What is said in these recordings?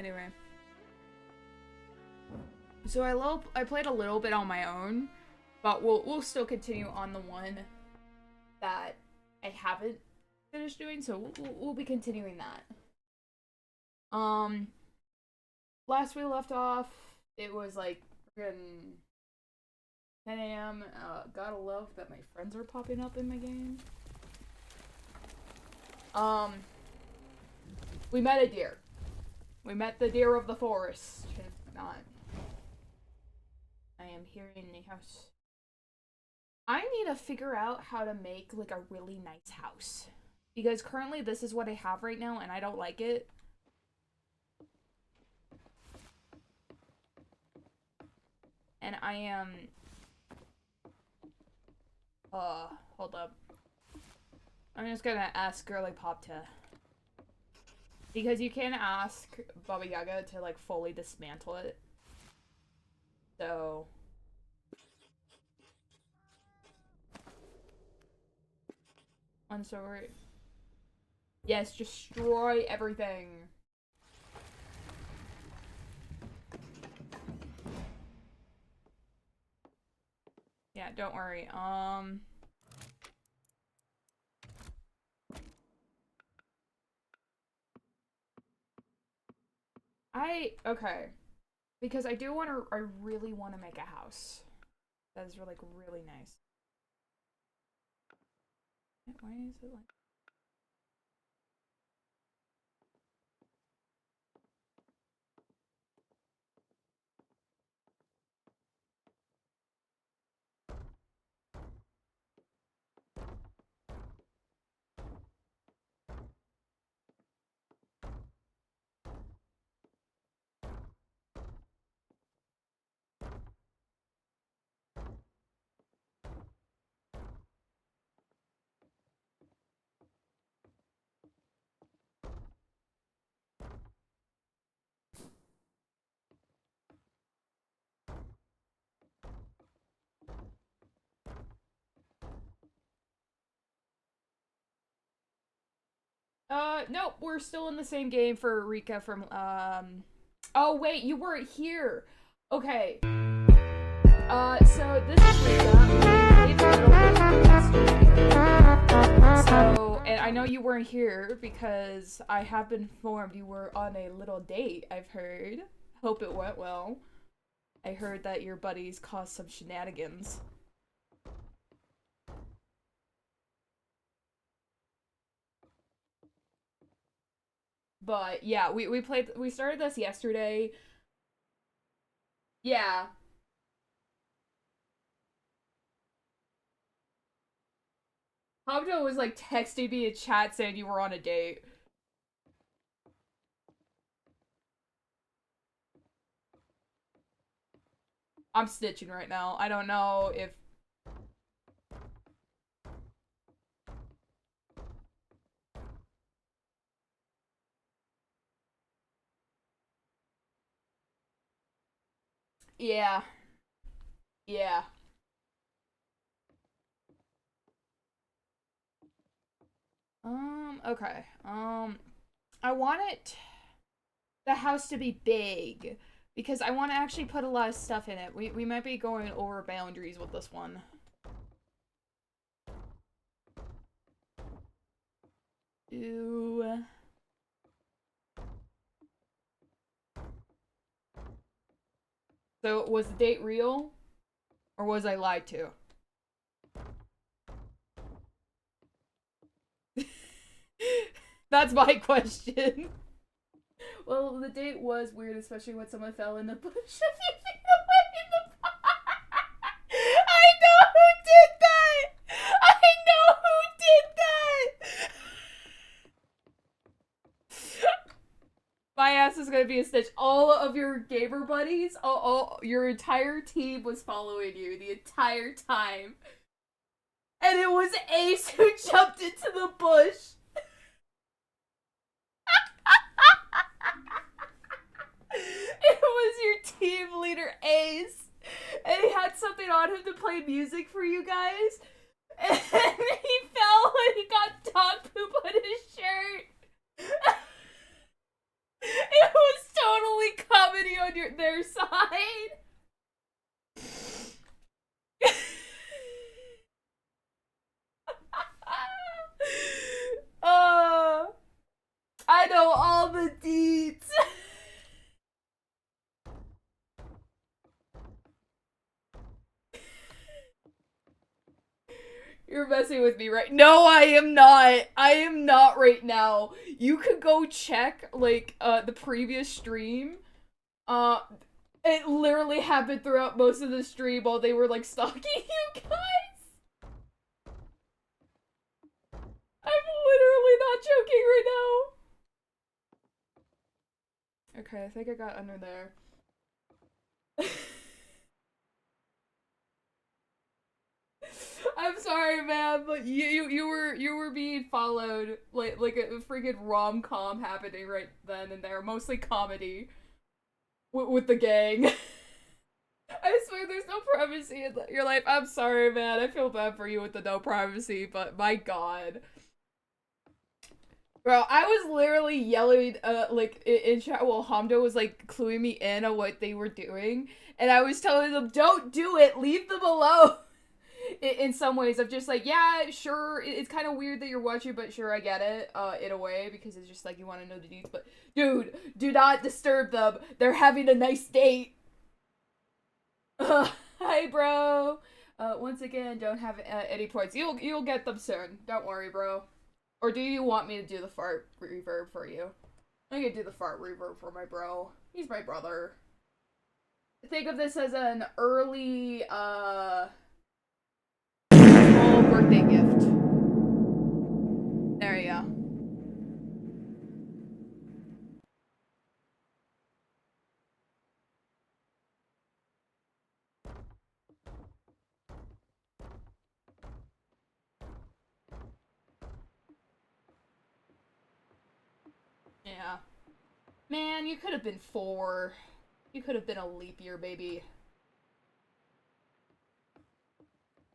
Anyway. So I played a little bit on my own, but we'll still continue on the one that I haven't finished doing, so we'll be continuing that. Last we left off, it was like freaking 10 a.m. Gotta love that my friends are popping up in my game. We met a deer. We met the deer of the forest. Not. I am here in the house. I need to figure out how to make like a really nice house. Because currently this is what I have right now and I don't like it. And I am... hold up. I'm just gonna ask Girly Pop to... Because you can ask Baba Yaga to like fully dismantle it. So... One sword. Yes, destroy everything. Yeah, don't worry. Okay. Because I really want to make a house. That is like really nice. Why is it like... Nope, we're still in the same game for Rika from, Oh, wait, you weren't here. Okay. So this is Rika. So, and I know you weren't here because I have been informed you were on a little date, I've heard. Hope it went well. I heard that your buddies caused some shenanigans. But yeah, we started this yesterday. Yeah. Habdo was like texting me in chat saying you were on a date. I'm snitching right now. I don't know if... Yeah. Yeah. Okay. I want the house to be big because I want to actually put a lot of stuff in it. We might be going over boundaries with this one. Ooh. So, was the date real? Or was I lied to? That's my question. Well, the date was weird, especially when someone fell in the bush. I know who did that! I know who did that! My ass is gonna be a stitch. All of your gamer buddies, your entire team was following you the entire time. And it was Ace who jumped into the bush. It was your team leader, Ace. And he had something on him to play music for you guys. And he fell and he got dog poop on his shirt. It was their side. I know all the deets. You're messing with me, right? No, I am not. I am not right now. You could go check, like, the previous stream. It literally happened throughout most of the stream while they were, like, stalking you guys. I'm literally not joking right now. Okay, I think I got under there. I'm sorry, man, but you were being followed like a freaking rom-com happening right then and there, mostly comedy with the gang. I swear there's no privacy in your life. I'm sorry, man. I feel bad for you with the no privacy, but my god. Bro, I was literally yelling, like, in chat while Hamdo was, like, cluing me in on what they were doing, and I was telling them, don't do it, leave them alone! In some ways, I'm just like, yeah, sure, it's kind of weird that you're watching, but sure, I get it, in a way, because it's just like, you want to know the deets, but, dude, do not disturb them, they're having a nice date! Hi, bro! Once again, don't have any points. You'll get them soon, don't worry, bro. Or do you want me to do the fart reverb for you? I can do the fart reverb for my bro. He's my brother. Think of this as an early, small birthday gift. There you go. Yeah. Man, you could have been 4. You could have been a leap year, baby.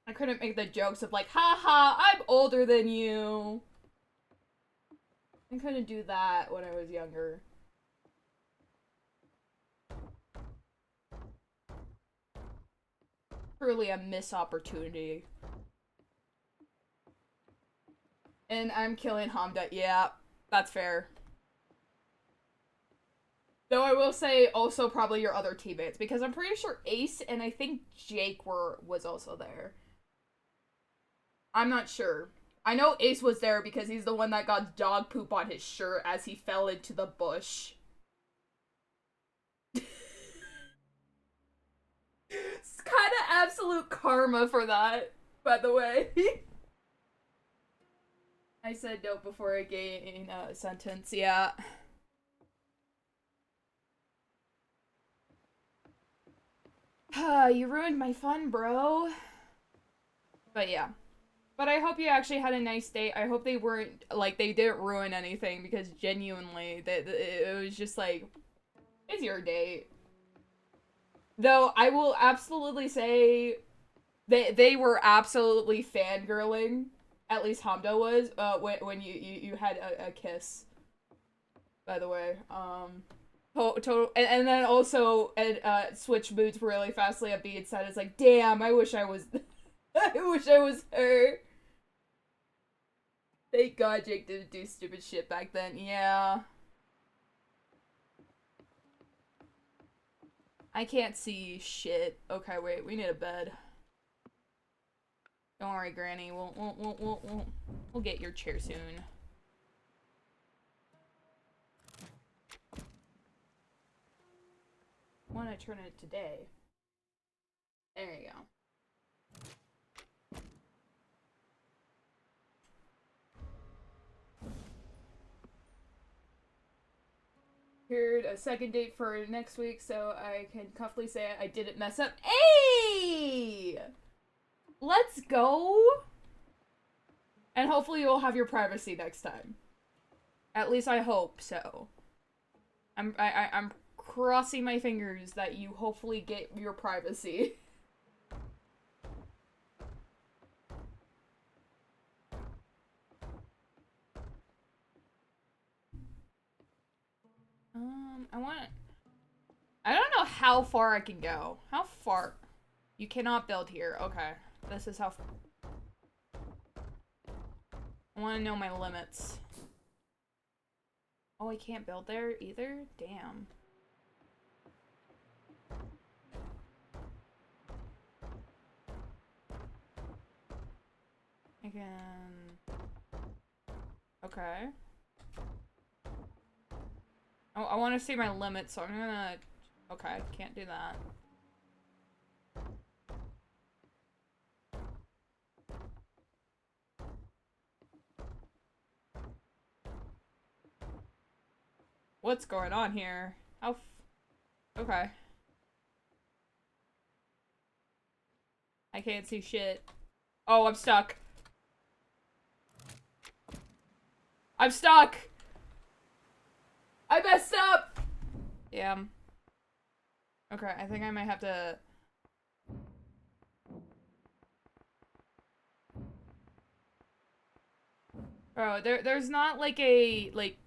I couldn't make the jokes of like, haha, I'm older than you. I couldn't do that when I was younger. Truly a missed opportunity. And I'm killing Hamda. Yeah, that's fair. Though I will say also probably your other teammates, because I'm pretty sure Ace and I think Jake was also there. I'm not sure. I know Ace was there because he's the one that got dog poop on his shirt as he fell into the bush. It's kind of absolute karma for that, by the way. I said no before I gave a sentence, yeah. You ruined my fun, bro. But yeah. But I hope you actually had a nice date. I hope they weren't, like, they didn't ruin anything, because genuinely, it was just like, it's your date. Though, I will absolutely say, they were absolutely fangirling, at least Hamdo was, when you had a kiss, by the way. Total, and then also, switch moods really fastly at being said, it's like, damn, I wish I was, I wish I was her. Thank God Jake didn't do stupid shit back then. Yeah. I can't see shit. Okay, wait. We need a bed. Don't worry, Granny. We'll get your chair soon. Want to turn it today? There you go. Heard a second date for next week, so I can comfortably say I didn't mess up. Hey! Let's go! And hopefully you'll have your privacy next time. At least I hope so. I'm crossing my fingers that you hopefully get your privacy. I don't how far I can go. How far? You cannot build here. Okay. This is how... I want to know my limits. Oh, I can't build there either? Damn. I can... Okay. Oh, I want to see my limits, so I'm gonna... Okay, can't do that. What's going on here? How okay. I can't see shit. Oh, I'm stuck. I'm stuck! I messed up! Damn. Okay, I think I might have to... Bro, there's not like a, like...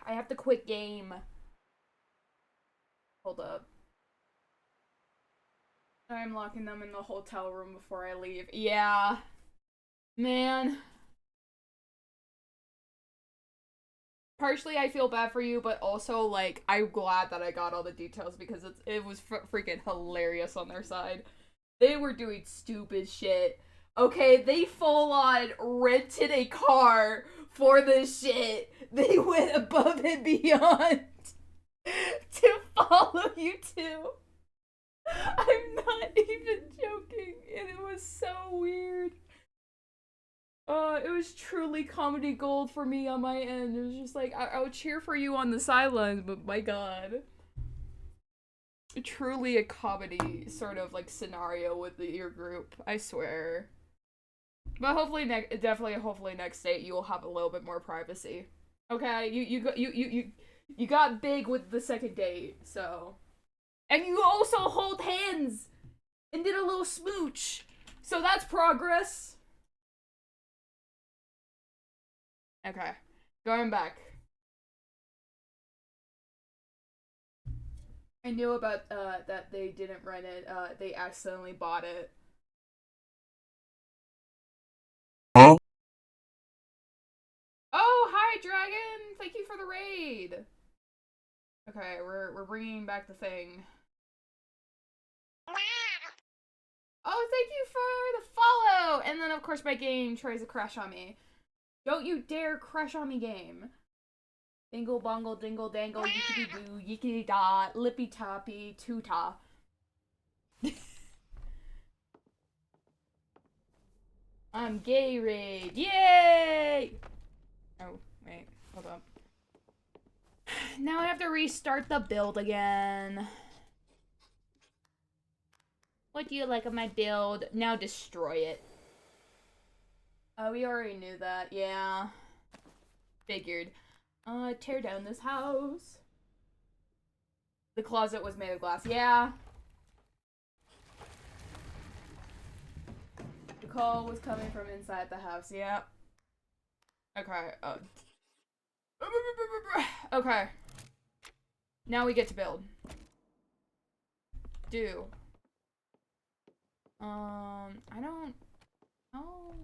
I have to quit game. Hold up. I'm locking them in the hotel room before I leave. Yeah. Man. Partially I feel bad for you, but also, like, I'm glad that I got all the details because it was freaking hilarious on their side. They were doing stupid shit. Okay, they full on rented a car for this shit. They went above and beyond to follow you two. I'm not even joking, and it was so weird. It was truly comedy gold for me on my end. It was just like, I would cheer for you on the sidelines, but my god. Truly a comedy sort of like scenario with your group, I swear. But hopefully, hopefully next date you will have a little bit more privacy. Okay, you got big with the second date, so. And you also hold hands and did a little smooch, so that's progress. Okay, going back. I knew about that they didn't rent it. They accidentally bought it. Huh? Oh, hi, Dragon! Thank you for the raid. Okay, we're bringing back the thing. Oh, thank you for the follow! And then, of course, my game tries to crash on me. Don't you dare crash on me, game. Dingle bongle, dingle dangle, yickety doo, yickety da, lippy toppy, toota. I'm gay raid. Yay! Oh, wait, hold up. Now I have to restart the build again. What do you like of my build? Now destroy it. Oh, we already knew that. Yeah. Figured. Tear down this house. The closet was made of glass. Yeah. The call was coming from inside the house. Yeah. Okay. Okay. Now we get to build. Do. I don't... Oh.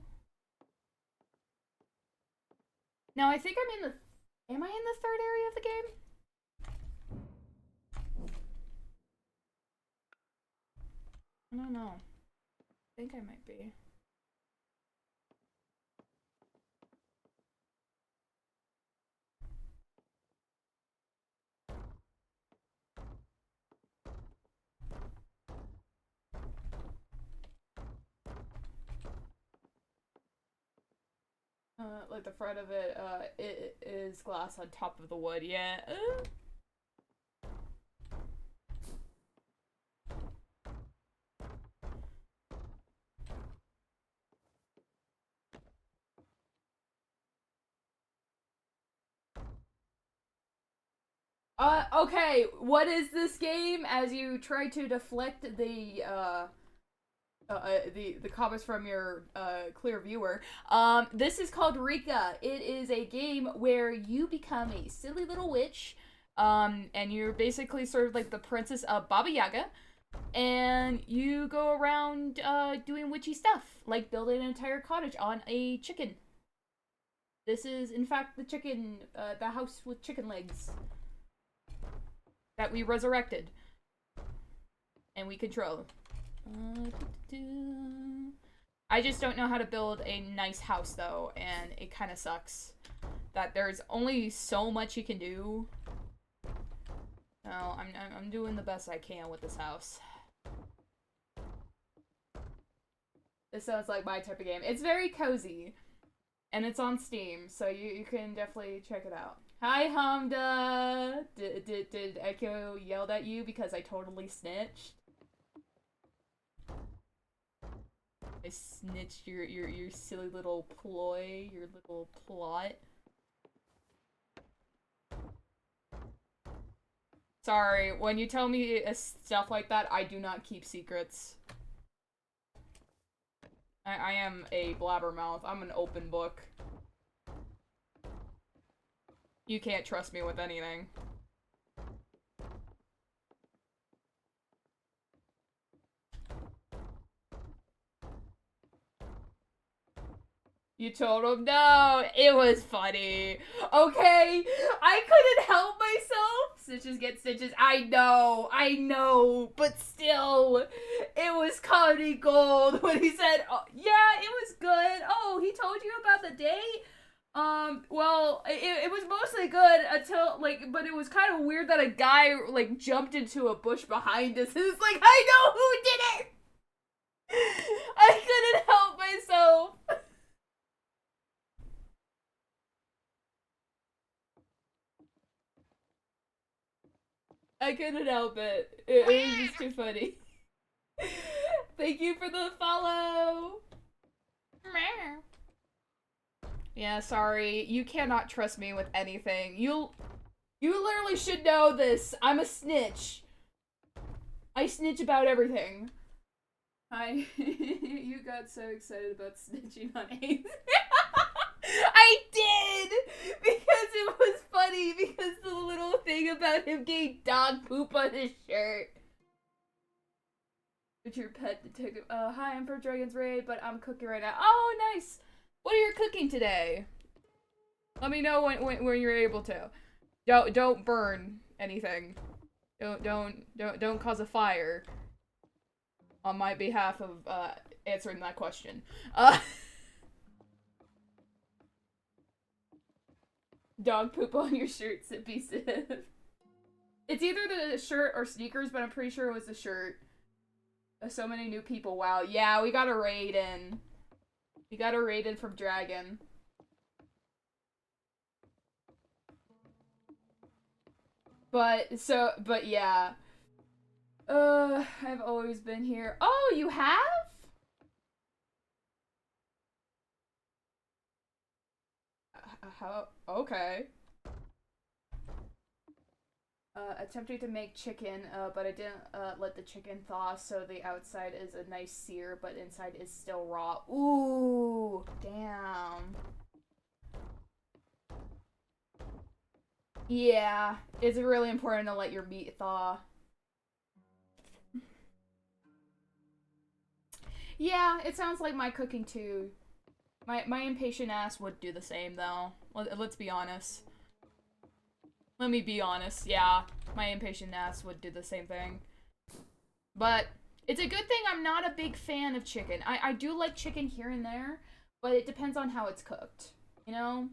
Now, I think I'm in the... Am I in the third area of the game? I don't know. I think I might be. Like the front of it, it is glass on top of the wood, yeah. Okay, what is this game? As you try to deflect the comments from your clear viewer. This is called Rika. It is a game where you become a silly little witch. And you're basically sort of like the princess of Baba Yaga, and you go around doing witchy stuff, like building an entire cottage on a chicken. This is, in fact, the chicken, the house with chicken legs that we resurrected and we control. I just don't know how to build a nice house, though, and it kind of sucks that there's only so much you can do. No, I'm doing the best I can with this house. This sounds like my type of game. It's very cozy, and it's on Steam, so you can definitely check it out. Hi, Hamda! Did Echo yelled at you because I totally snitched? I snitched your silly little ploy, your little plot. Sorry, when you tell me stuff like that, I do not keep secrets. I am a blabbermouth. I'm an open book. You can't trust me with anything. You told him no. It was funny. Okay, I couldn't help myself. Stitches get stitches. I know, but still, it was comedy gold when he said, oh, "Yeah, it was good." Oh, he told you about the date. Well, it was mostly good until, like, but it was kind of weird that a guy, like, jumped into a bush behind us. It's like, I know who did it! I couldn't help myself. I couldn't help it. It was just too funny. Thank you for the follow! Yeah, sorry. You cannot trust me with anything. You literally should know this. I'm a snitch. I snitch about everything. Hi. You got so excited about snitching on Ace. I did! Because it was funny, because the little thing about him getting dog poop on his shirt. It's your pet detective. Hi, I'm for Dragon's Raid, but I'm cooking right now. Oh, nice! What are you cooking today? Let me know when you're able to. Don't burn anything. Don't cause a fire. On my behalf of answering that question. Dog poop on your shirt, Sippy Sip. It's either the shirt or sneakers, but I'm pretty sure it was the shirt. So many new people. Wow. Yeah, we got a raid in. We got a raid in from Dragon. But yeah. I've always been here. Oh, you have? How? Okay. Attempting to make chicken, but I didn't let the chicken thaw, so the outside is a nice sear, but inside is still raw. Ooh, damn. Yeah, it's really important to let your meat thaw. Yeah, it sounds like my cooking too. My impatient ass would do the same, though. Let's be honest. Let me be honest, yeah. My impatient ass would do the same thing. But it's a good thing I'm not a big fan of chicken. I do like chicken here and there, but it depends on how it's cooked. You know?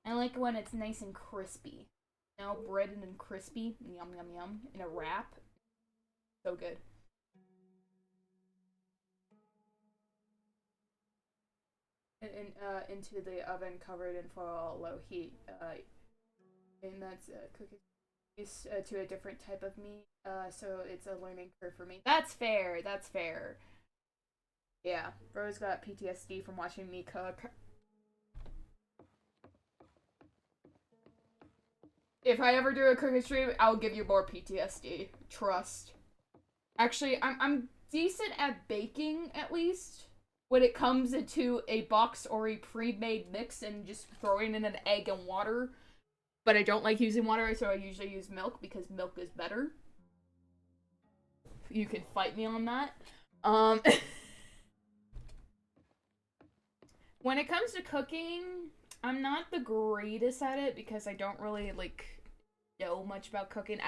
I like when it's nice and crispy. You know, breaded and crispy. Yum, yum, yum. In a wrap. So good. Into the oven covered in foil low heat. And that's cooking used to a different type of meat. So it's a learning curve for me. That's fair. That's fair. Yeah, Rose got PTSD from watching me cook. If I ever do a cooking stream, I'll give you more PTSD. Trust. Actually, I'm decent at baking, at least. When it comes into a box or a pre-made mix and just throwing in an egg and water. but I don't like using water, so I usually use milk because milk is better. You can fight me on that. When it comes to cooking, I'm not the greatest at it because I don't really like know much about cooking.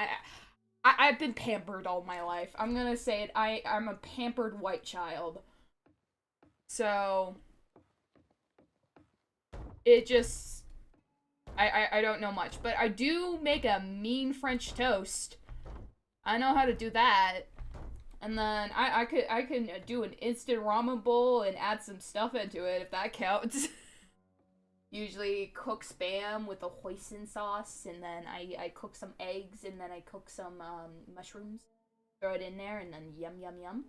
I've been pampered all my life. I'm gonna say it. I'm a pampered white child. So it just I don't know much, but I do make a mean French toast. I know how to do that. And then I can do an instant ramen bowl and add some stuff into it if that counts. Usually cook spam with a hoisin sauce, and then I cook some eggs, and then I cook some mushrooms. Throw it in there, and then yum yum yum.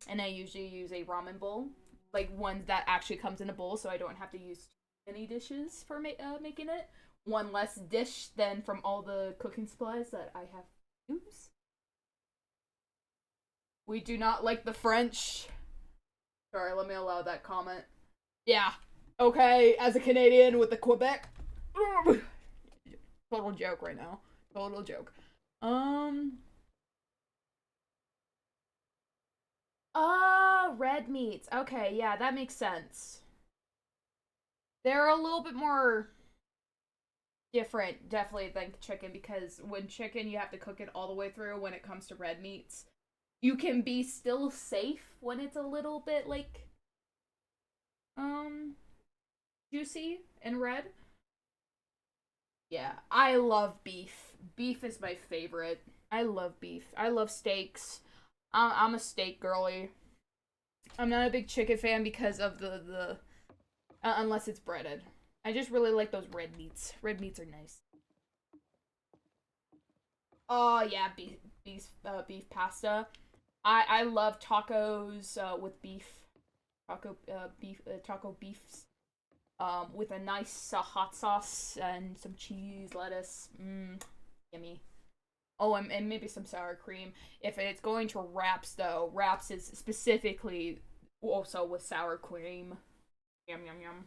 And I usually use a ramen bowl, like one that actually comes in a bowl, so I don't have to use any dishes for making it. One less dish than from all the cooking supplies that I have to use. We do not like the French. Sorry, let me allow that comment. Yeah. Okay, as a Canadian with the Quebec. Total joke right now. Total joke. Red meats. Okay, yeah, that makes sense. They're a little bit more different, definitely, than chicken, because when chicken, you have to cook it all the way through. When it comes to red meats, you can be still safe when it's a little bit, like, juicy and red. Yeah, I love beef. Beef is my favorite. I love beef. I love steaks. I'm a steak girly. I'm not a big chicken fan because of the unless it's breaded. I just really like those red meats. Red meats are nice. Oh yeah, beef pasta. I love tacos with beef. Taco beefs. With a nice hot sauce and some cheese, lettuce. Yummy. Oh, and maybe some sour cream. If it's going to wraps, though, wraps is specifically also with sour cream. Yum, yum, yum.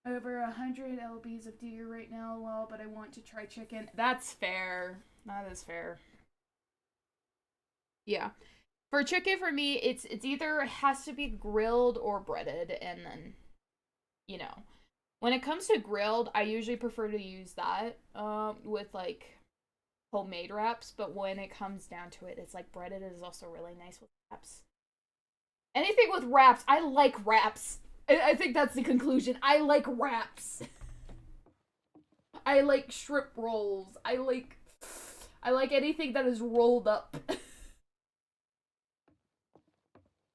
Over 100 lbs of deer right now, lol, but I want to try chicken. That's fair. That is fair. Yeah. For chicken, for me, it's either has to be grilled or breaded, and then, you know. When it comes to grilled, I usually prefer to use that with, like, homemade wraps, but when it comes down to it, it's like breaded is also really nice with wraps. Anything with wraps, I like wraps. I think that's the conclusion. I like wraps. I like shrimp rolls. I like anything that is rolled up.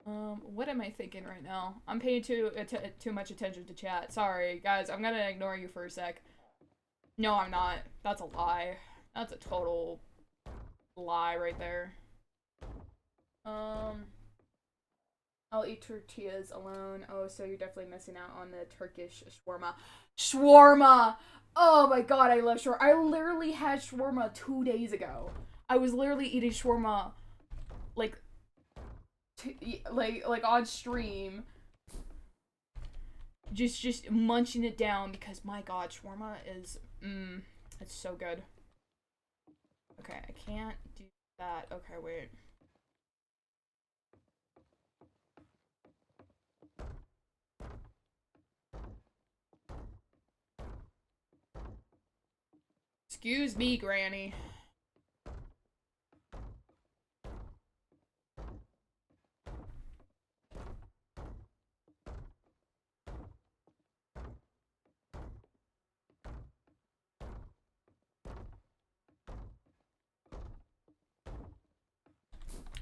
What am I thinking right now? I'm paying too much attention to chat. Sorry, guys. I'm gonna ignore you for a sec. No, I'm not. That's a lie. That's a total lie right there. I'll eat tortillas alone. Oh, so you're definitely missing out on the Turkish shawarma. Shawarma! Oh my god, I love shawarma. I literally had shawarma 2 days ago. I was literally eating shawarma, like, like on stream. Just munching it down because my god, shawarma is, it's so good. Okay, I can't do that. Okay, wait. Excuse me, Granny.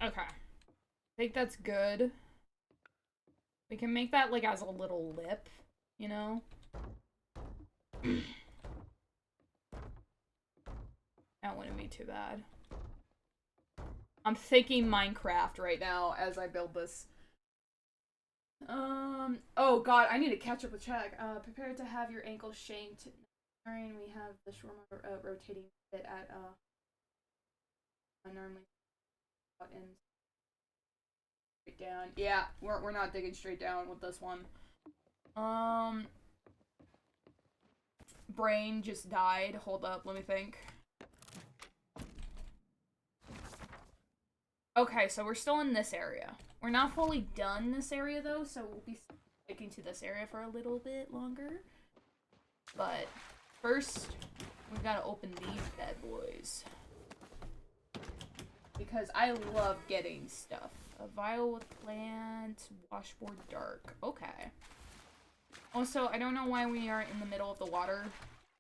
Okay. I think that's good. We can make that, like, as a little lip, you know? That wouldn't be too bad. I'm thinking Minecraft right now as I build this. Oh god, I need to catch up with Chuck. Prepare to have your ankle shanked. And we have the shawarma rotating bit at, normally in straight down. Yeah, we're not digging straight down with this one. brain just died. Hold up, let me think. Okay, so we're still in this area. We're not fully done this area, though, so we'll be sticking to this area for a little bit longer. But first, we gotta open these bad boys. Because I love getting stuff. A vial with plant, washboard dark. Okay. Also, I don't know why we are in the middle of the water.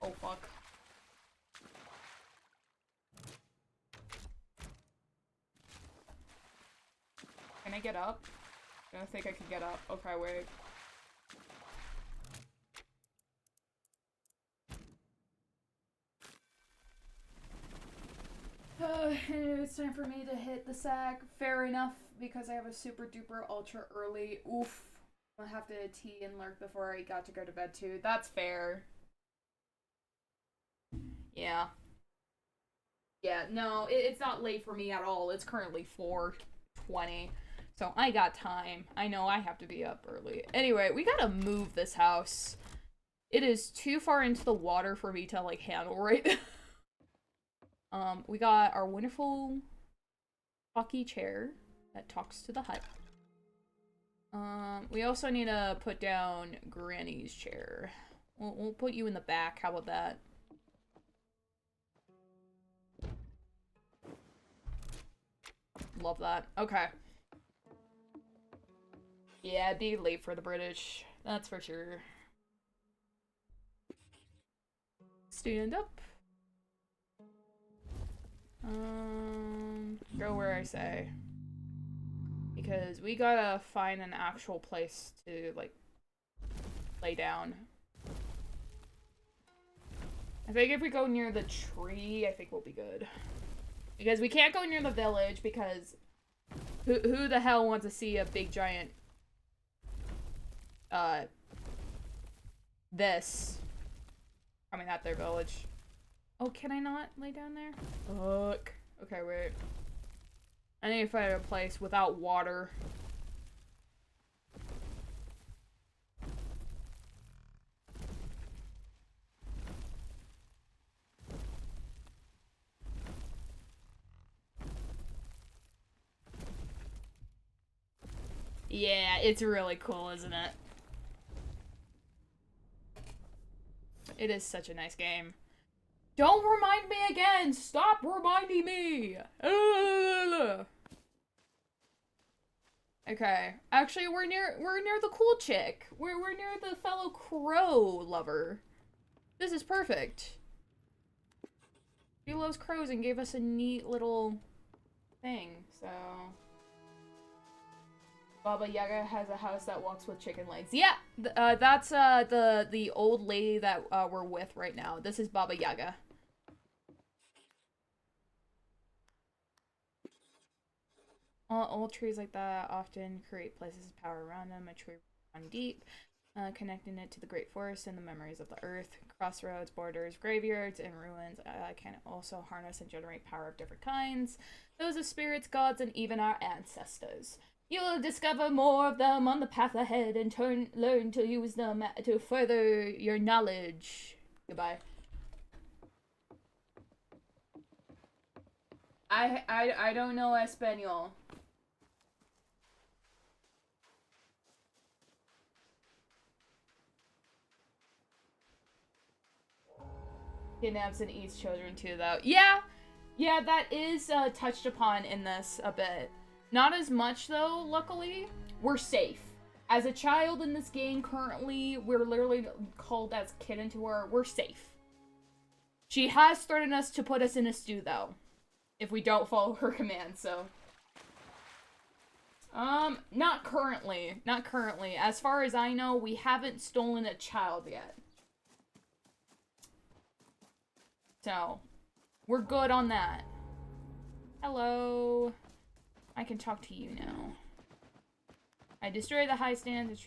Oh, fuck. Can I get up? I don't think I can get up. Okay, wait. It's time for me to hit the sack. Fair enough, because I have a super duper ultra early. Oof. I'll have to tea and lurk before I got to go to bed too. That's fair. Yeah. Yeah, no, it's not late for me at all. It's currently 4:20. So I got time. I know I have to be up early. Anyway, we gotta move this house. It is too far into the water for me to, like, handle right now. We got our wonderful hockey chair that talks to the hut. We also need to put down Granny's chair. We'll put you in the back. How about that? Love that. Okay. Yeah, it'd be late for the British. That's for sure. Stand up. Go where I say. Because we gotta find an actual place to, like, lay down. I think if we go near the tree, I think we'll be good. Because we can't go near the village because who the hell wants to see a big giant this coming at their village? Oh, can I not lay down there? Fuck. Okay, wait. I need to find a place without water. Yeah, it's really cool, isn't it? It is such a nice game. Don't remind me again! Stop reminding me! Okay. Actually, we're near the cool chick. We're near the fellow crow lover. This is perfect. She loves crows and gave us a neat little thing, so... Baba Yaga has a house that walks with chicken legs. Yeah! That's the old lady that we're with right now. This is Baba Yaga. Old trees like that often create places of power around them. A tree run deep, connecting it to the great forest and the memories of the earth. Crossroads, borders, graveyards, and ruins can also harness and generate power of different kinds. Those of spirits, gods, and even our ancestors. You will discover more of them on the path ahead and learn to use them to further your knowledge. Goodbye. I don't know Espanol. Kidnaps and eats children too, though. Yeah, that is touched upon in this a bit. Not as much, though, luckily. We're safe. As a child in this game, currently, we're literally called as kitten to her. We're safe. She has threatened us to put us in a stew, though. If we don't follow her command, so... not currently. Not currently. As far as I know, we haven't stolen a child yet. So, we're good on that. Hello. I can talk to you now. I destroy the high stand.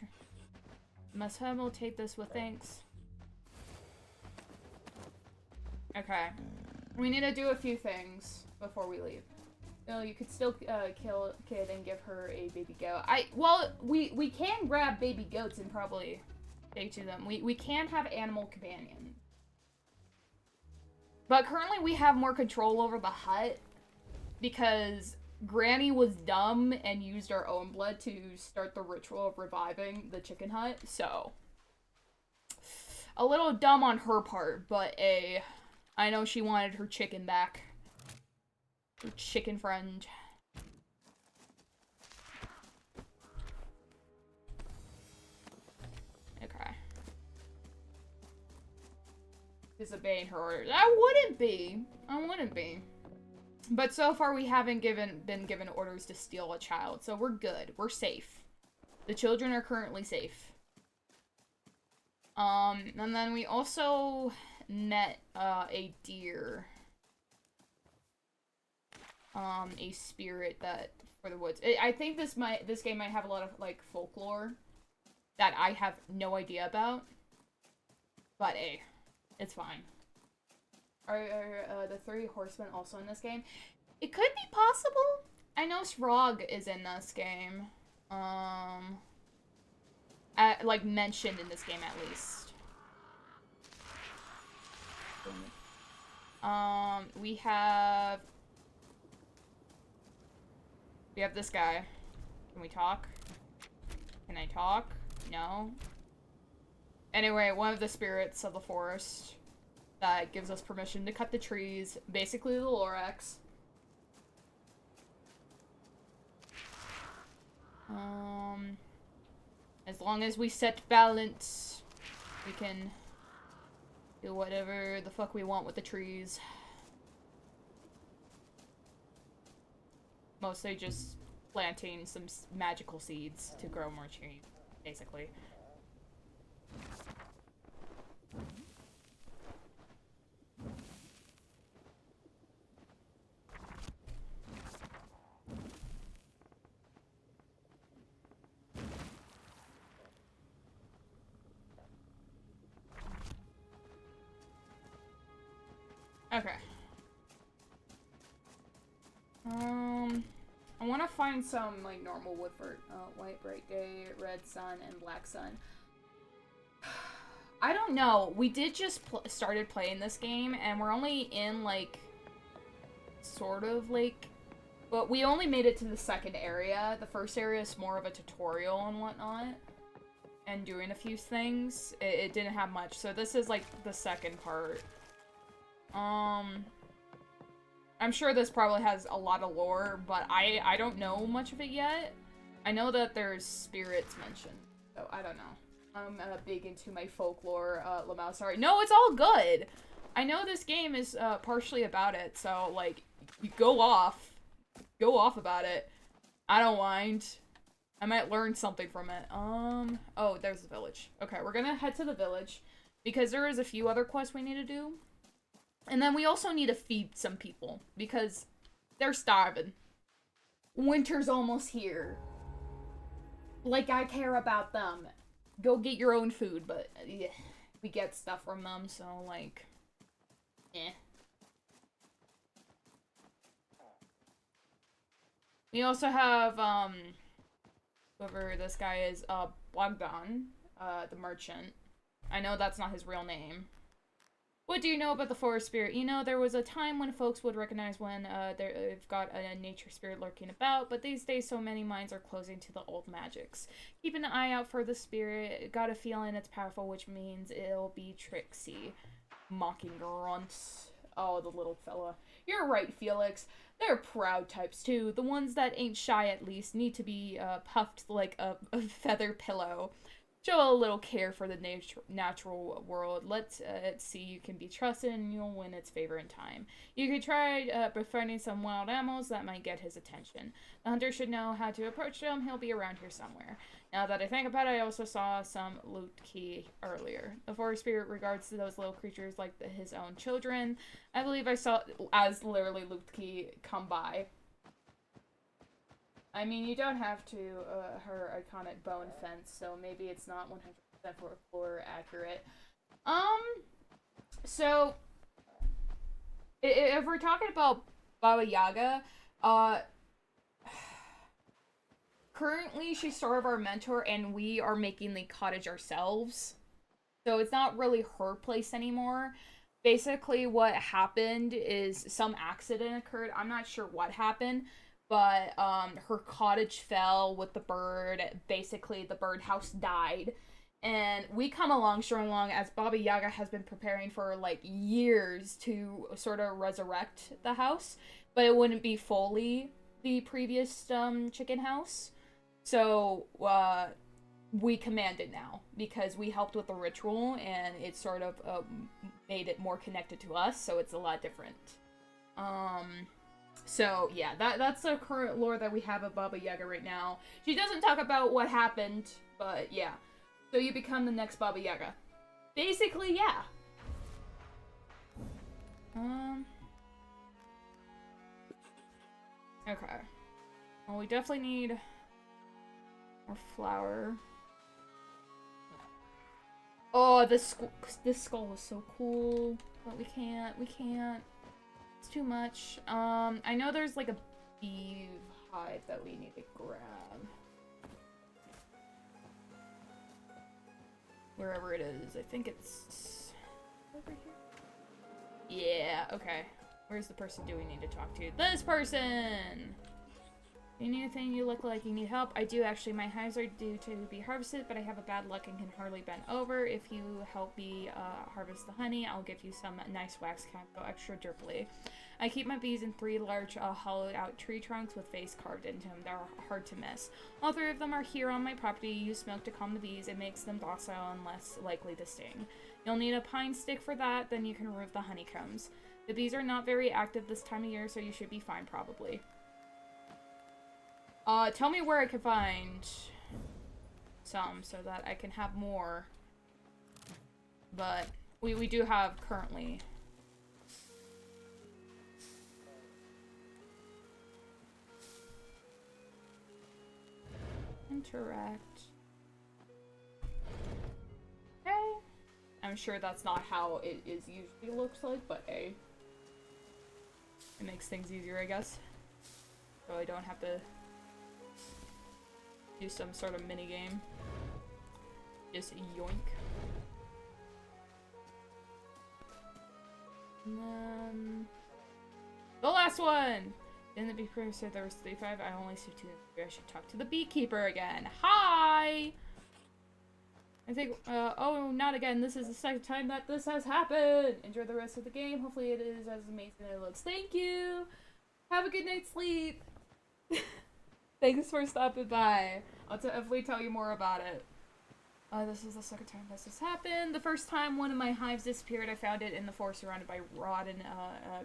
Must Hummel take this with thanks. Okay. We need to do a few things before we leave. No, you could still kill Kid and give her a baby goat. Well, we can grab baby goats and probably take to them. We can have animal companions. But currently we have more control over the hut because Granny was dumb and used our own blood to start the ritual of reviving the chicken hut, so a little dumb on her part, but I know she wanted her chicken back. Her chicken friend. Okay. Disobeying her orders. I wouldn't be. I wouldn't be. But so far we haven't been given orders to steal a child, so we're good. We're safe. The children are currently safe. And then we also met a deer. A spirit that for the woods. I think this game might have a lot of like folklore that I have no idea about. But it's fine. Are the three horsemen also in this game? It could be possible. I know Srog is in this game. Like mentioned in this game at least. We have this guy. Can we talk? Can I talk? No. Anyway, one of the spirits of the forest that gives us permission to cut the trees. Basically the Lorax. As long as we set balance, we can do whatever the fuck we want with the trees. Mostly just planting some magical seeds to grow more trees, basically. Okay. I want to find some, like, normal Woodford. White, bright day, red sun, and black sun. I don't know. We did just started playing this game, and we're only in, like, sort of, like... But we only made it to the second area. The first area is more of a tutorial and whatnot. And doing a few things. It didn't have much. So this is, like, the second part. I'm sure this probably has a lot of lore, but I don't know much of it yet. I know that there's spirits mentioned, so I don't know. I'm big into my folklore, Lamau, sorry. No, it's all good! I know this game is partially about it, so, like, you go off. Go off about it. I don't mind. I might learn something from it. Oh, there's the village. Okay, we're gonna head to the village, because there is a few other quests we need to do. And then we also need to feed some people, because they're starving. Winter's almost here. Like, I care about them. Go get your own food, but yeah, we get stuff from them, so, like, eh. We also have, whoever this guy is, Bogdan, the merchant. I know that's not his real name. What do you know about the forest spirit? You know, there was a time when folks would recognize when they've got a nature spirit lurking about, but these days so many minds are closing to the old magics. Keep an eye out for the spirit. Got a feeling it's powerful, which means it'll be tricksy. Mocking grunts. Oh, the little fella. You're right, Felix. They're proud types, too. The ones that ain't shy, at least, need to be puffed like a feather pillow. Show a little care for the natural world. Let's see you can be trusted and you'll win its favor in time. You could try befriending some wild animals that might get his attention. The hunter should know how to approach them. He'll be around here somewhere. Now that I think about it, I also saw some Lutki earlier. The forest spirit regards those little creatures like his own children. I believe I saw as literally Lutki come by. I mean, you don't have to, her iconic bone fence, so maybe it's not 100% folklore accurate. So, if we're talking about Baba Yaga, currently she's sort of our mentor, and we are making the cottage ourselves. So it's not really her place anymore. basically what happened is some accident occurred. I'm not sure what happened, but her cottage fell with the bird. Basically, the birdhouse died. And we come along strong along as Baba Yaga has been preparing for like years to sort of resurrect the house, but it wouldn't be fully the previous chicken house. So we command it now because we helped with the ritual and it sort of made it more connected to us, so it's a lot different. Um, so yeah, that's the current lore that we have of Baba Yaga right now. She doesn't talk about what happened, but yeah. So you become the next Baba Yaga. Basically, yeah. Okay. Well, we definitely need more flour. Oh, this skull is so cool, but we can't. It's too much. I know there's like a beehive that we need to grab. Wherever it is. I think it's over here. Yeah, okay. Where's the person do we need to talk to? This person! You need anything? You look like you need help. I do actually. My hives are due to be harvested, but I have a bad luck and can hardly bend over. If you help me harvest the honey, I'll give you some nice wax go extra derpily. I keep my bees in 3 large hollowed out tree trunks with face carved into them. They're hard to miss. All 3 of them are here on my property. Use smoke to calm the bees. It makes them docile and less likely to sting. You'll need a pine stick for that, then you can remove the honeycombs. The bees are not very active this time of year, so you should be fine probably. Tell me where I can find some so that I can have more. But we do have currently. Interact. Okay. I'm sure that's not how it is usually looks like, but hey. It makes things easier, I guess. So I don't have to do some sort of mini game. Just yoink. And then the last one. In the beekeeper said there was 35. I only see 2. I should talk to the beekeeper again. Hi. I think. Oh, not again. This is the second time that this has happened. Enjoy the rest of the game. Hopefully, it is as amazing as it looks. Thank you. Have a good night's sleep. Thanks for stopping by. I'll definitely tell you more about it. This is the second time this has happened. The first time one of my hives disappeared, I found it in the forest surrounded by rotten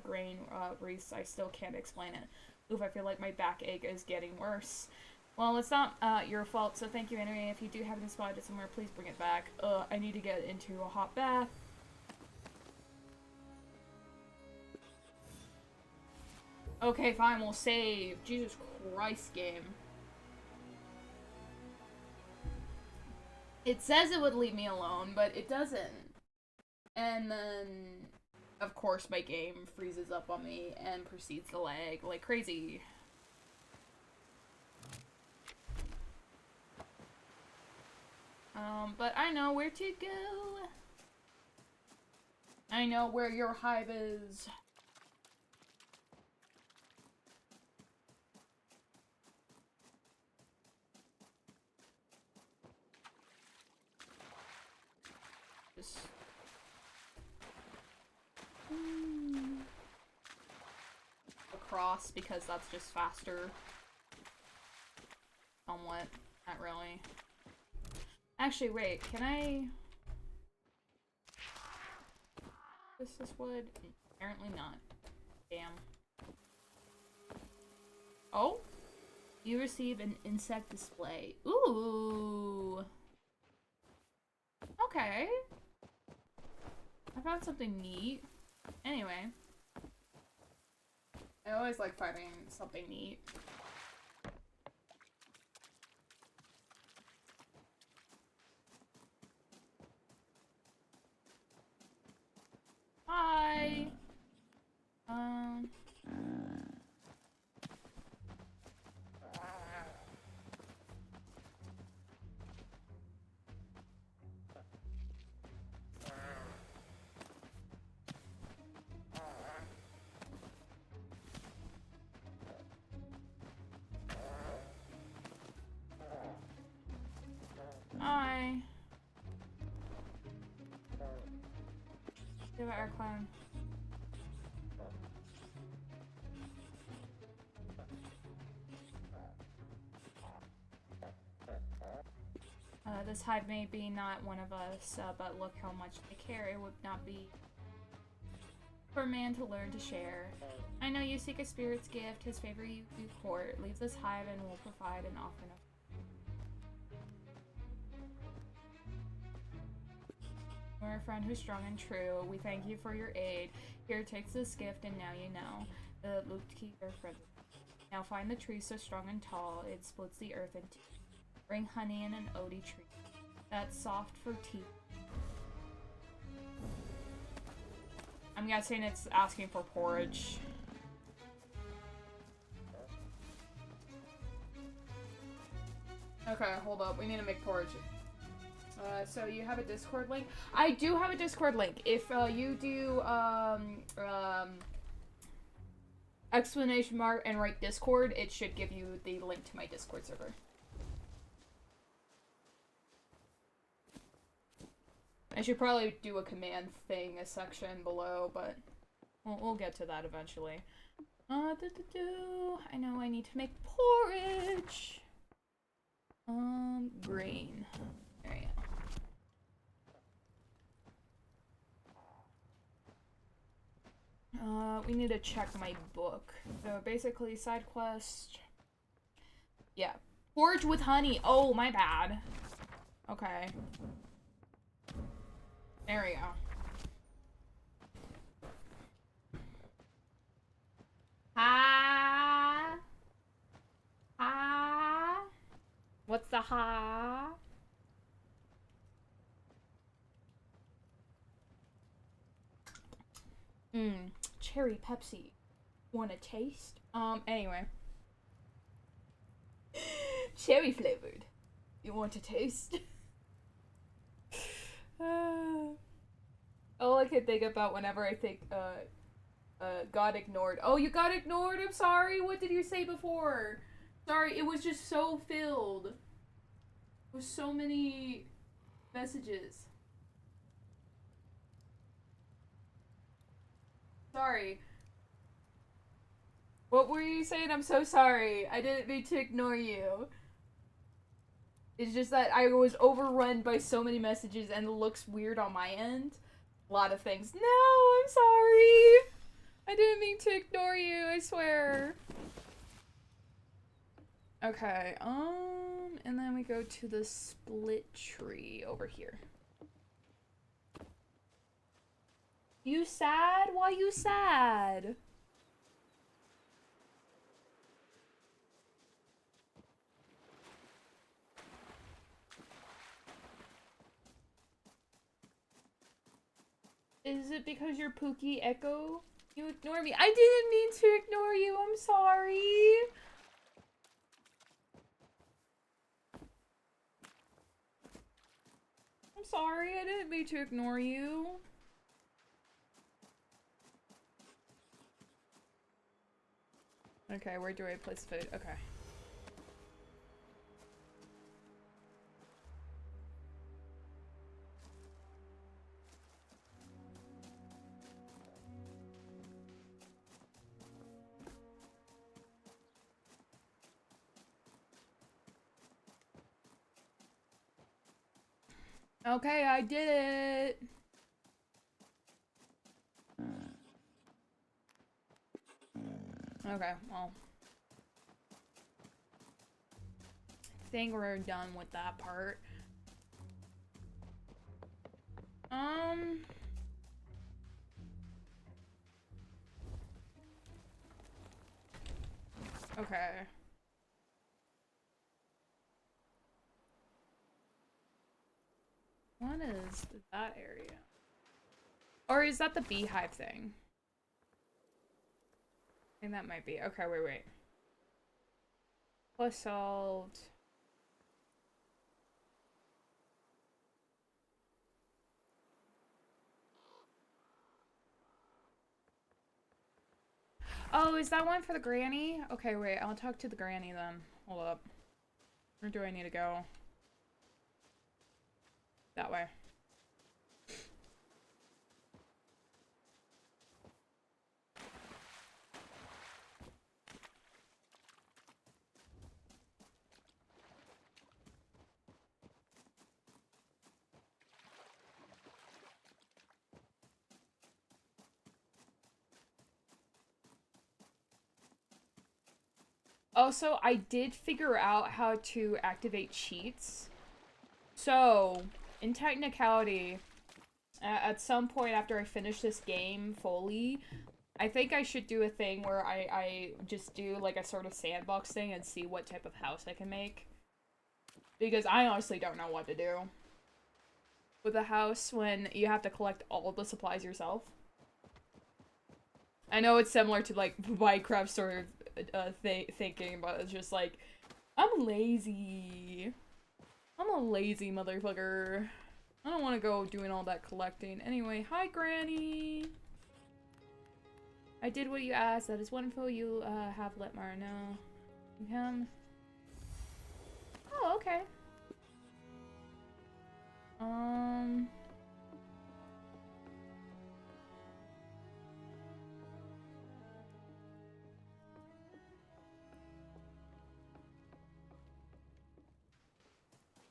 grain wreaths. I still can't explain it. Oof, I feel like my backache is getting worse. Well, it's not your fault, so thank you anyway. If you do happen to spot it somewhere, please bring it back. I need to get into a hot bath. Okay, fine, we'll save. Jesus Christ, game. It says it would leave me alone, but it doesn't. And then, of course, my game freezes up on me and proceeds to lag like crazy. But I know where to go. I know where your hive is. Just across because that's just faster. Somewhat. Not really. Actually, wait, can I... This wood? Apparently not. Damn. Oh? You receive an insect display. Ooh! Okay. I found something neat. Anyway. I always like finding something neat. Hi! Give it our clown. This hive may be not one of us, but look how much they care. It would not be for man to learn to share. I know you seek a spirit's gift, his favor you court. Leave this hive and will provide an offering of. We're a friend who's strong and true. We thank you for your aid. Here, take this gift, and now you know. The Lutki are friends. Now find the tree so strong and tall, it splits the earth in two. Bring honey in an Odie tree. That's soft for teeth. I'm guessing it's asking for porridge. Okay, hold up. We need to make porridge. So you have a Discord link? I do have a Discord link. If you do exclamation mark and write Discord, it should give you the link to my Discord server. I should probably do a command thing, a section below, but we'll get to that eventually. I know I need to make porridge. Grain. There you go. We need to check my book. So basically, side quest. Yeah. Porridge with honey. Oh, my bad. Okay. There we go. Ha. Ha. What's the ha? Cherry Pepsi. Wanna taste? Anyway. Cherry flavored. You want to taste? All I can think about whenever I think, got ignored. Oh, you got ignored? I'm sorry. What did you say before? Sorry, it was just so filled. With so many messages. Sorry. What were you saying? I'm so sorry. I didn't mean to ignore you. It's just that I was overrun by so many messages and it looks weird on my end. A lot of things. No, I'm sorry. I didn't mean to ignore you, I swear. Okay, and then we go to the split tree over here. You sad? Why you sad? Is it because you're Pookie Echo? You ignore me. I didn't mean to ignore you. I'm sorry. I'm sorry. I didn't mean to ignore you. Okay, where do I place food? Okay. Okay, I did it. Okay, well. I think we're done with that part. Okay. What is that area? Or is that the beehive thing? I think that might be. Okay, wait. Plus solved. Oh, is that one for the granny? Okay, wait. I'll talk to the granny then. Hold up. Where do I need to go? That way. Also, I did figure out how to activate cheats. So, in technicality, at some point after I finish this game fully, I think I should do a thing where I just do like a sort of sandbox thing and see what type of house I can make. Because I honestly don't know what to do with a house when you have to collect all of the supplies yourself. I know it's similar to like Minecraft sort of thinking, but it's just like, I'm lazy. I'm a lazy motherfucker. I don't want to go doing all that collecting. Anyway, hi Granny. I did what you asked. That is wonderful. You have Litmar now. Him. Oh, okay.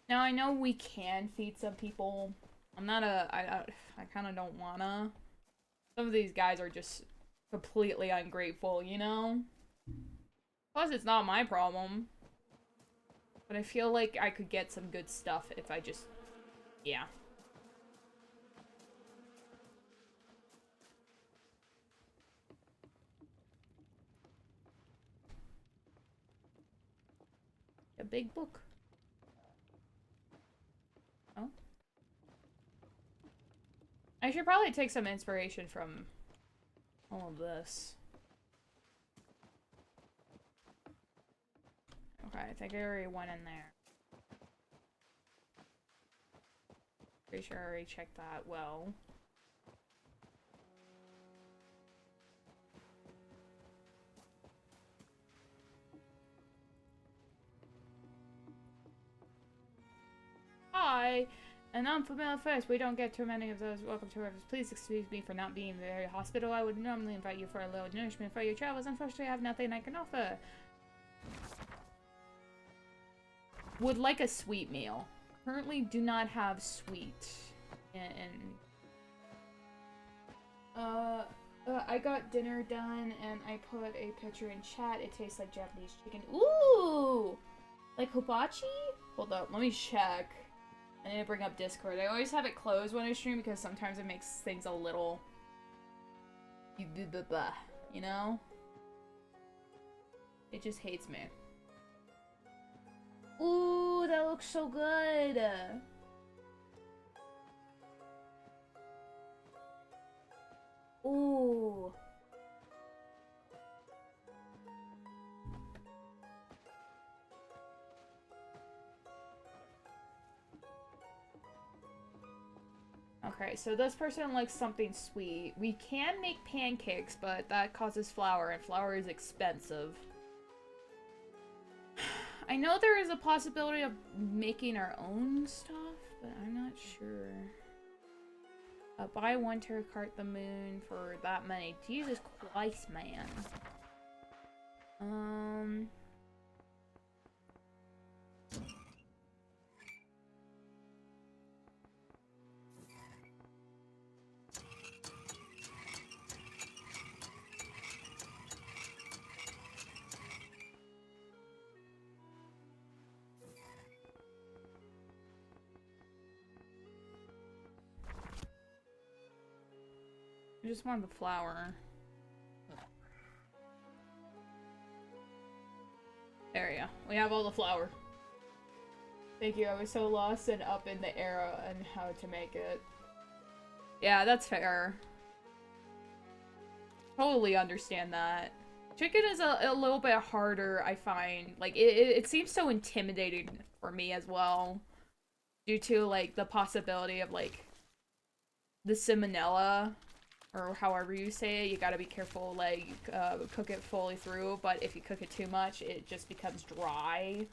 Now I know we can feed some people. I'm not I kind of don't wanna. Some of these guys are just completely ungrateful, you know? Plus, it's not my problem. But I feel like I could get some good stuff if I just... Yeah. A big book. Oh. I should probably take some inspiration from all of this. Okay, I think I already went in there. Pretty sure I already checked that well. Hi! An unfamiliar face. We don't get too many of those. Welcome to Rivers. Please excuse me for not being very hospitable. I would normally invite you for a little nourishment for your travels. Unfortunately, I have nothing I can offer. Would like a sweet meal. Currently do not have sweet. I got dinner done and I put a picture in chat. It tastes like Japanese chicken. Ooh! Like hibachi? Hold up, let me check. I need to bring up Discord. I always have it closed when I stream because sometimes it makes things a little... You know? It just hates me. Ooh, that looks so good! Ooh. Okay, so this person likes something sweet. We can make pancakes, but that causes flour, and flour is expensive. I know there is a possibility of making our own stuff, but I'm not sure. Buy one to cart the moon for that money. Jesus Christ, man. I just want the flour. There we go. We have all the flour. Thank you. I was so lost and up in the era and how to make it. Yeah, that's fair. Totally understand that. Chicken is a little bit harder, I find. Like, it seems so intimidating for me as well. Due to, like, the possibility of, like, the salmonella, or however you say it. You gotta be careful, like, cook it fully through, but if you cook it too much, it just becomes dry.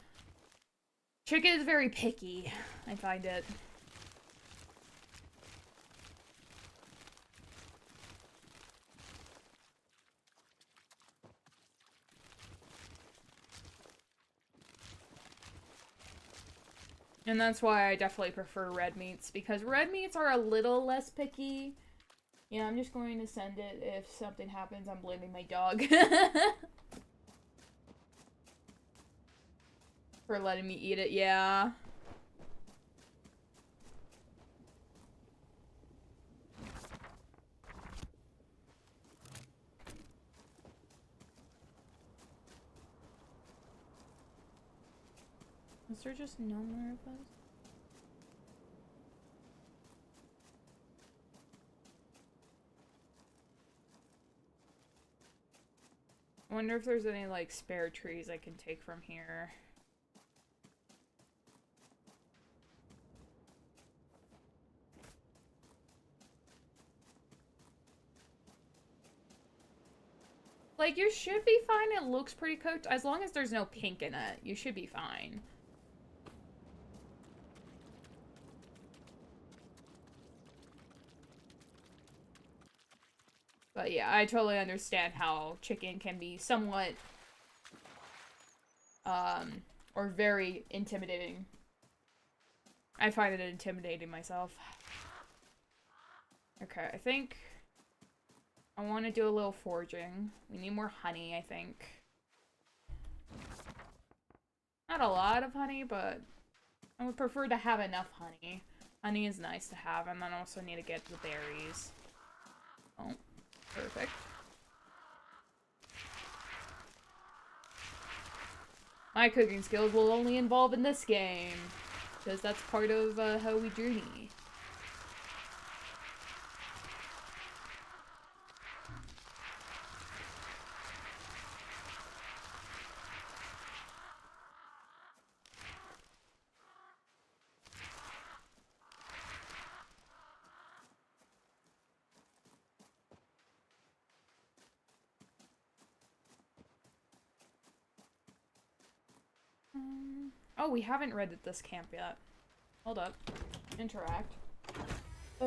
Chicken is very picky, I find it. And that's why I definitely prefer red meats, because red meats are a little less picky. Yeah, I'm just going to send it. If something happens, I'm blaming my dog. For letting me eat it, yeah. Is there just no more of those? I wonder if there's any, like, spare trees I can take from here. Like, you should be fine. It looks pretty cooked. As long as there's no pink in it, you should be fine. But yeah, I totally understand how chicken can be somewhat, or very intimidating. I find it intimidating myself. Okay, I think I want to do a little foraging. We need more honey, I think. Not a lot of honey, but I would prefer to have enough honey. Honey is nice to have, and then I also need to get the berries. Oh, perfect. My cooking skills will only involve in this game, because that's part of how we journey. Oh, we haven't read at this camp yet. Hold up. Interact.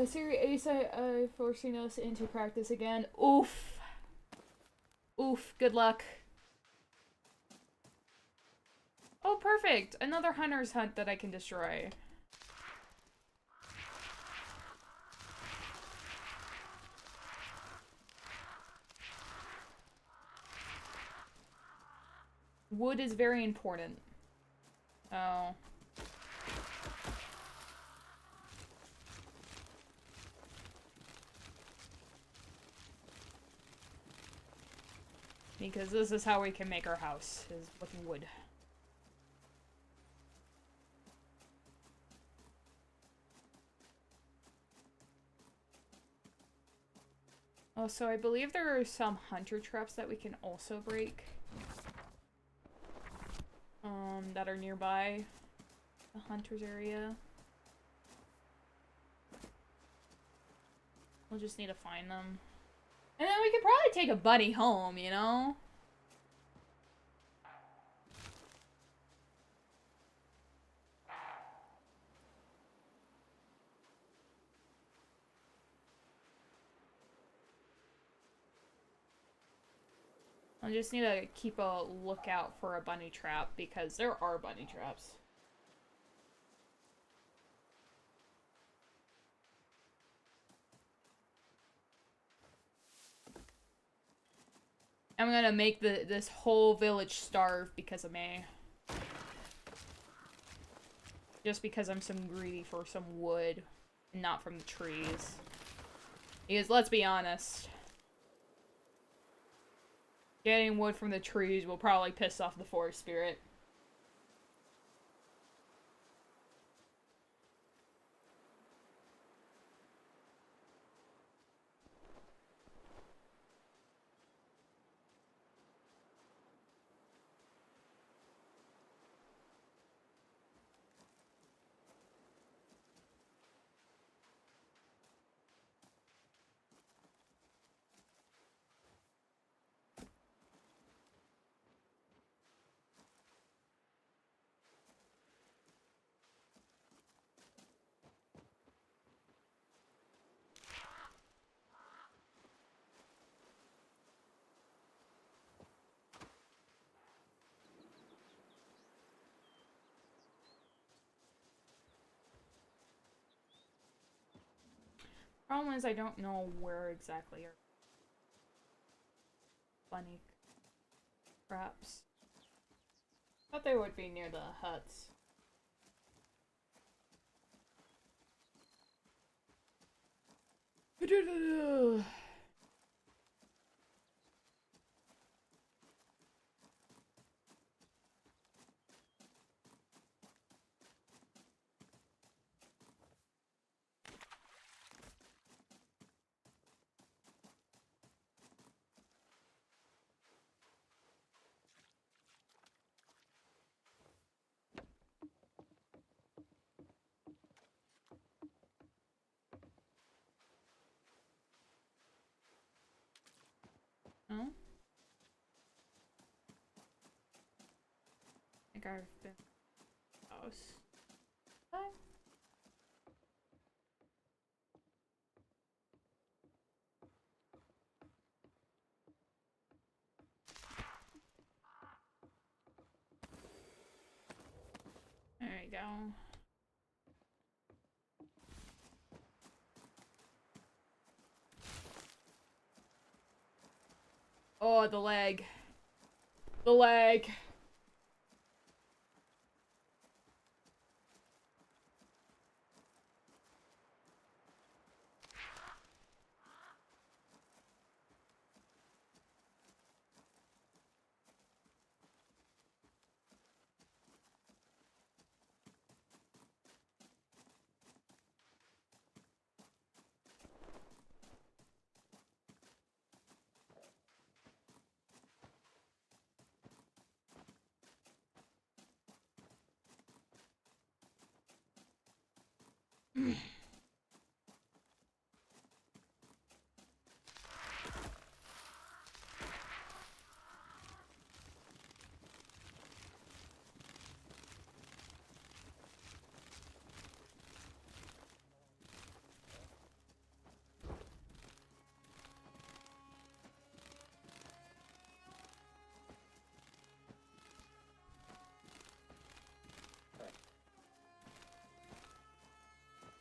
Siri Asa forcing us into practice again. Oof. Oof. Good luck. Oh, perfect. Another hunter's hunt that I can destroy. Wood is very important. Oh. Because this is how we can make our house, is with wood. Oh, so I believe there are some hunter traps that we can also break. That are nearby the hunter's area. We'll just need to find them. And then we could probably take a buddy home, you know? I just need to keep a lookout for a bunny trap, because there are bunny traps. I'm gonna make this whole village starve because of me. Just because I'm some greedy for some wood, not from the trees. Because let's be honest, getting wood from the trees will probably piss off the forest spirit. Problem is, I don't know where exactly are bunny traps. Thought they would be near the huts. Oh? I think I've been house. Hi. There you go. Oh, the leg. The leg.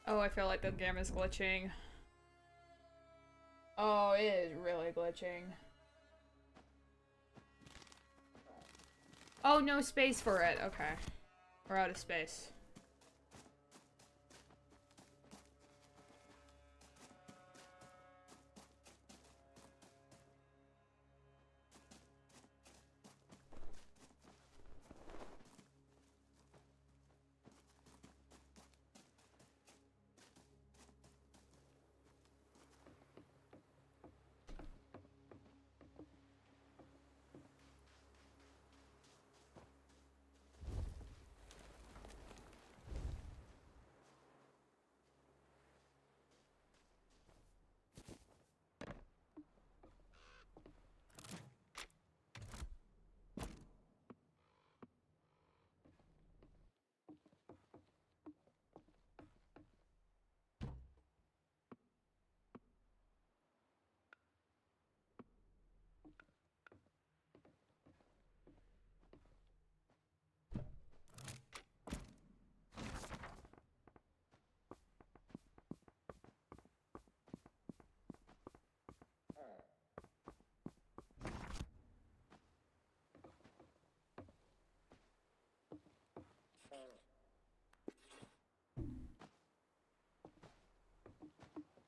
Oh, I feel like the game is glitching. Oh, it is really glitching. Oh, no space for it. Okay. We're out of space.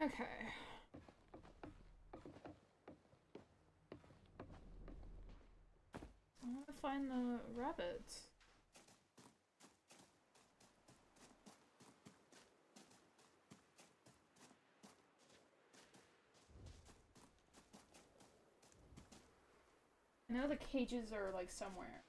Okay. I want to find the rabbits. I know the cages are like somewhere.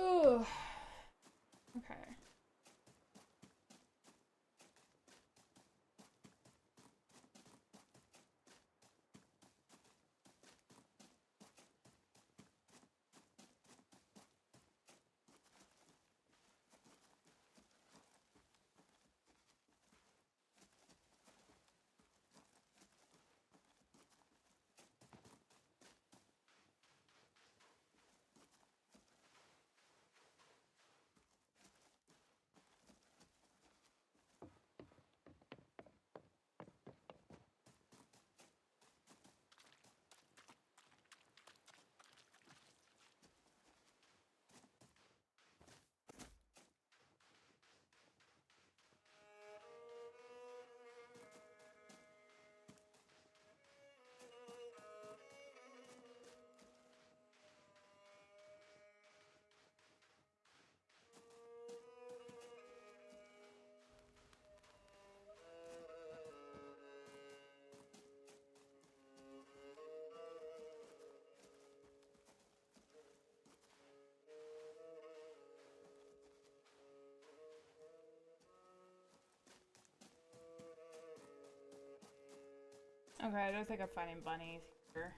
Ooh. Okay. Okay, I don't think I'm finding bunnies here.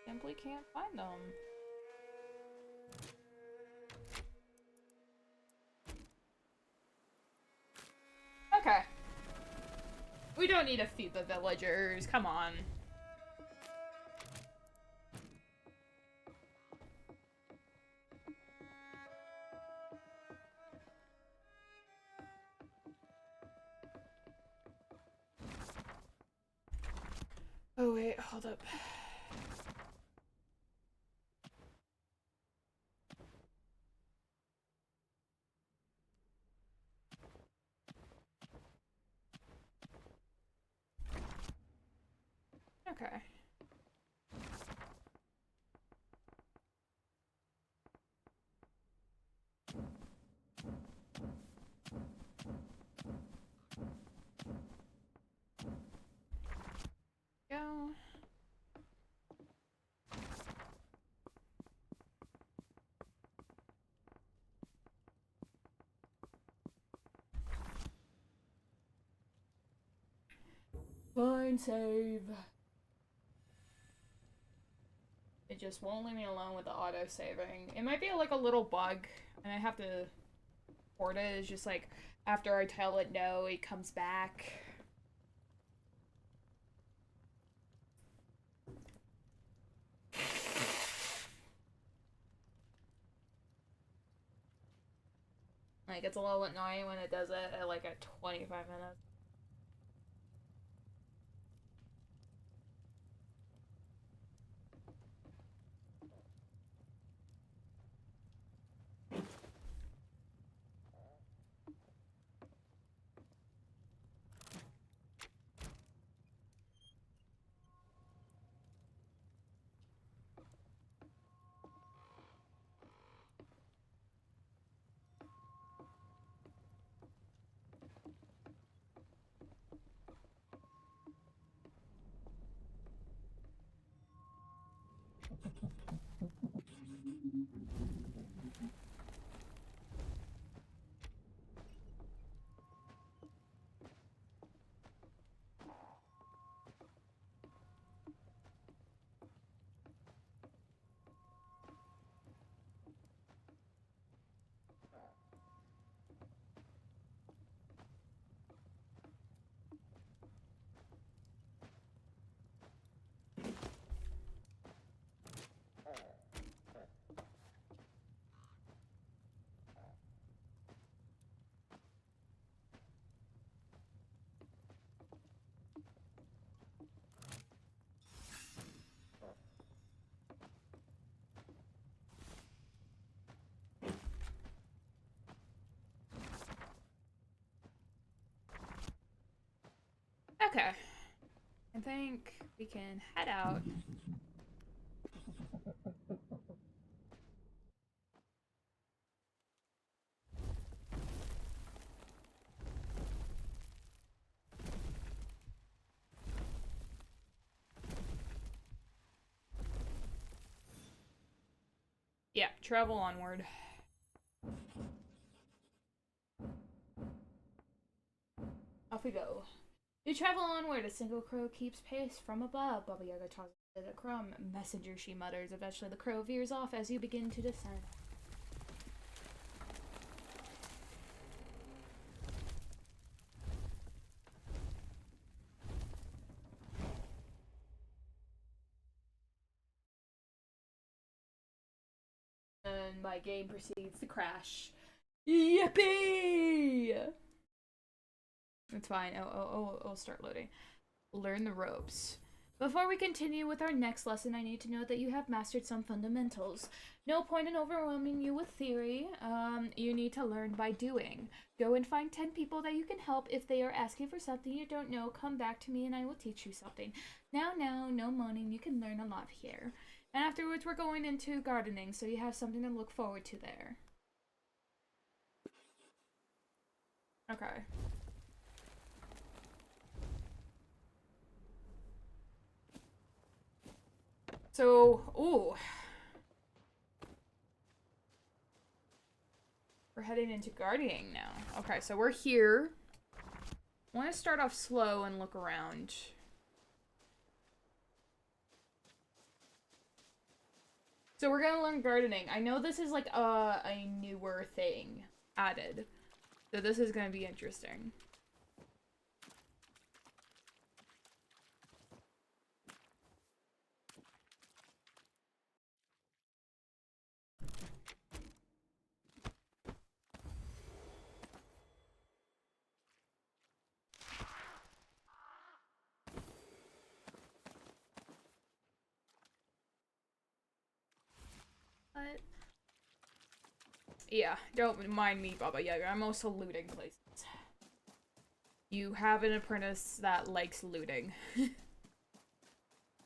Simply can't find them. Okay. We don't need to feed the villagers, come on. Oh wait, hold up. Okay. Go. Fine, save. It just won't leave me alone with the auto saving. It might be like a little bug, and I have to report it. It's just like after I tell it no, it comes back. Like, it's a little annoying when it does it at like at 25 minutes. Okay. I think we can head out. Yeah, travel onward. Off we go. You travel onward. A single crow keeps pace from above. Baba Yaga tosses a crumb. Messenger, she mutters. Eventually, the crow veers off as you begin to descend. And my game proceeds to crash. Yippee! It's fine. I'll start loading. Learn the ropes. Before we continue with our next lesson, I need to note that you have mastered some fundamentals. No point in overwhelming you with theory. You need to learn by doing. Go and find 10 people that you can help. If they are asking for something you don't know, come back to me and I will teach you something. Now, no moaning. You can learn a lot here. And afterwards, we're going into gardening, so you have something to look forward to there. Okay. So, ooh. We're heading into gardening now. Okay, so we're here. I want to start off slow and look around. So we're gonna learn gardening. I know this is like a newer thing added. So this is gonna be interesting. But yeah, don't mind me, Baba Yaga. I'm also looting places. You have an apprentice that likes looting.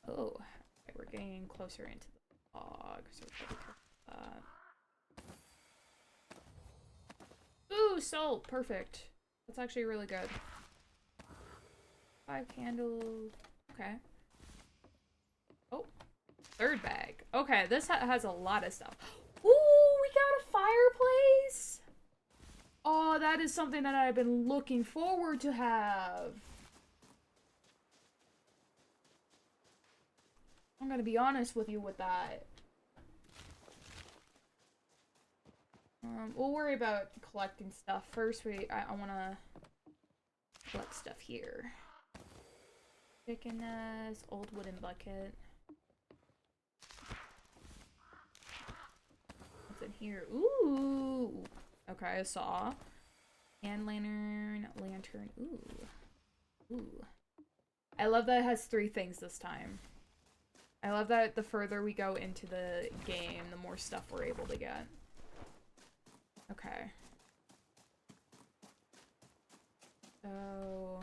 Oh, okay, we're getting closer into the fog, so we're gonna be careful with that. Ooh, salt! Perfect. That's actually really good. 5 candles. Okay. Oh, third bag. Okay, this has a lot of stuff. Ooh, we got a fireplace! Oh, that is something that I've been looking forward to have. I'm gonna be honest with you with that. We'll worry about collecting stuff. First, I wanna collect stuff here. Chicken nest, old wooden bucket. What's in here? Ooh! Okay, a saw. Hand lantern, lantern. Ooh. I love that it has 3 things this time. I love that the further we go into the game, the more stuff we're able to get. Okay. So...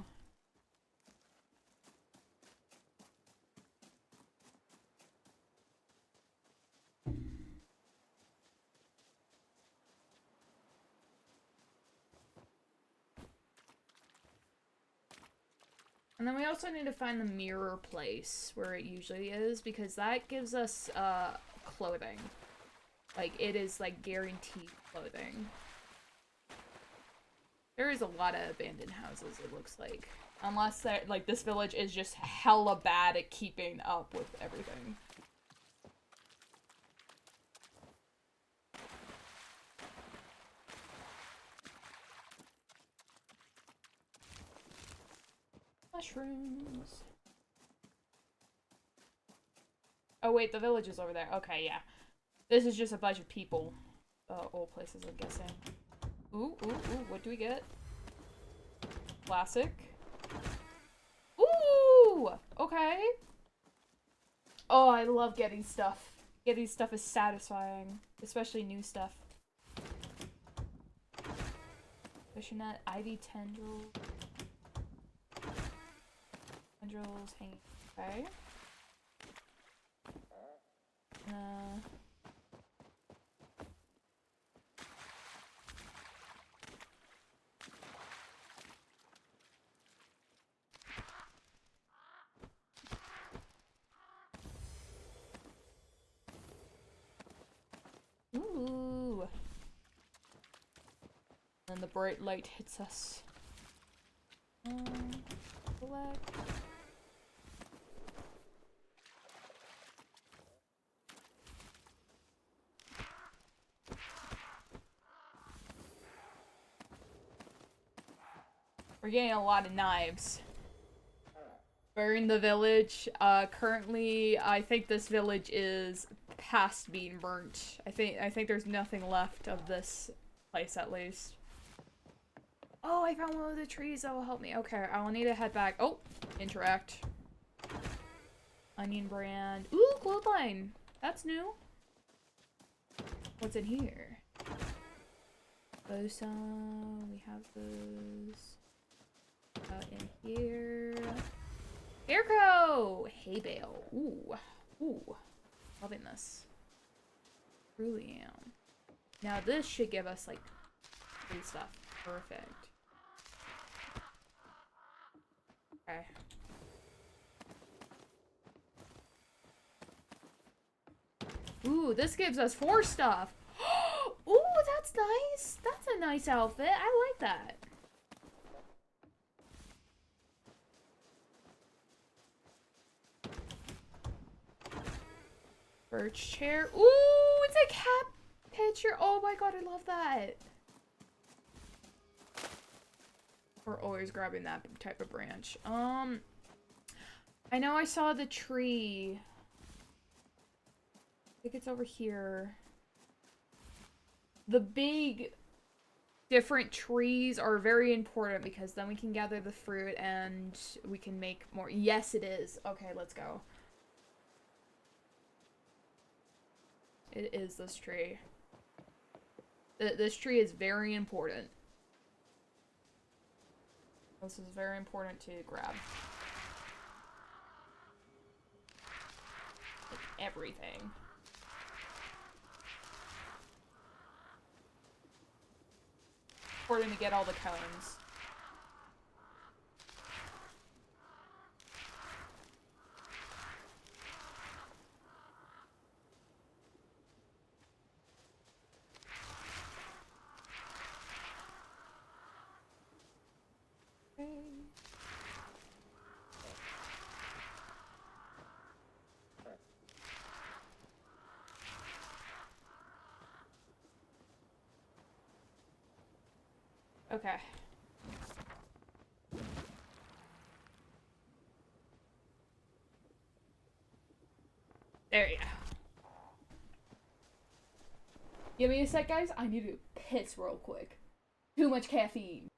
And then we also need to find the mirror place where it usually is, because that gives us, clothing. Like, it is, like, guaranteed clothing. There is a lot of abandoned houses, it looks like. Unless, like, this village is just hella bad at keeping up with everything. Mushrooms. Oh wait, the village is over there. Okay, yeah. This is just a bunch of people. Old places, I'm guessing. Ooh, what do we get? Classic. Ooh! Okay. Oh, I love getting stuff. Getting stuff is satisfying. Especially new stuff. Fishing net, ivy tendril. Tendrils hanging. Okay. Ooh. And the bright light hits us. Select. We're getting a lot of knives. Burn the village. Currently, I think this village is past being burnt. I think there's nothing left of this place, at least. Oh, I found one of the trees that will help me. Okay, I will need to head back. Oh, interact. Onion brand. Ooh, clothesline. That's new. What's in here? Bosun. We have those. In here. Scarecrow! Hay bale. Ooh. Ooh. Loving this. Truly am. Now this should give us, like, free stuff. Perfect. Okay. Ooh, this gives us 4 stuff. Ooh, that's nice. That's a nice outfit. I like that. Birch chair. Ooh, it's a cat picture. Oh my god, I love that. We're always grabbing that type of branch. I know I saw the tree. I think it's over here. The big different trees are very important because then we can gather the fruit and we can make more. Yes, it is. Okay, let's go. It is this tree. This tree is very important. This is very important to grab. Like everything. Important to get all the cones. Okay. There you go. Give me a sec, guys. I need to piss real quick. Too much caffeine.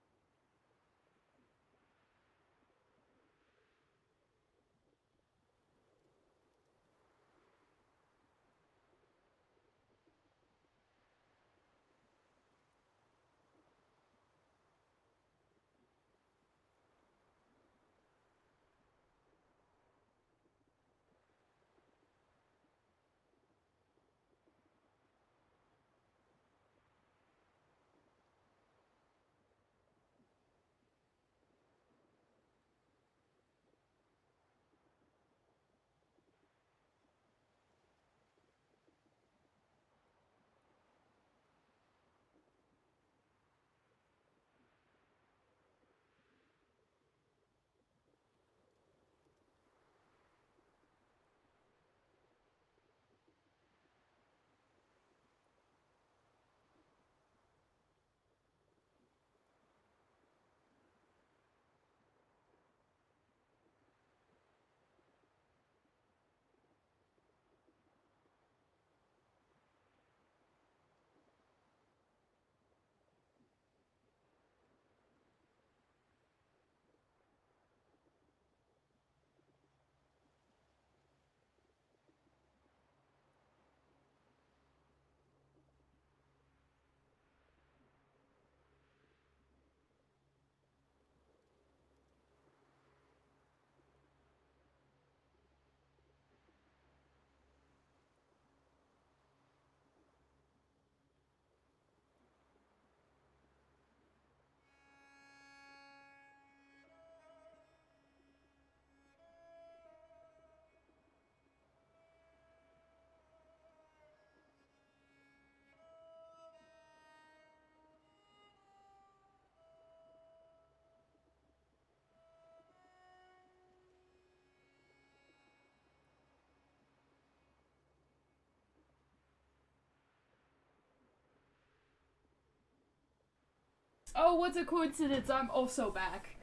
Oh, what's a coincidence? I'm also back.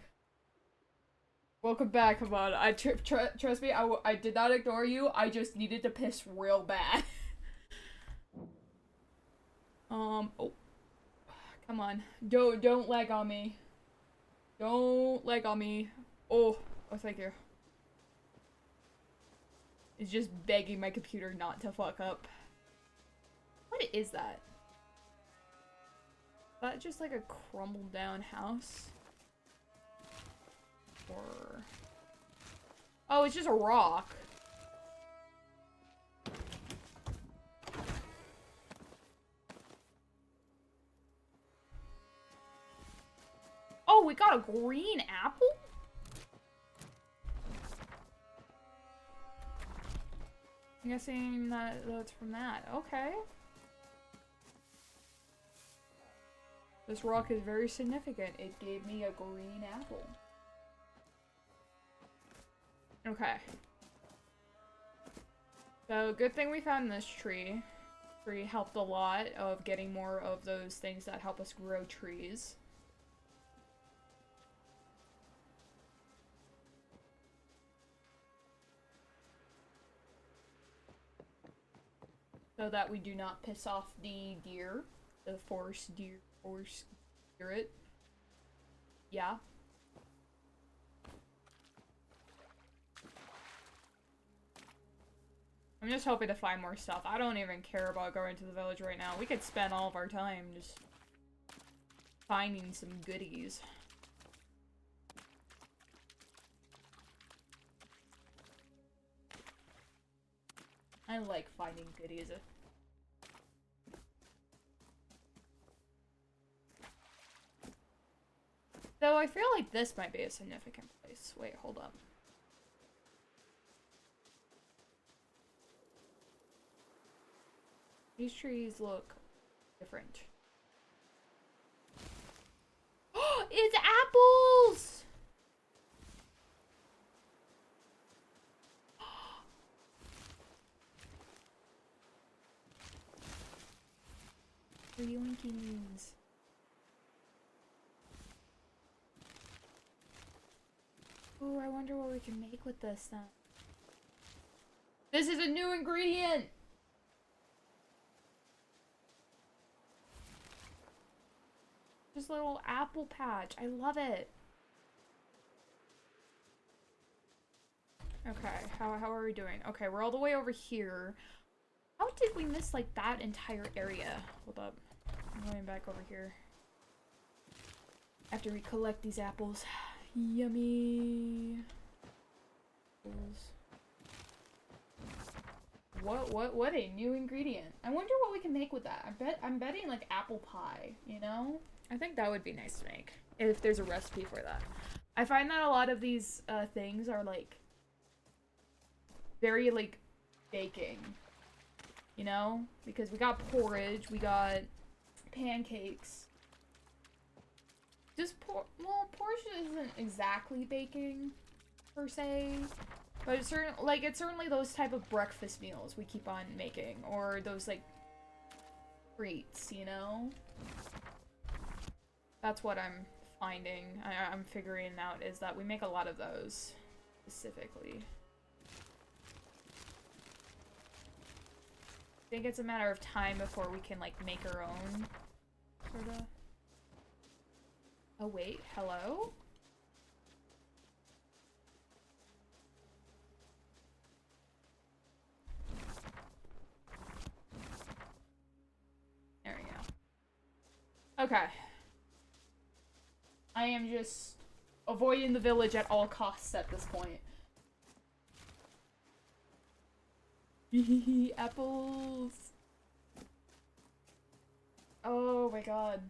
Welcome back, come on. Trust me, I did not ignore you. I just needed to piss real bad. Oh. Come on. Don't lag on me. Don't lag on me. Oh, thank you. It's just begging my computer not to fuck up. What is that? Is that just like a crumbled down house? Or... Oh, it's just a rock. Oh, we got a green apple? I'm guessing that's from that. Okay. This rock is very significant. It gave me a green apple. Okay. So, good thing we found this tree. Tree helped a lot of getting more of those things that help us grow trees. So that we do not piss off the deer. The forest spirit. Yeah. I'm just hoping to find more stuff. I don't even care about going to the village right now. We could spend all of our time just finding some goodies. I like finding goodies. Though I feel like this might be a significant place. Wait, hold up. These trees look different. It's apples! Yoinky means. Oh, I wonder what we can make with this then. This is a new ingredient! Just a little apple patch. I love it. Okay, how are we doing? Okay, we're all the way over here. How did we miss, like, that entire area? Hold up. I'm going back over here. After we collect these apples. Yummy. What a new ingredient. I wonder what we can make with that. I'm betting, like, apple pie, you know? I think that would be nice to make. If there's a recipe for that. I find that a lot of these, things are, like, very, like, baking. You know? Because we got porridge, we got pancakes. Well, porridge isn't exactly baking, per se. But it's certainly those type of breakfast meals we keep on making. Or those, like, treats, you know? That's what I'm finding. I'm figuring out is that we make a lot of those, specifically. I think it's a matter of time before we can, like, make our own, sorta. Oh, wait, hello? There we go. Okay. I am just avoiding the village at all costs at this point. Apples. Oh my god.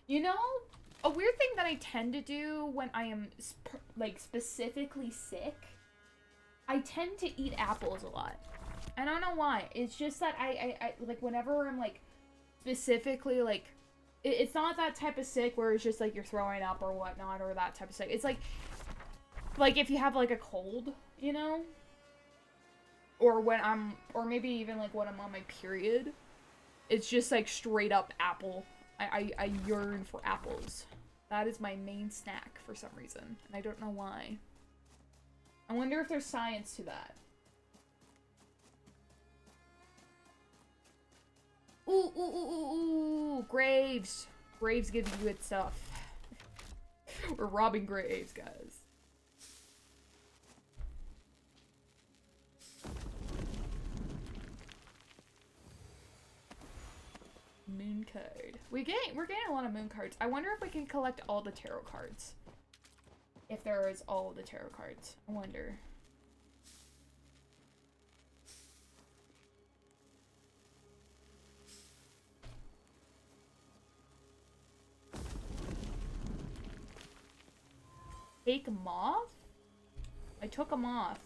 You know, a weird thing that I tend to do when I am, like, specifically sick, I tend to eat apples a lot. I don't know why. It's just that I like, whenever I'm, like, specifically, like, it's not that type of sick where it's just, like, you're throwing up or whatnot, or that type of sick. It's, like, if you have, like, a cold, you know? Or maybe even, like, when I'm on my period. It's just, like, straight up apple. I yearn for apples. That is my main snack for some reason, and I don't know why. I wonder if there's science to that. Ooh, ooh, ooh, ooh, ooh, Graves. Graves gives you good stuff. We're robbing Graves, guys. Moon card. We're getting a lot of moon cards. I wonder if we can collect all the tarot cards. If there is all the tarot cards. I wonder. Take them off? I took them off.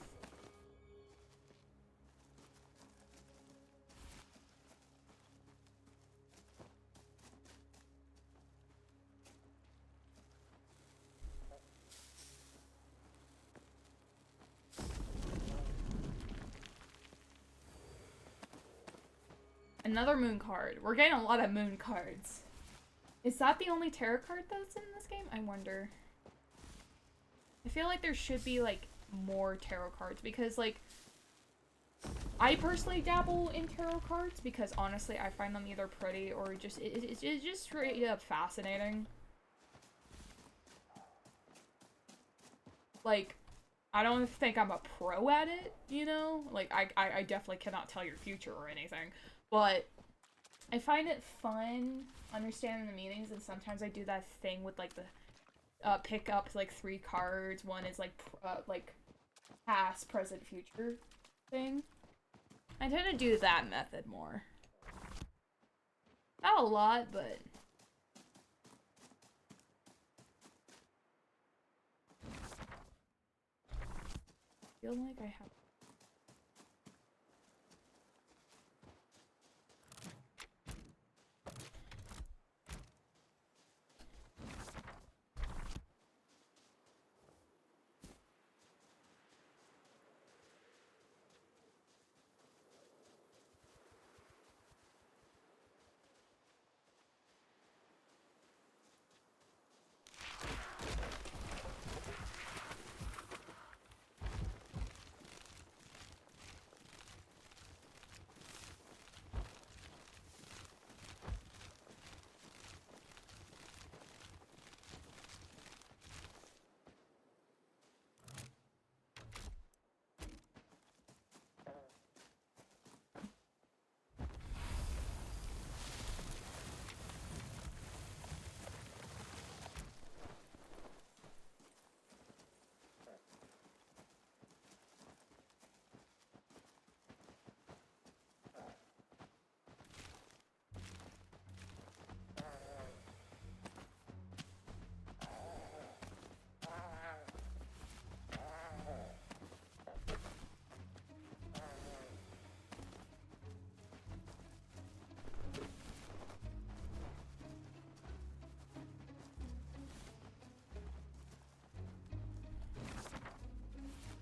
Another moon card. We're getting a lot of moon cards. Is that the only tarot card that's in this game? I wonder. I feel like there should be, like, more tarot cards because, like, I personally dabble in tarot cards because, honestly, I find them either pretty or just, it's just straight up fascinating. Like, I don't think I'm a pro at it, you know? Like, I definitely cannot tell your future or anything, but I find it fun understanding the meanings, and sometimes I do that thing with, like, the pick up like 3 cards. One is like past, present, future thing. I tend to do that method more. Not a lot, but I feel like I have.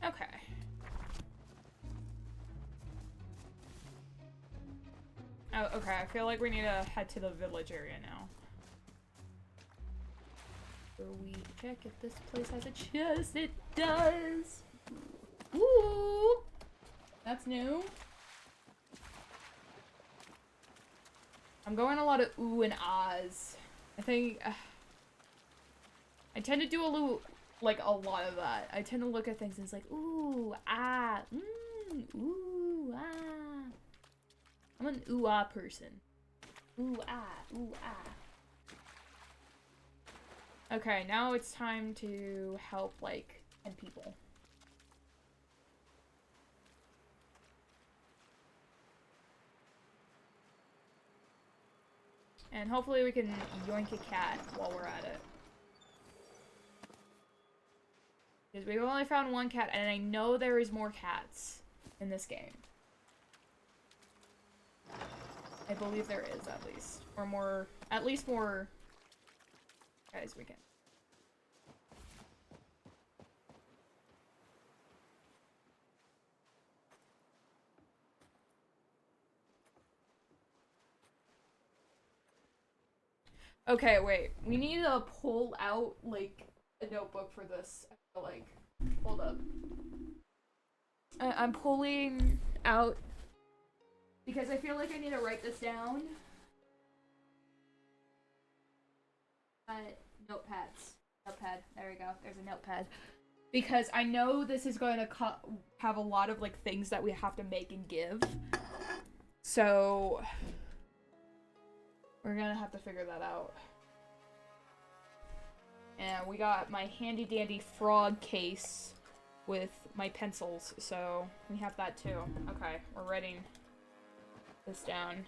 Okay. Oh, okay. I feel like we need to head to the village area now. So we check if this place has a chest. It does. Ooh, that's new. I'm going a lot of ooh and ahs. I think I tend to do a lot of that. I tend to look at things and it's like ooh ah ooh ah. I'm an ooh ah person. Ooh ah ooh ah. Okay, now it's time to help like 10 people. And hopefully we can yoink a cat while we're at it. Because we've only found 1 cat, and I know there is more cats in this game. I believe there is, at least. Or more, at least more guys we can. Okay, wait. We need to pull out, like, a notebook for this. I feel like. Hold up. I'm pulling out because I feel like I need to write this down. Notepads. Notepad. There we go. There's a notepad. Because I know this is going to have a lot of, like, things that we have to make and give. So, we're gonna have to figure that out. And we got my handy dandy frog case with my pencils, so we have that too. Okay, we're writing this down.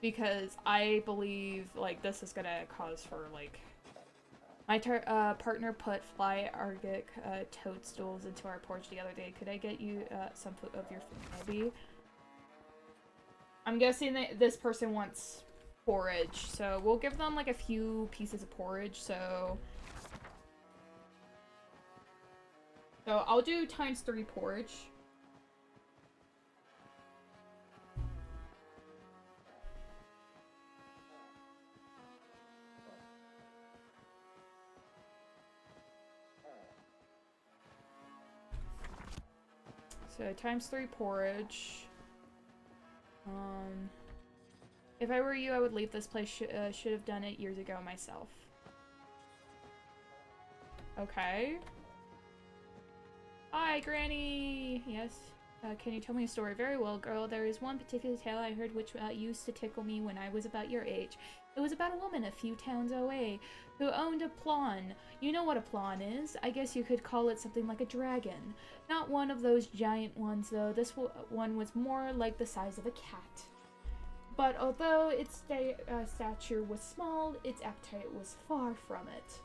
Because I believe, like, this is gonna cause for, like... My partner put fly arctic toadstools into our porch the other day. Could I get you some of your food, maybe? I'm guessing that this person wants porridge, so we'll give them, like, a few pieces of porridge, so... So I'll do ×3 porridge. So ×3 porridge. If I were you, I would leave this place. Should have done it years ago myself. Okay. Hi, Granny! Yes? Can you tell me a story? Very well, girl. There is one particular tale I heard which used to tickle me when I was about your age. It was about a woman a few towns away who owned a plawn. You know what a plawn is? I guess you could call it something like a dragon. Not one of those giant ones, though. This one was more like the size of a cat. But although its stature was small, its appetite was far from it.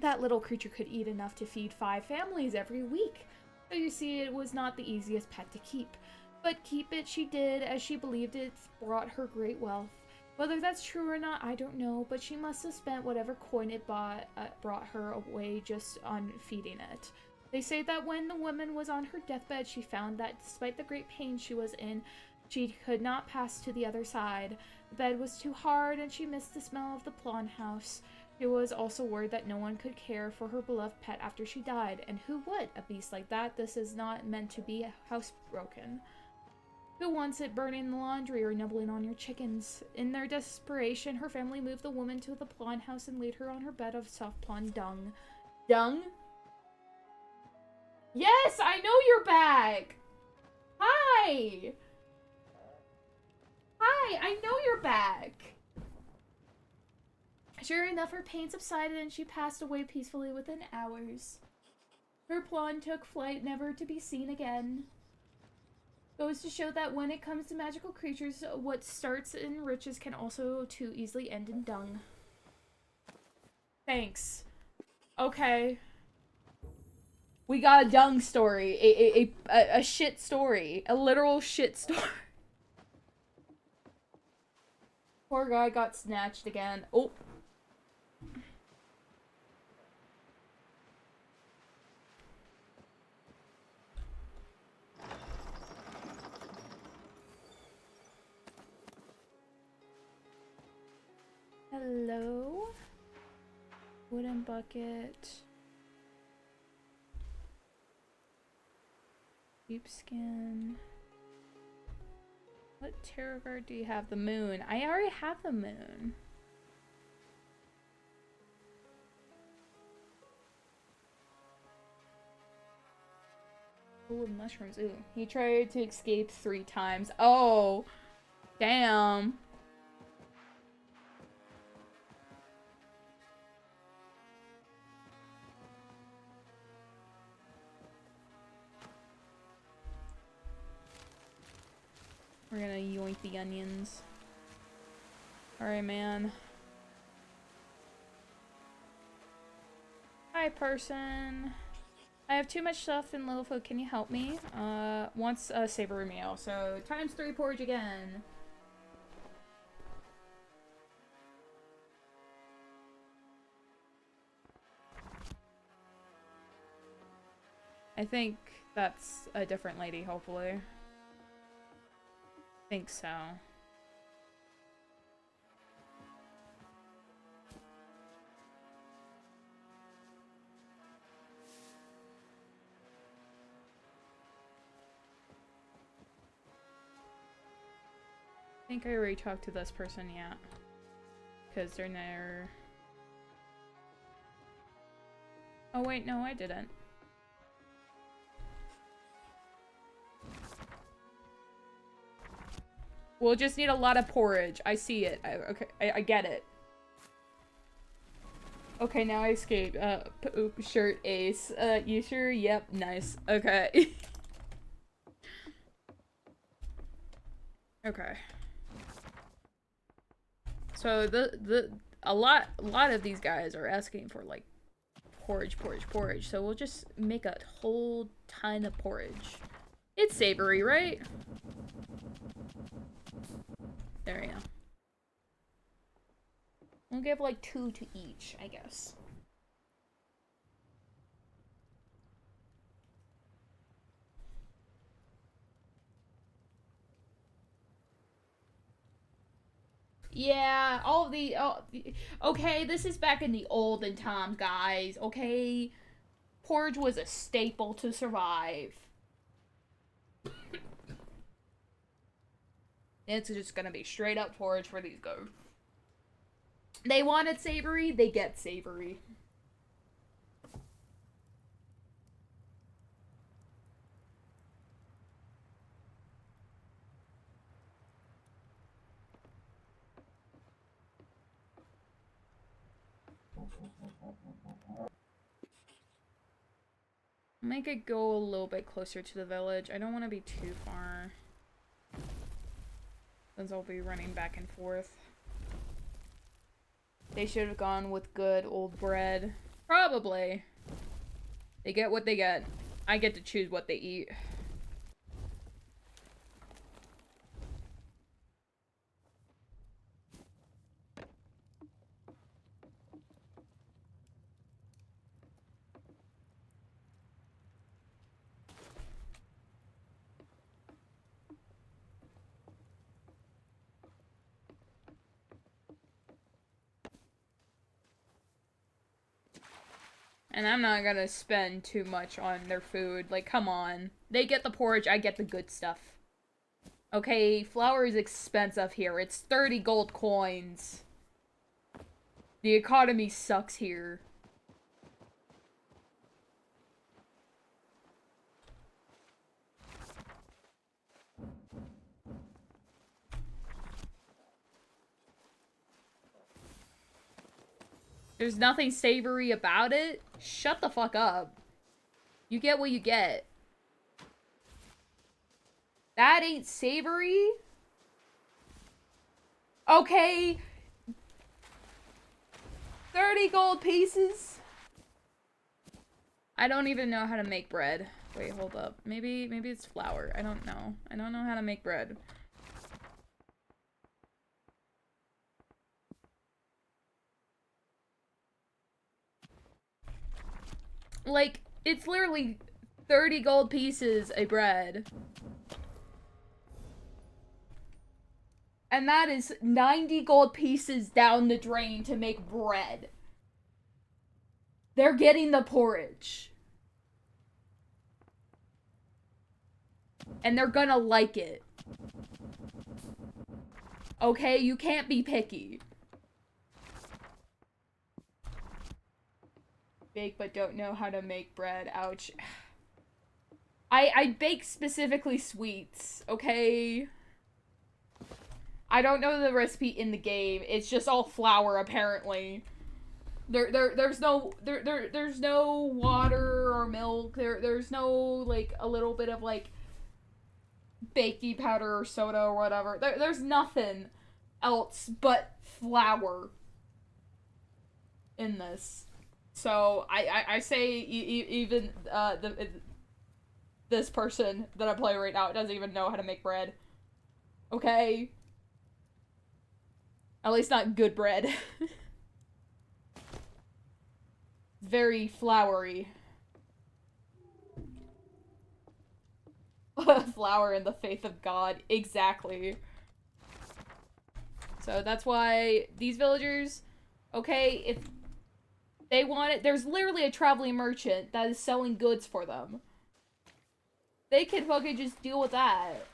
That little creature could eat enough to feed 5 families every week. So you see, it was not the easiest pet to keep. But keep it she did, as she believed it brought her great wealth. Whether that's true or not, I don't know, but she must have spent whatever coin it brought her away just on feeding it. They say that when the woman was on her deathbed, she found that despite the great pain she was in, she could not pass to the other side. The bed was too hard, and she missed the smell of the plawn house. She was also worried that no one could care for her beloved pet after she died, and who would? A beast like that? This is not meant to be housebroken. Who wants it burning the laundry or nibbling on your chickens? In their desperation, her family moved the woman to the plawn house and laid her on her bed of soft plawn dung. Dung? Yes, I know you're back! Hi! Hi, I know you're back! Sure enough, her pain subsided and she passed away peacefully within hours. Her plawn took flight, never to be seen again. Goes to show that when it comes to magical creatures, what starts in riches can also too easily end in dung. Thanks. Okay. We got a dung story. A shit story. A literal shit story. Poor guy got snatched again. Oh. Hello? Wooden bucket. Sheepskin. What tarot card do you have? The moon. I already have the moon. Ooh, mushrooms. Ooh. He tried to escape 3 times. Oh. Damn. We're gonna yoink the onions. Alright, man. Hi, person. I have too much stuff in little food. Can you help me? Wants a savory meal. So, ×3 porridge again. I think that's a different lady, hopefully. think so. I think I already talked to this person, yeah. Because they're never... Oh wait, no, I didn't. We'll just need a lot of porridge. I see it. I get it. Okay, now I escaped. Poop shirt ace. You sure? Yep, nice. Okay. Okay. So a lot of these guys are asking for like porridge. So we'll just make a whole ton of porridge. It's savory, right? There we go. We'll give like 2 to each, I guess. Yeah, okay, this is back in the olden times, guys, okay? Porridge was a staple to survive. It's just gonna be straight up porridge for these guys. They wanted savory, they get savory. Make it go a little bit closer to the village. I don't want to be too far, since I'll be running back and forth. They should have gone with good old bread. Probably. They get what they get. I get to choose what they eat. And I'm not gonna spend too much on their food. Like, come on. They get the porridge, I get the good stuff. Okay, flour is expensive here. It's 30 gold coins. The economy sucks here. There's nothing savory about it? Shut the fuck up. You get what you get. That ain't savory? Okay. 30 gold pieces? I don't even know how to make bread. Wait, hold up. Maybe it's flour. I don't know. I don't know how to make bread. Like, it's literally 30 gold pieces a bread. And that is 90 gold pieces down the drain to make bread. They're getting the porridge. And they're gonna like it. Okay, you can't be picky. Bake but don't know how to make bread. Ouch. I bake specifically sweets, okay? I don't know the recipe in the game. It's just all flour, apparently. There's no water or milk. There's no, like, a little bit of, like, baking powder or soda or whatever. There's nothing else but flour in this. So I say even this person that I play right now doesn't even know how to make bread. Okay? At least not good bread. Very floury. Flower in the faith of God. Exactly. So that's why these villagers, okay, if they want it, there's literally a traveling merchant that is selling goods for them. They can fucking just deal with that.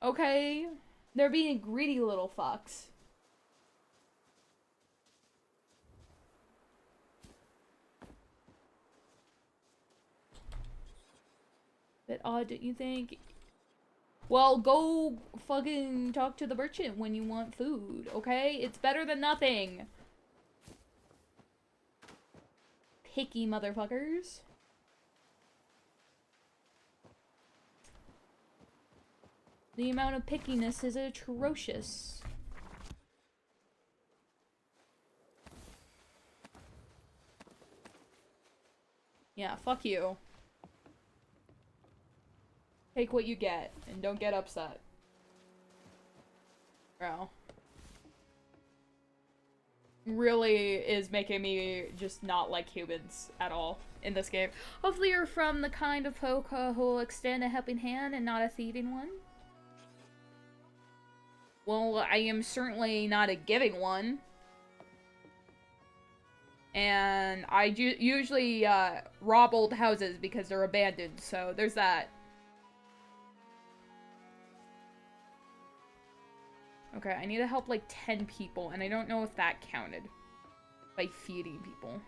Okay? They're being greedy little fucks. Bit odd, don't you think? Well, go fucking talk to the merchant when you want food, okay? It's better than nothing. Picky motherfuckers. The amount of pickiness is atrocious. Yeah, fuck you. Take what you get, and don't get upset. Bro. Really is making me just not like humans at all in this game. Hopefully you're from the kind of folk who will extend a helping hand and not a thieving one. Well, I am certainly not a giving one. And I usually rob old houses because they're abandoned, so there's that. Okay, I need to help like 10 people, and I don't know if that counted by feeding people.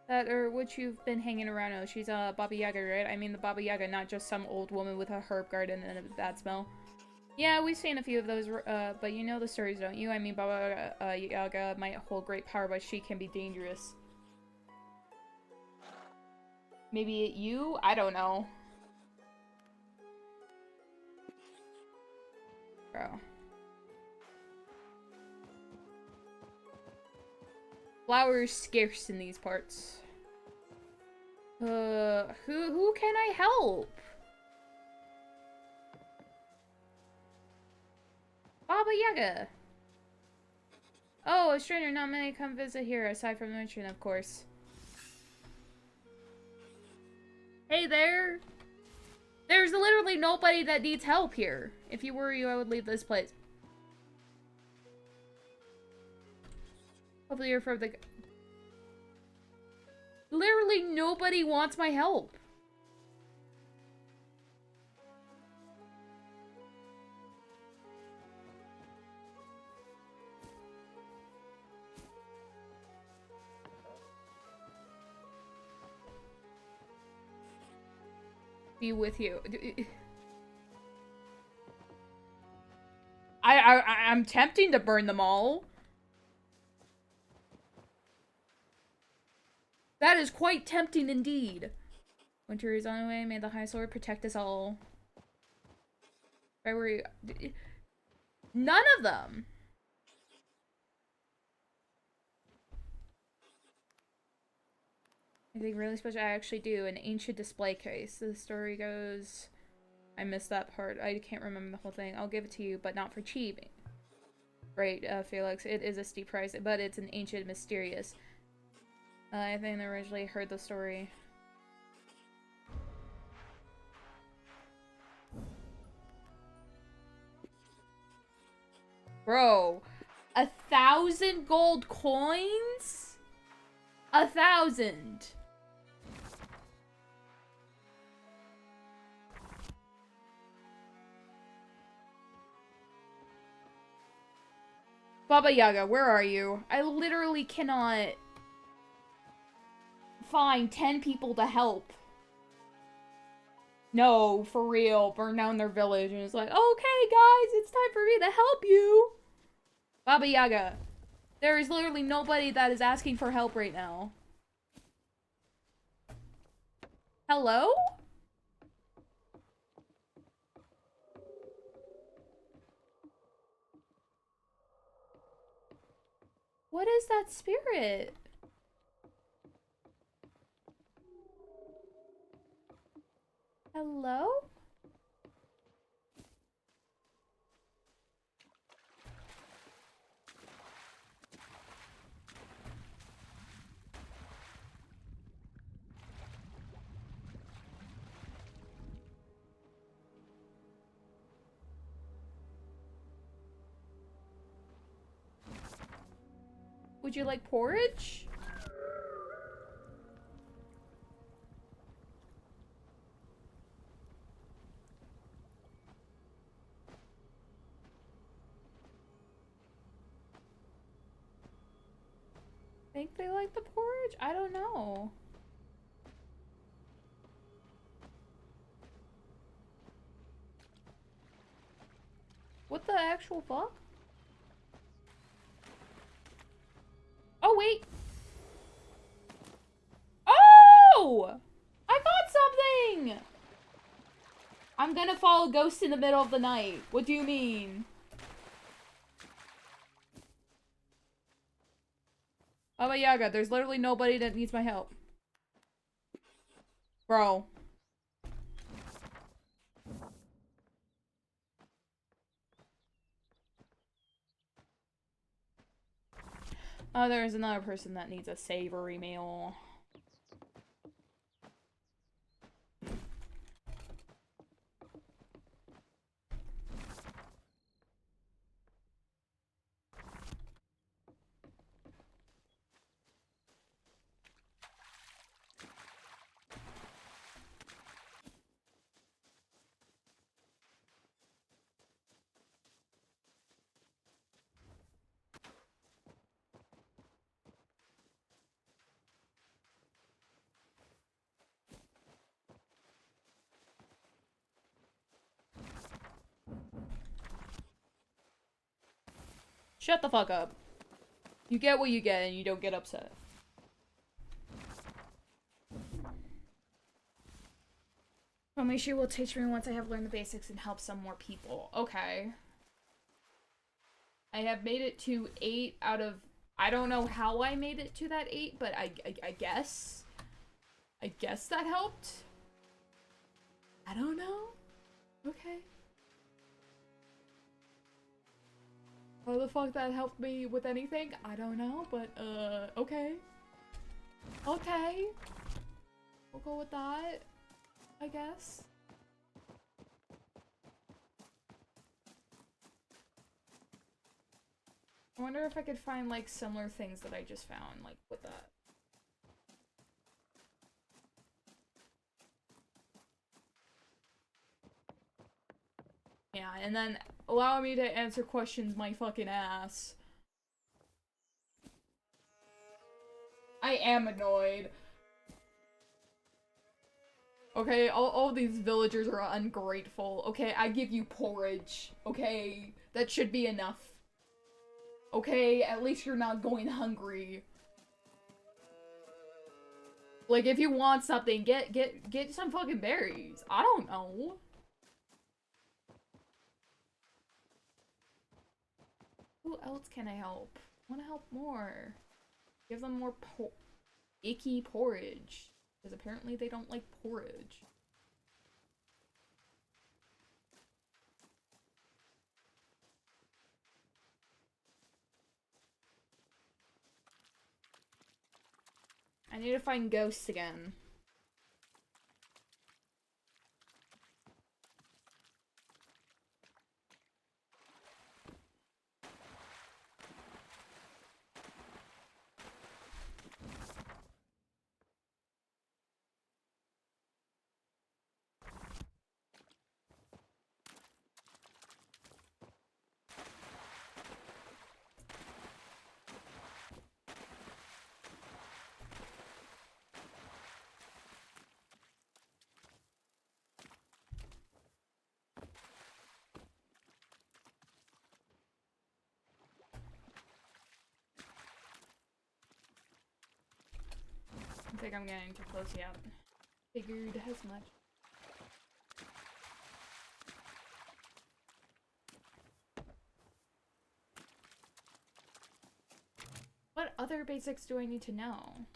That or what you've been hanging around. Oh, she's a Baba Yaga, right? I mean the Baba Yaga, not just some old woman with a herb garden and a bad smell. Yeah, we've seen a few of those, but you know the stories, don't you? I mean, Baba Yaga might hold great power, but she can be dangerous. Maybe you? I don't know. Bro. Flowers scarce in these parts. Who can I help? Baba Yaga. Oh, a stranger, not many come visit here, aside from the merchant, of course. Hey there! There's literally nobody that needs help here. If you were you, I would leave this place. Hopefully you're from the... Literally nobody wants my help. Be with you. I'm tempting to burn them all. That is quite tempting indeed. Winter is on the way. May the High Sword protect us all. Where were you? None of them. Anything really special? I actually do. An ancient display case. The story goes... I missed that part. I can't remember the whole thing. I'll give it to you, but not for cheap. Right, Felix. It is a steep price, but it's an ancient mysterious. I think I originally heard the story. Bro, 1,000 gold coins? 1,000. Baba Yaga, where are you? I literally cannot find 10 people to help. No, for real. Burn down their village and it's like, okay, guys, it's time for me to help you. Baba Yaga, there is literally nobody that is asking for help right now. Hello? What is that spirit? Hello? Would you like porridge? Think they like the porridge? I don't know. What the actual fuck? Oh, wait. Oh! I got something! I'm gonna follow ghosts in the middle of the night. What do you mean? Baba Yaga, there's literally nobody that needs my help. Bro. Oh, there's another person that needs a savory meal. Shut the fuck up. You get what you get and you don't get upset. Momishi will teach me once I have learned the basics and help some more people. Okay. I have made it to 8 out of... I don't know how I made it to that 8, but I guess... I guess that helped? I don't know. Okay. How the fuck that helped me with anything? I don't know, but, okay. Okay. We'll go with that, I guess. I wonder if I could find, like, similar things that I just found, like, with that. Yeah, and then allow me to answer questions my fucking ass. I am annoyed. Okay, all these villagers are ungrateful. Okay, I give you porridge. Okay, that should be enough. Okay, at least you're not going hungry. Like, if you want something, get some fucking berries. I don't know. Who else can I help? I want to help more. Give them more icky porridge. Because apparently they don't like porridge. I need to find ghosts again. I think I'm getting too close, yeah. Figured as much. What other basics do I need to know?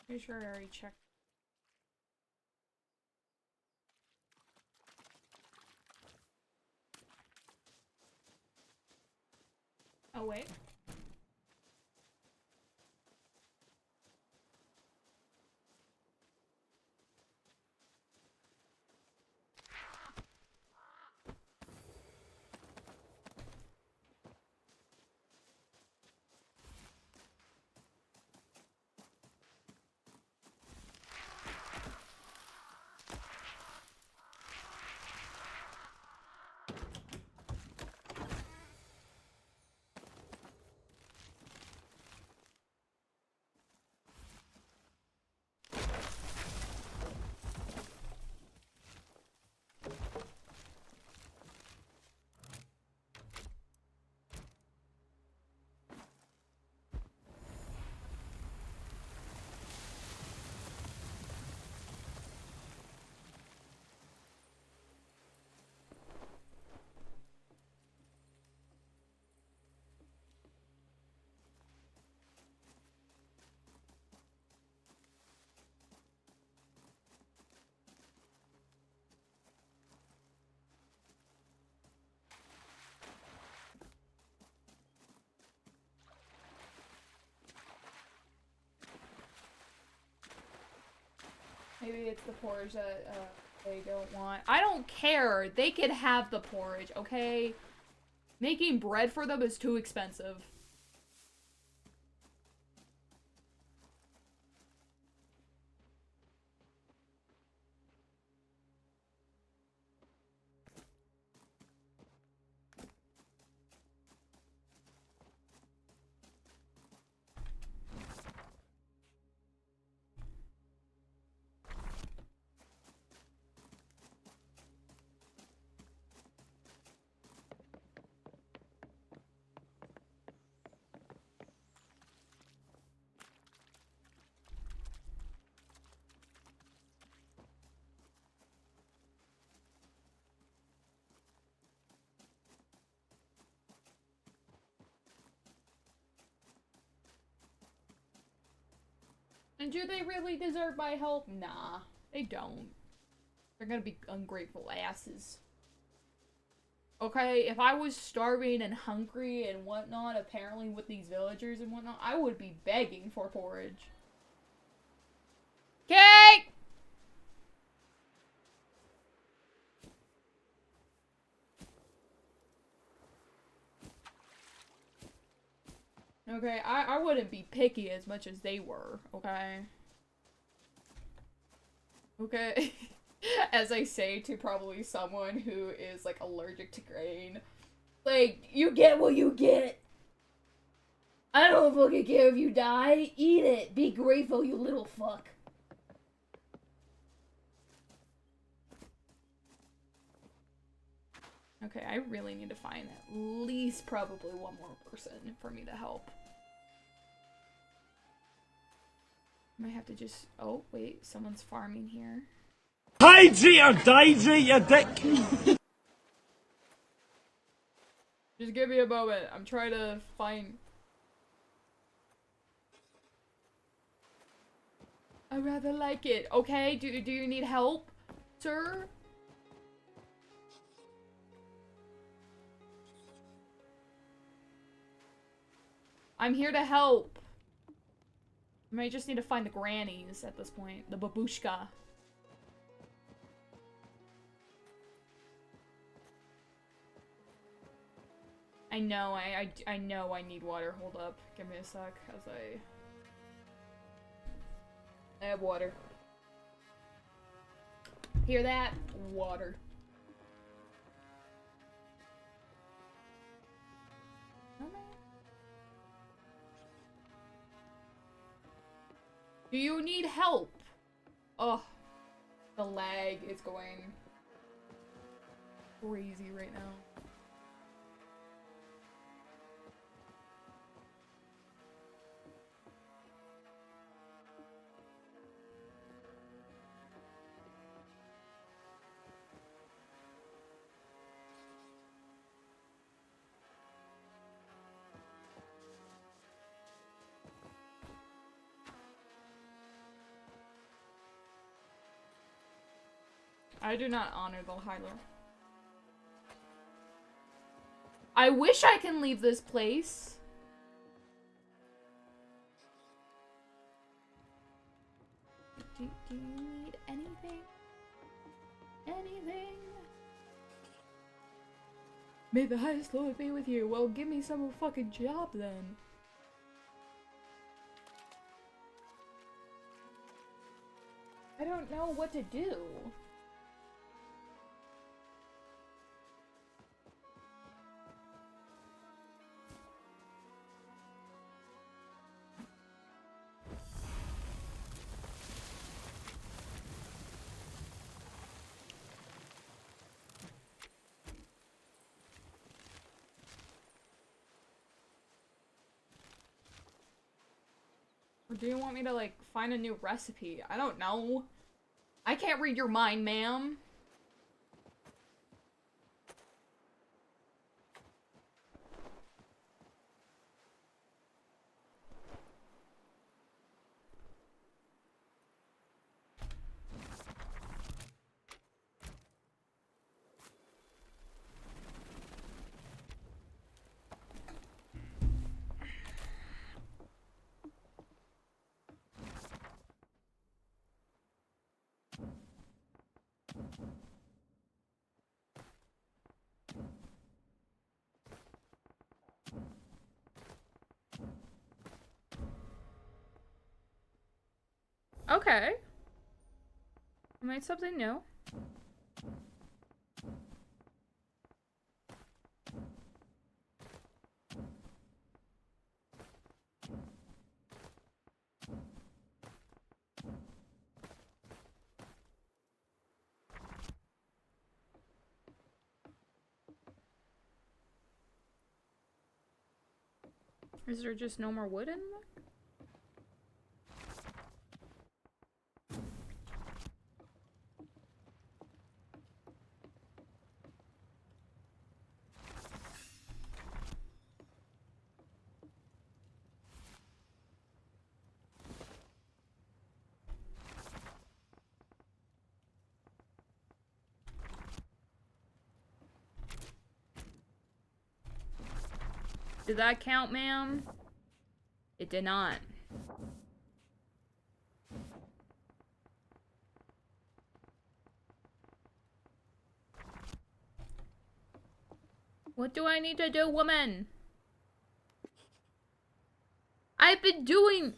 Pretty sure I already checked. Oh, wait. Maybe it's the porridge that they don't want. I don't care. They could have the porridge, okay? Making bread for them is too expensive. And do they really deserve my help? Nah, they don't. They're gonna be ungrateful asses. Okay, if I was starving and hungry and whatnot, apparently with these villagers and whatnot, I would be begging for porridge. Okay! Okay, I wouldn't be picky as much as they were, okay? Okay? As I say to probably someone who is, like, allergic to grain. Like, you get what you get! I don't fucking care if you die. Eat it. Be grateful, you little fuck. Okay, I really need to find at least probably one more person for me to help. I might have to just... Oh, wait. Someone's farming here. Daisy or Daisy, you dick! Just give me a moment. I'm trying to find... I rather like it. Okay, do you need help, sir? I'm here to help. I might just need to find the grannies at this point. The babushka. I know, I know I need water. Hold up. Give me a sec as I have water. Hear that? Water. Do you need help? Oh, the lag is going crazy right now. I do not honor the High Lord. I wish I can leave this place. Do you need anything? Anything? May the highest Lord be with you. Well, give me some fucking job then. I don't know what to do. Or do you want me to, like, find a new recipe? I don't know. I can't read your mind, ma'am. Okay. I made something new. Is there just no more wood in there? Did that count, ma'am? It did not. What do I need to do, woman? I've been doing...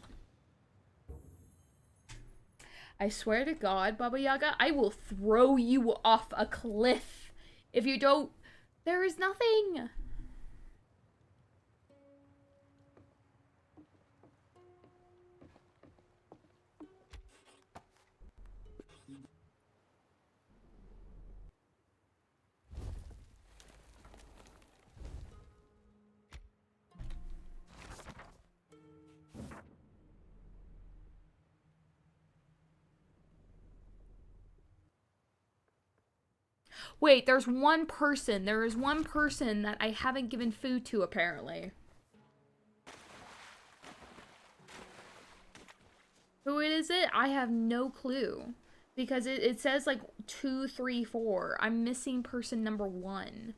I swear to God, Baba Yaga, I will throw you off a cliff if you don't... There is nothing. Wait, there's one person. There is one person that I haven't given food to, apparently. Who is it? I have no clue. Because it says, like, 2, 3, 4. I'm missing person number 1.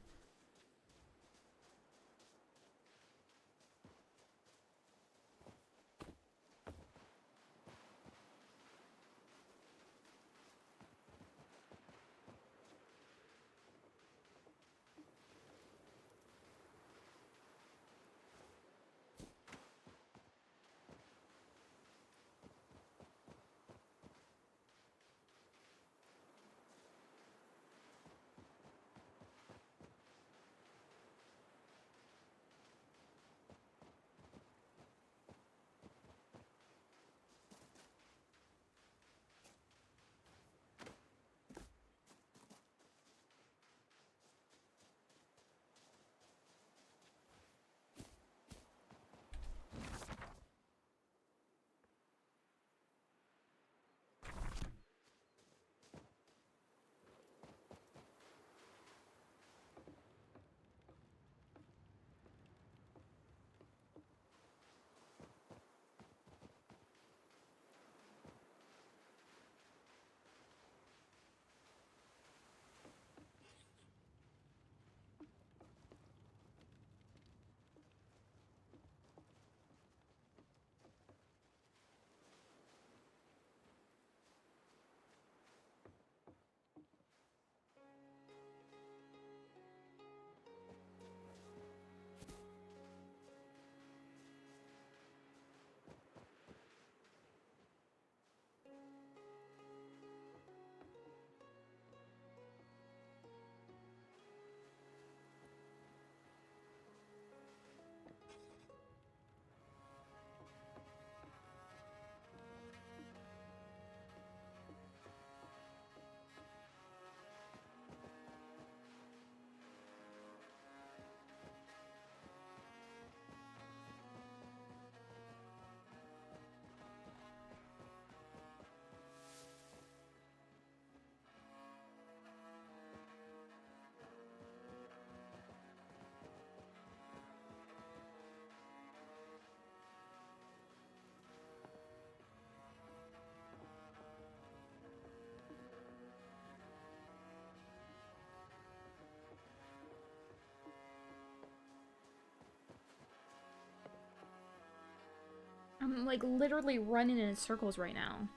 I'm like literally running in circles right now.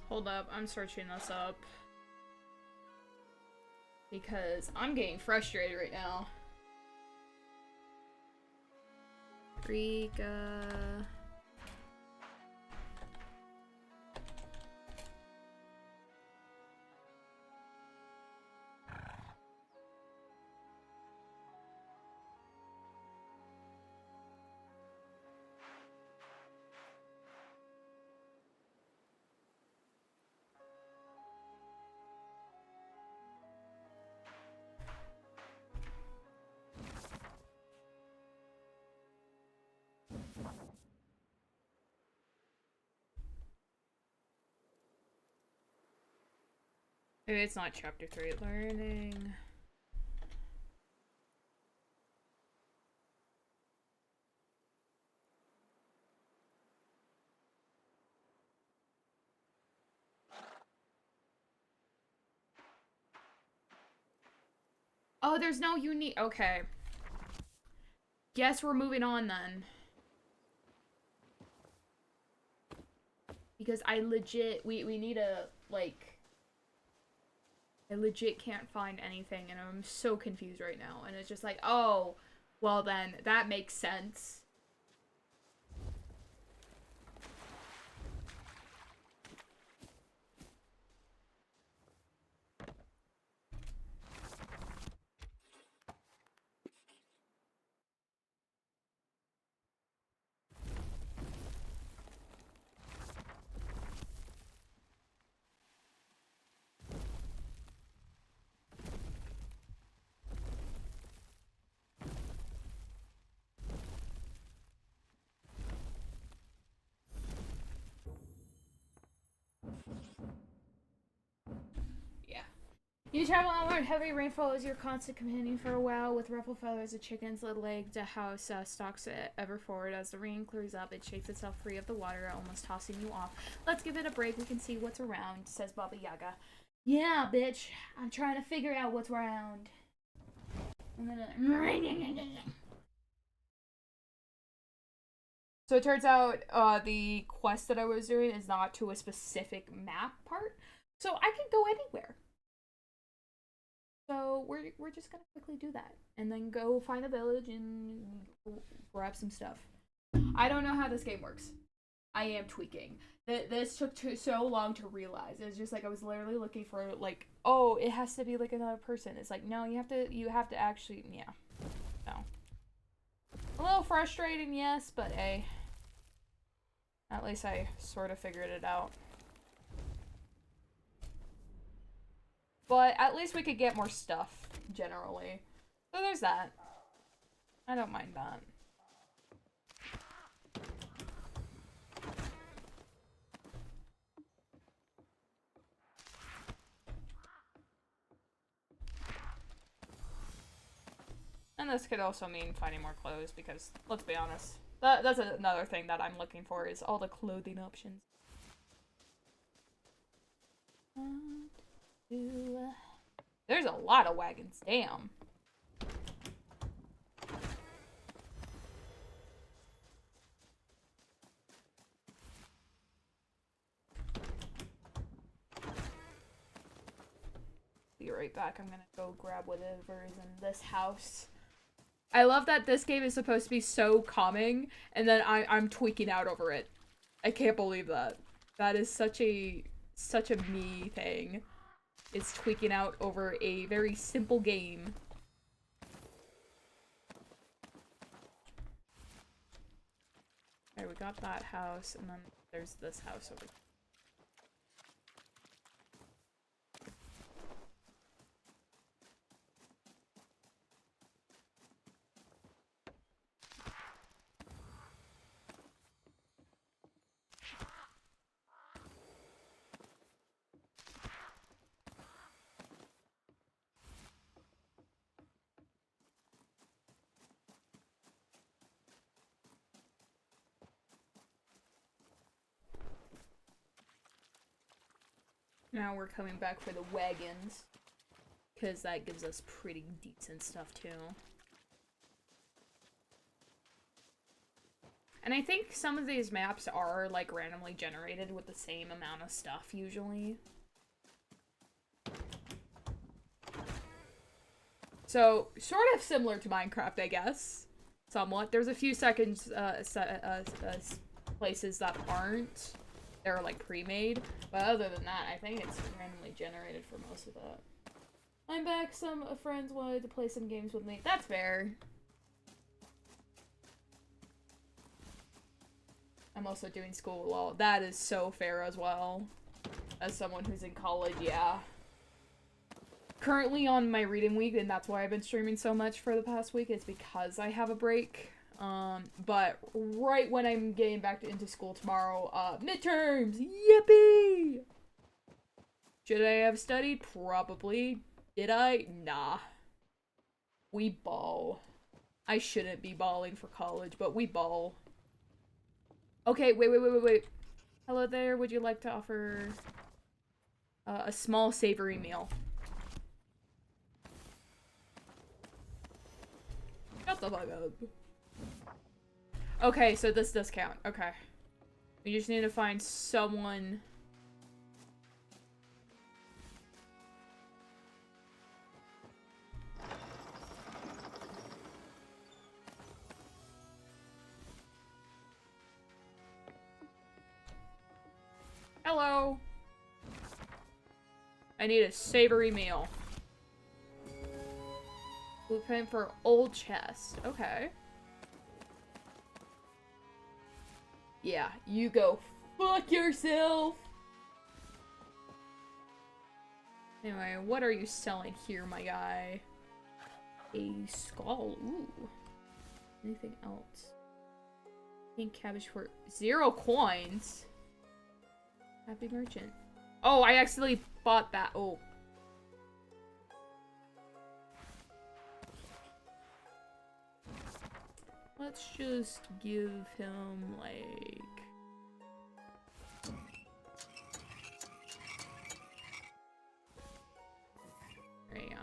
Hold up, I'm searching this up. Because I'm getting frustrated right now. Rika. Maybe it's not chapter 3. Learning. Oh, there's no unique. Okay. Guess we're moving on then. Because I legit. We need a, like. I legit can't find anything, and I'm so confused right now. And it's just like, oh, well then, that makes sense. You travel onward. Heavy rainfall is your constant companion for a while. With ruffled feathers, a chicken's legged house stalks it ever forward. As the rain clears up, it shakes itself free of the water, almost tossing you off. Let's give it a break. We can see what's around, says Baba Yaga. Yeah, bitch. I'm trying to figure out what's around. So it turns out the quest that I was doing is not to a specific map part. So I can go anywhere. So we're just gonna quickly do that, and then go find a village and grab some stuff. I don't know how this game works. I am tweaking. This took so long to realize. It's just like I was literally looking for like, oh, it has to be like another person. It's like, no, you have to actually, yeah, no. A little frustrating, yes, but hey, at least I sort of figured it out. But at least we could get more stuff, generally. So there's that. I don't mind that. And this could also mean finding more clothes, because, let's be honest, that's another thing that I'm looking for, is all the clothing options. There's a lot of wagons, damn. Be right back. I'm gonna go grab whatever is in this house. I love that this game is supposed to be so calming, and then I'm tweaking out over it. I can't believe that. That is such a me thing. Is tweaking out over a very simple game. Alright, we got that house, and then there's this house over here. Now we're coming back for the wagons, because that gives us pretty decent stuff too. And I think some of these maps are like randomly generated with the same amount of stuff usually. So, sort of similar to Minecraft, I guess. Somewhat. There's a few places that aren't. They're like pre-made. But other than that, I think it's randomly generated for most of that. I'm back. Some friends wanted to play some games with me. That's fair. I'm also doing school law. That is so fair as well. As someone who's in college, yeah. Currently on my reading week, and that's why I've been streaming so much for the past week. It's because I have a break. But right when I'm getting back into school tomorrow, midterms! Yippee! Should I have studied? Probably. Did I? Nah. We ball. I shouldn't be balling for college, but we ball. Okay, wait. Hello there, would you like to offer a small savory meal? Shut the fuck up. Okay, so this does count. Okay. We just need to find someone. Hello. I need a savory meal. Blueprint for old chest. Okay. Yeah, you go fuck yourself. Anyway, what are you selling here, my guy? A skull. Ooh. Anything else? Pink cabbage for 0 coins. Happy merchant. Oh, I accidentally bought that. Oh. Let's just give him, like... There you go.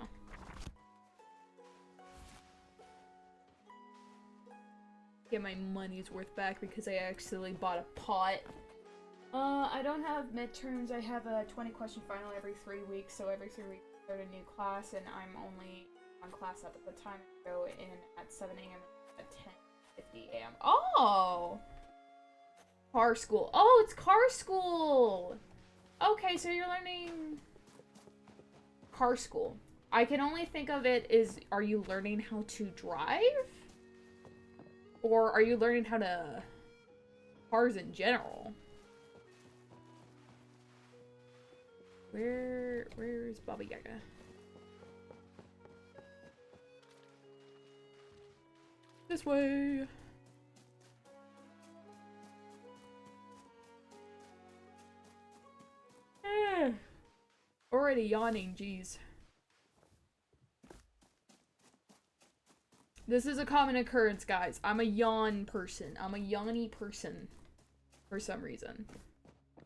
Get my money's worth back because I accidentally bought a pot. I don't have midterms. I have a 20-question final every 3 weeks, so every 3 weeks I start a new class, and I'm only on class at the time I go in at 7 a.m. at 10:50 a.m. Oh! Car school. Oh, it's car school! Okay, so you're learning car school. I can only think of it as, are you learning how to drive? Or are you learning how to... cars in general? Where's Baba Yaga? This way. Already yawning, jeez. This is a common occurrence, guys. I'm a yawn person. I'm a yawny person. For some reason.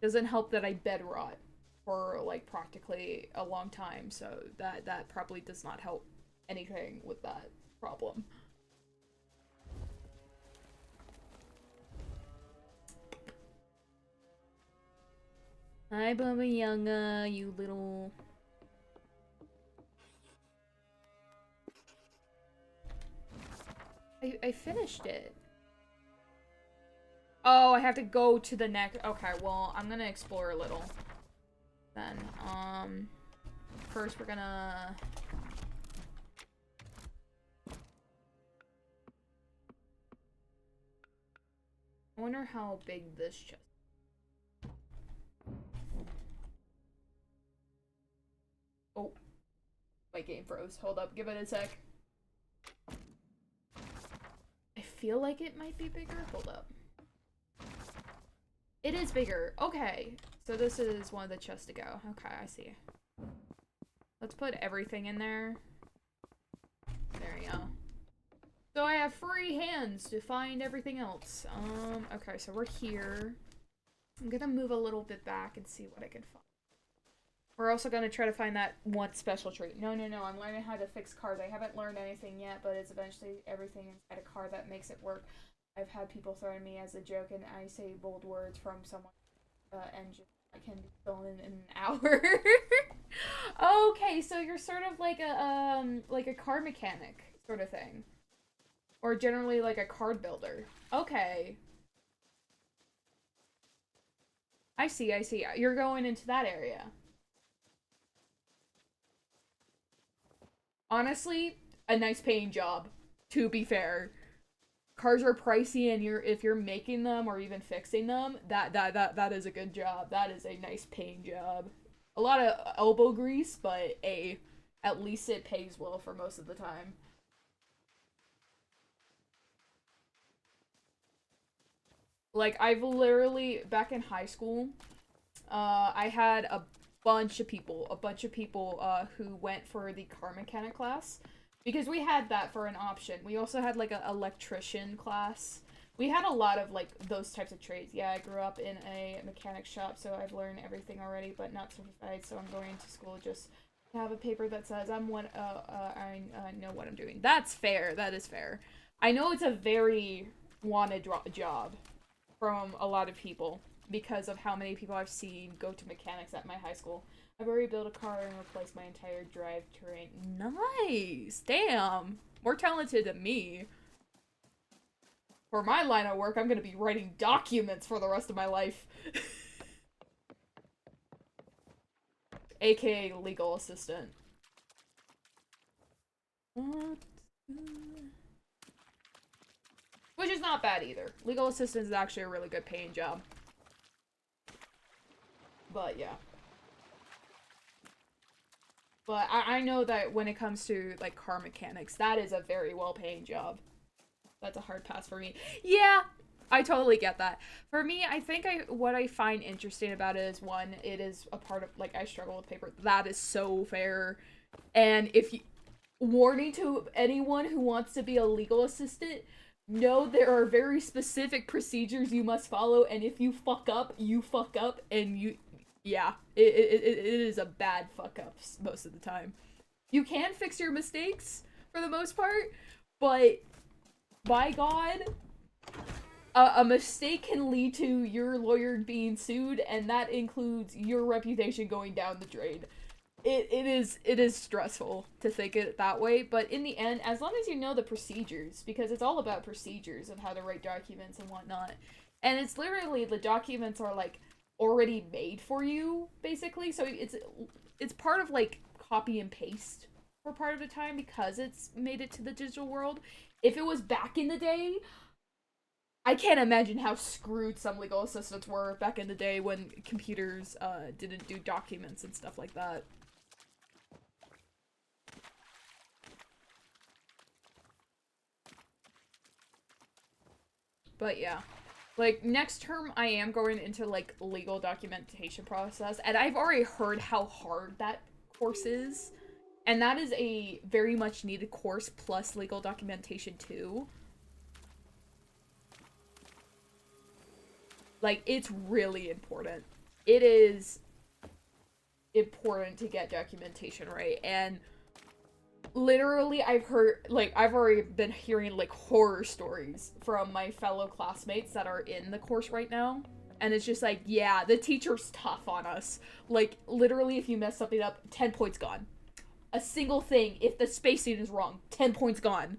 Doesn't help that I bed rot for like practically a long time, so that probably does not help anything with that problem. Hi, Baba Yaga, you little... I finished it. Oh, I have to go to the next. Okay, well, I'm gonna explore a little. Then, first we're gonna. I wonder how big this chest. Oh, my game froze. Hold up, give it a sec. I feel like it might be bigger. Hold up. It is bigger. Okay, so this is one of the chests to go. Okay, I see. Let's put everything in there. There you go. So I have free hands to find everything else. Okay, so we're here. I'm gonna move a little bit back and see what I can find. We're also gonna try to find that one special trait. No, I'm learning how to fix cars. I haven't learned anything yet, but it's eventually everything inside a car that makes it work. I've had people threaten me as a joke, and I say bold words from someone engine that can be stolen in an hour. Okay, so you're sort of like a car mechanic sort of thing. Or generally like a card builder. Okay. I see. You're going into that area. Honestly, a nice paying job, to be fair. Cars are pricey, and if you're making them or even fixing them, that is a good job. That is a nice paying job. A lot of elbow grease, but at least it pays well for most of the time. Like, I've literally, back in high school, I had a bunch of people, who went for the car mechanic class. Because we had that for an option. We also had, like, an electrician class. We had a lot of, like, those types of trades. Yeah, I grew up in a mechanic shop, so I've learned everything already, but not certified, so I'm going to school just to have a paper that says I know what I'm doing. That's fair. That is fair. I know it's a very wanted job from a lot of people because of how many people I've seen go to mechanics at my high school. I've already built a car and replaced my entire drivetrain. Nice! Damn! More talented than me. For my line of work, I'm gonna be writing documents for the rest of my life. AKA legal assistant. Which is not bad either. Legal assistant is actually a really good paying job. But yeah. But I know that when it comes to, like, car mechanics, that is a very well-paying job. That's a hard pass for me. Yeah, I totally get that. For me, I think what I find interesting about it is, one, it is a part of, like, I struggle with paper. That is so fair. And if you... Warning to anyone who wants to be a legal assistant, know there are very specific procedures you must follow, and if you fuck up, you fuck up, and you... Yeah, it is a bad fuck up most of the time. You can fix your mistakes for the most part, but by God, a mistake can lead to your lawyer being sued, and that includes your reputation going down the drain. It is stressful to think it that way, but in the end, as long as you know the procedures, because it's all about procedures of how to write documents and whatnot, and it's literally, the documents are, like, already made for you, basically, so it's part of, like, copy and paste for part of the time because it's made it to the digital world. If it was back in the day, I can't imagine how screwed some legal assistants were back in the day when computers didn't do documents and stuff like that. But yeah. Like, next term, I am going into, like, legal documentation process, and I've already heard how hard that course is, and that is a very much needed course, plus legal documentation, too. Like, it's really important. It is important to get documentation right, and literally, I've already been hearing, like, horror stories from my fellow classmates that are in the course right now. And it's just like, yeah, the teacher's tough on us. Like, literally, if you mess something up, 10 points gone. A single thing, if the spacing is wrong, 10 points gone.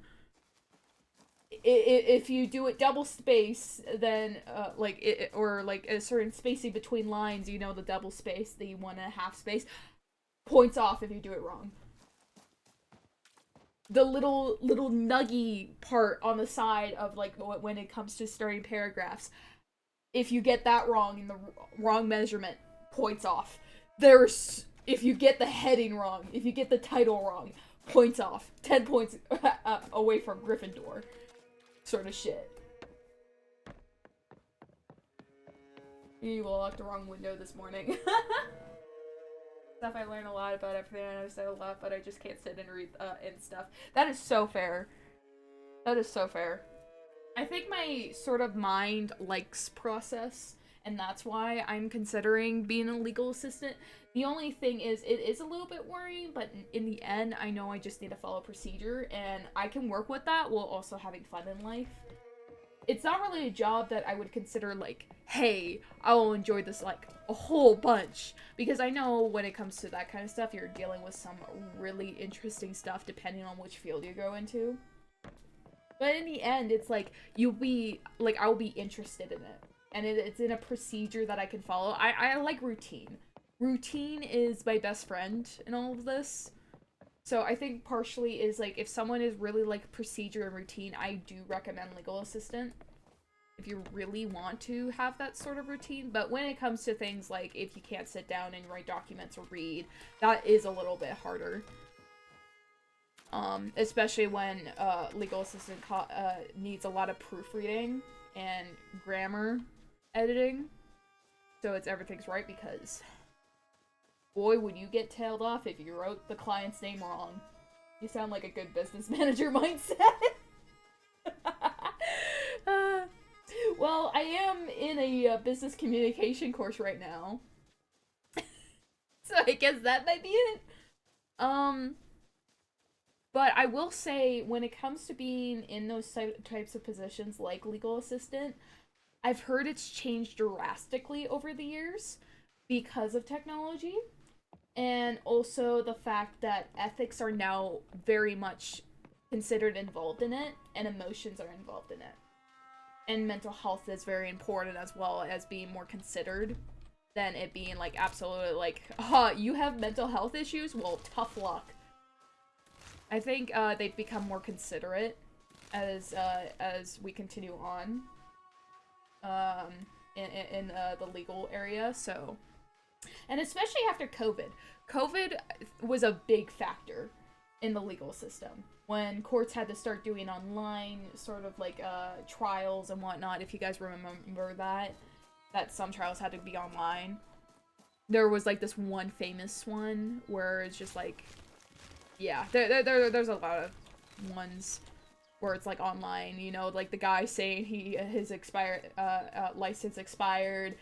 if you do it double space, then or like a certain spacing between lines, you know, the double space, the 1.5 space, points off if you do it wrong. The little nuggy part on the side of like when it comes to starting paragraphs, if you get that wrong in the wrong measurement, points off. There's if you get the heading wrong, if you get the title wrong, points off. 10 points away from Gryffindor. Sort of shit. You locked the wrong window this morning. Stuff I learned a lot about everything. I know I said a lot, but I just can't sit and read and stuff. That is so fair. That is so fair. I think my sort of mind likes process, and that's why I'm considering being a legal assistant. The only thing is, it is a little bit worrying, but in the end, I know I just need to follow procedure, and I can work with that while also having fun in life. It's not really a job that I would consider like, hey, I'll enjoy this like a whole bunch. Because I know when it comes to that kind of stuff, you're dealing with some really interesting stuff depending on which field you go into. But in the end, it's like, I'll be interested in it. And it's in a procedure that I can follow. I like routine. Routine is my best friend in all of this. So I think partially is like, if someone is really like procedure and routine, I do recommend legal assistant. If you really want to have that sort of routine. But when it comes to things like if you can't sit down and write documents or read, that is a little bit harder. Especially when legal assistant needs a lot of proofreading and grammar editing. So everything's right, because boy, would you get tailed off if you wrote the client's name wrong. You sound like a good business manager mindset. Well, I am in a business communication course right now. So I guess that might be it. But I will say, when it comes to being in those types of positions like legal assistant, I've heard it's changed drastically over the years because of technology. And also the fact that ethics are now very much considered involved in it, and emotions are involved in it. And mental health is very important as well, as being more considered than it being like absolutely like, you have mental health issues? Well, tough luck. I think they've become more considerate as we continue on in the legal area. So, and especially after COVID. COVID was a big factor in the legal system when courts had to start doing online sort of like trials and whatnot. If you guys remember that some trials had to be online. There was like this one famous one where it's just like, yeah, there's a lot of ones where it's like online, you know, like the guy saying his license expired.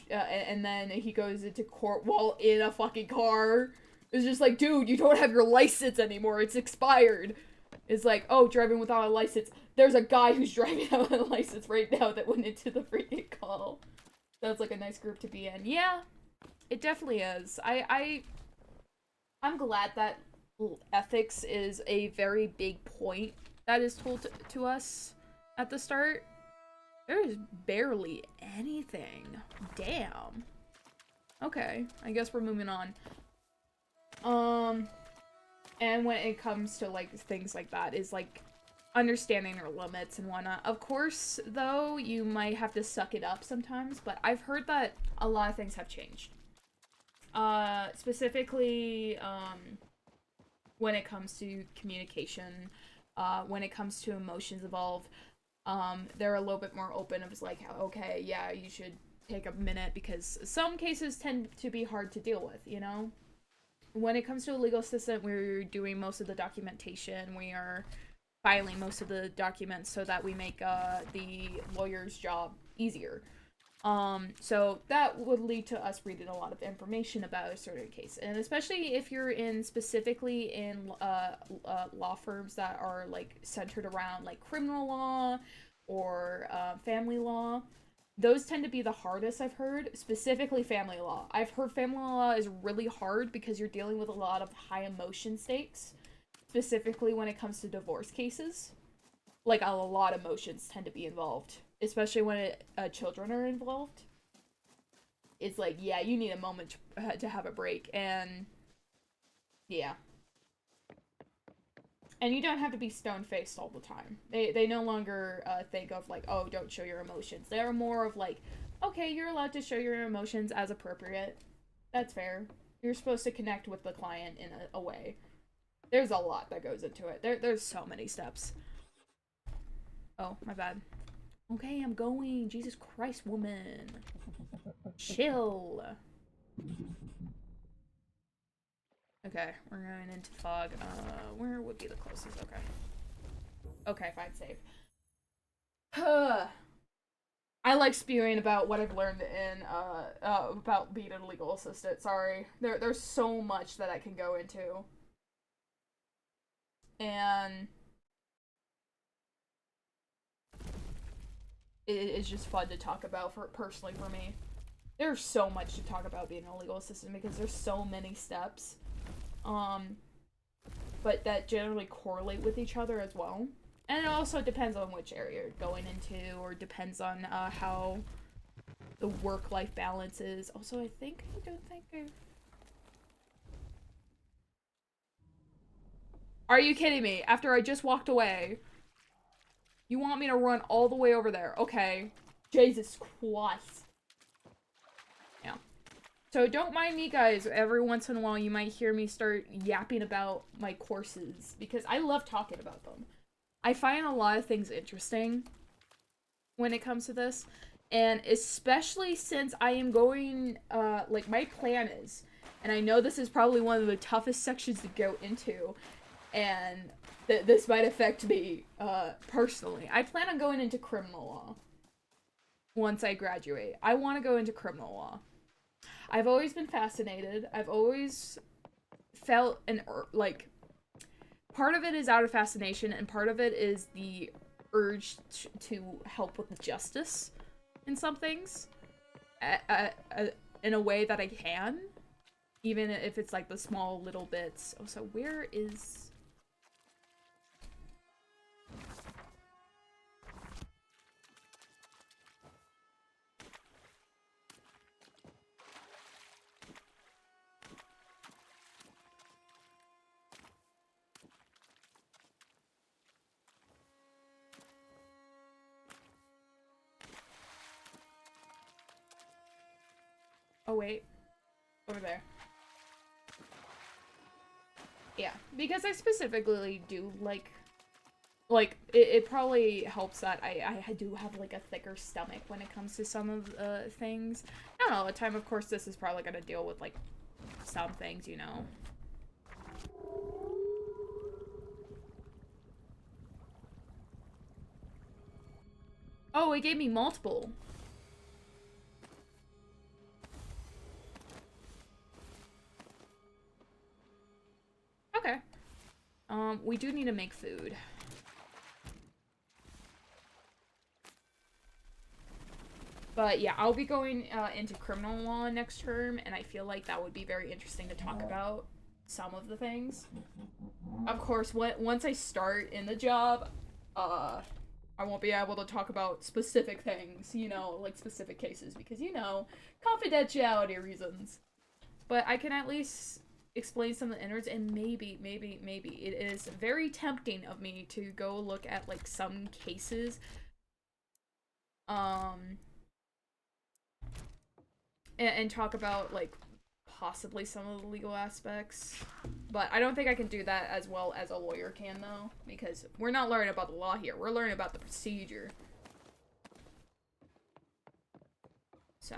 And then he goes into court while in a fucking car. It's just like, dude, you don't have your license anymore. It's expired. It's like, oh, driving without a license. There's a guy who's driving without a license right now that went into the freaking call. That's like a nice group to be in. Yeah, it definitely is. I'm glad that ethics is a very big point that is told to us at the start. There is barely anything. Damn. Okay, I guess we're moving on. And when it comes to like things like that, is like understanding your limits and whatnot. Of course, though, you might have to suck it up sometimes, but I've heard that a lot of things have changed. Specifically, when it comes to communication, when it comes to emotions involved, they're a little bit more open of like, okay, yeah, you should take a minute, because some cases tend to be hard to deal with, you know? When it comes to a legal assistant, we're doing most of the documentation, we are filing most of the documents so that we make the lawyer's job easier. So that would lead to us reading a lot of information about a certain case. And especially if you're specifically in law firms that are like centered around like criminal law or family law, those tend to be the hardest, I've heard. Specifically family law. I've heard family law is really hard because you're dealing with a lot of high emotion stakes. Specifically when it comes to divorce cases. like a lot of emotions tend to be involved, especially when children are involved. It's like, yeah, you need a moment to have a break, and yeah. And you don't have to be stone-faced all the time. They no longer think of, like, oh, don't show your emotions. They're more of, like, okay, you're allowed to show your emotions as appropriate. That's fair. You're supposed to connect with the client in a way. There's a lot that goes into it. There's so many steps. Oh, my bad. Okay, I'm going. Jesus Christ, woman. Chill. Okay, we're going into fog. Where would be the closest? Okay. Okay, fine, safe. I like spewing about what I've learned in, about being a legal assistant. Sorry. There's so much that I can go into. And it's just fun to talk about personally for me. There's so much to talk about being a legal assistant because there's so many steps. But that generally correlate with each other as well. And it also depends on which area you're going into, or depends on how the work-life balance is. Also, I don't think I've... Are you kidding me? After I just walked away, you want me to run all the way over there? Okay. Jesus Christ. Yeah. So don't mind me, guys. Every once in a while, you might hear me start yapping about my courses, because I love talking about them. I find a lot of things interesting when it comes to this, and especially since I am going, like, my plan is, and I know this is probably one of the toughest sections to go into, and this might affect me, personally. I plan on going into criminal law once I graduate. I want to go into criminal law. I've always been fascinated. I've always felt like, part of it is out of fascination, and part of it is the urge to help with justice in some things, in a way that I can, even if it's like the small little bits. Oh, so where is... Oh, wait. Over there. Yeah, because I specifically do like, it probably helps that I do have, like, a thicker stomach when it comes to some of things. I don't know, at the time, of course, this is probably gonna deal with, like, some things, you know. Oh, it gave me multiple. Okay. We do need to make food. But yeah, I'll be going into criminal law next term, and I feel like that would be very interesting to talk about some of the things. Of course, once I start in the job, I won't be able to talk about specific things, you know, like specific cases, because, you know, confidentiality reasons. But I can at least explain some of the innards, and maybe it is very tempting of me to go look at, like, some cases, and talk about, like, possibly some of the legal aspects. But I don't think I can do that as well as a lawyer can, though, because we're not learning about the law here. We're learning about the procedure. So,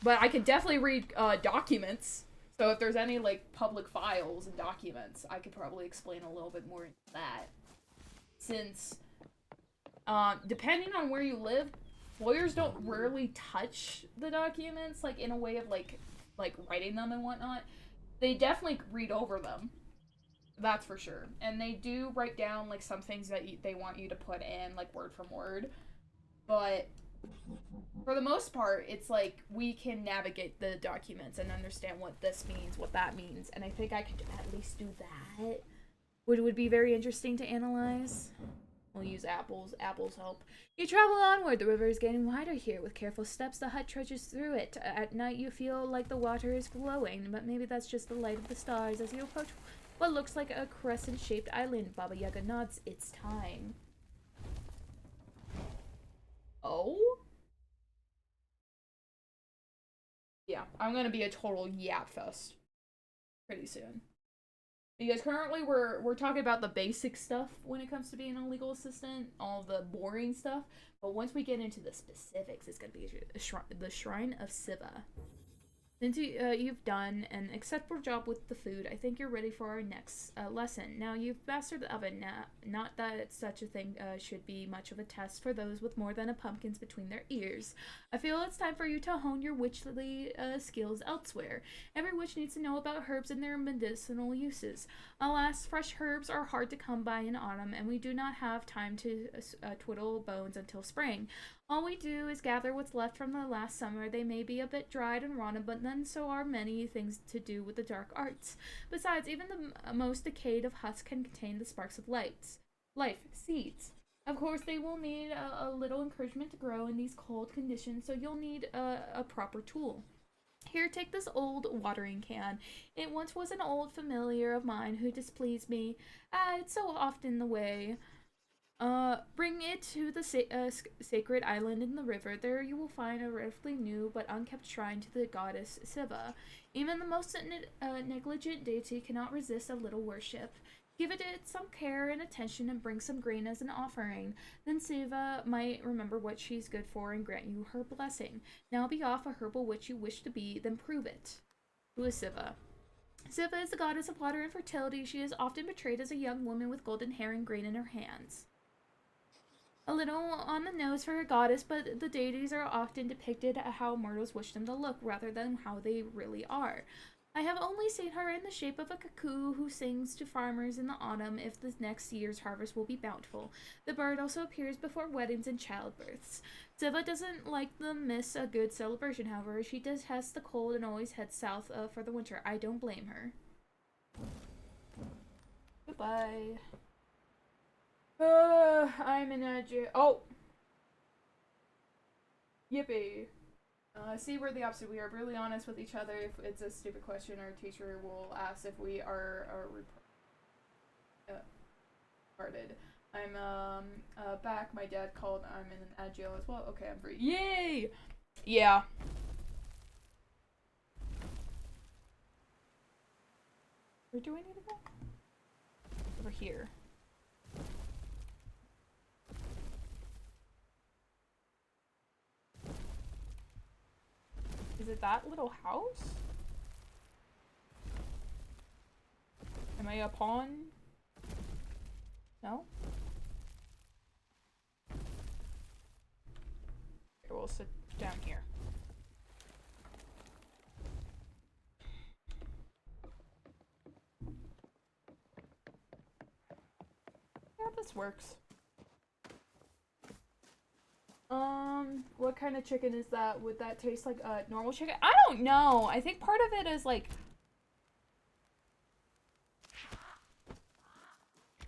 but I could definitely read documents. So if there's any, like, public files and documents, I could probably explain a little bit more into that. Since, depending on where you live, lawyers don't rarely touch the documents, like, in a way of, like writing them and whatnot. They definitely read over them. That's for sure. And they do write down, like, some things that they want you to put in, like, word from word. But for the most part, it's like we can navigate the documents and understand what this means, what that means. And I think I could at least do that. Would be very interesting to analyze. We'll use apples. Apples help. You travel onward. The river is getting wider here. With careful steps, the hut trudges through it. At night, you feel like the water is glowing, but maybe that's just the light of the stars as you approach what looks like a crescent-shaped island. Baba Yaga nods. It's time. Oh? Yeah, I'm gonna be a total yap fest pretty soon. Because currently we're talking about the basic stuff when it comes to being a legal assistant, all the boring stuff. But once we get into the specifics, it's gonna be the Shrine of Siva. Since you've done an acceptable job with the food, I think you're ready for our next lesson. Now, you've mastered the oven. Not that such a thing should be much of a test for those with more than a pumpkins between their ears. I feel it's time for you to hone your witchly skills elsewhere. Every witch needs to know about herbs and their medicinal uses. Alas, fresh herbs are hard to come by in autumn, and we do not have time to twiddle bones until spring. All we do is gather what's left from the last summer. They may be a bit dried and rotten, but then so are many things to do with the dark arts. Besides, even the most decayed of husks can contain the sparks of life, seeds. Of course, they will need a little encouragement to grow in these cold conditions, so you'll need a proper tool. Here, take this old watering can. It once was an old familiar of mine who displeased me. It's so often the way. Bring it to the sacred island in the river. There you will find a relatively new but unkept shrine to the goddess Siva. Even the most negligent deity cannot resist a little worship. Give it some care and attention and bring some grain as an offering. Then Siva might remember what she's good for and grant you her blessing. Now be off, a herbal witch you wish to be, then prove it. Who is Siva? Siva is the goddess of water and fertility. She is often portrayed as a young woman with golden hair and grain in her hands. A little on the nose for a goddess, but the deities are often depicted how mortals wish them to look rather than how they really are. I have only seen her in the shape of a cuckoo who sings to farmers in the autumn if the next year's harvest will be bountiful. The bird also appears before weddings and childbirths. Siva doesn't like to miss a good celebration, however. She detests the cold and always heads south for the winter. I don't blame her. Goodbye. I'm in a jail. Oh! Yippee. See, we're the opposite. We are brutally honest with each other. If it's a stupid question, our teacher will ask if we are retarded. I'm back. My dad called. I'm in an ad jail as well. Okay, I'm free. Yay! Yeah. Where do I need to go? Over here. Is it that little house? Am I a pawn? No? Okay, we'll sit down here. Yeah, this works. What kind of chicken is that? Would that taste like normal chicken? I don't know. I think part of it is like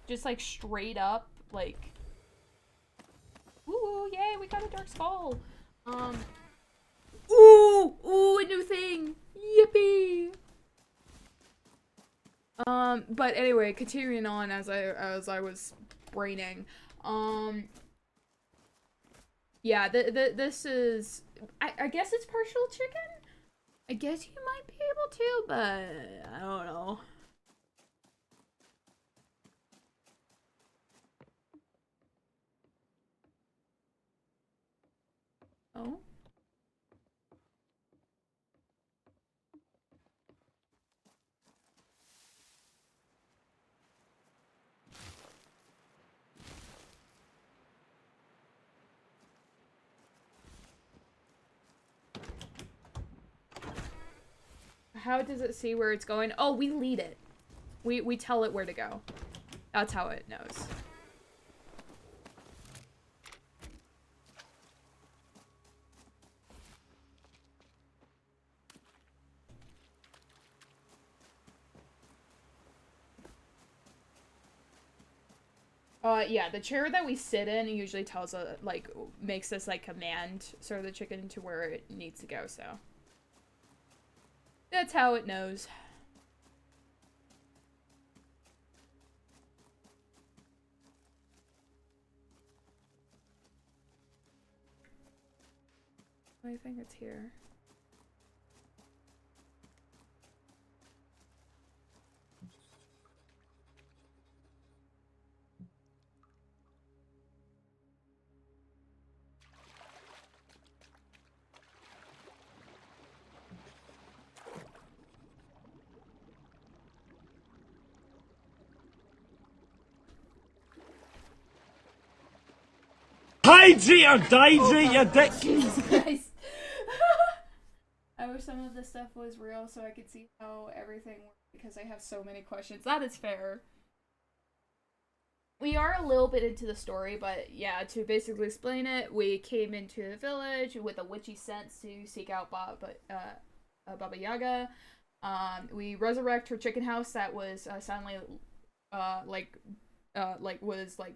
just like straight up like ooh, yay, we got a dark skull. Ooh, a new thing. Yippee. But anyway, continuing on as I was braining. Yeah, this is I guess it's partial chicken? I guess you might be able to, but I don't know. Oh? How does it see where it's going? Oh, we lead it. We tell it where to go. That's how it knows. Yeah, the chair that we sit in usually tells us, like, makes us, like, command sort of the chicken to where it needs to go, so. That's how it knows. I think it's here. Daisy or Daisy, you dick. Jesus Christ. I wish some of this stuff was real so I could see how everything works because I have so many questions. That is fair. We are a little bit into the story, but yeah, to basically explain it, we came into the village with a witchy sense to seek out Baba Yaga. We resurrect her chicken house that was suddenly, was like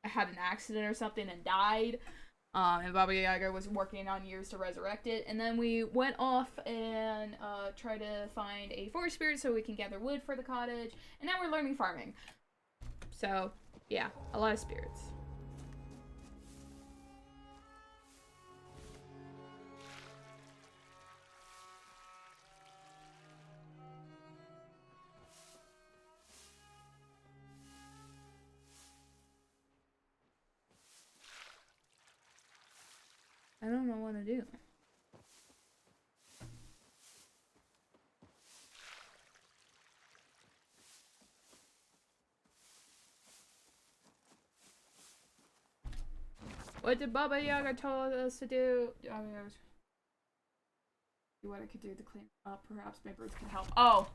had an accident or something and died. And Baba Yaga was working on years to resurrect it. And then we went off and tried to find a forest spirit so we can gather wood for the cottage. And now we're learning farming. So, yeah, a lot of spirits. I don't know what to do. What did Baba Yaga tell us to do? What I could do to clean up. Perhaps my birds can help. Oh.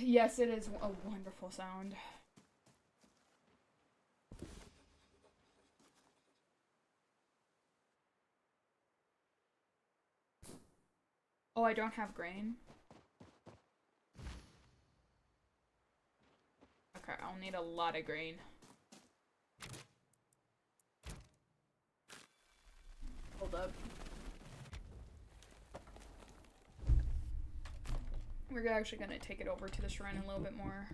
Yes, it is a wonderful sound. Oh, I don't have grain. Okay, I'll need a lot of grain. Hold up. We're actually gonna take it over to the shrine a little bit more.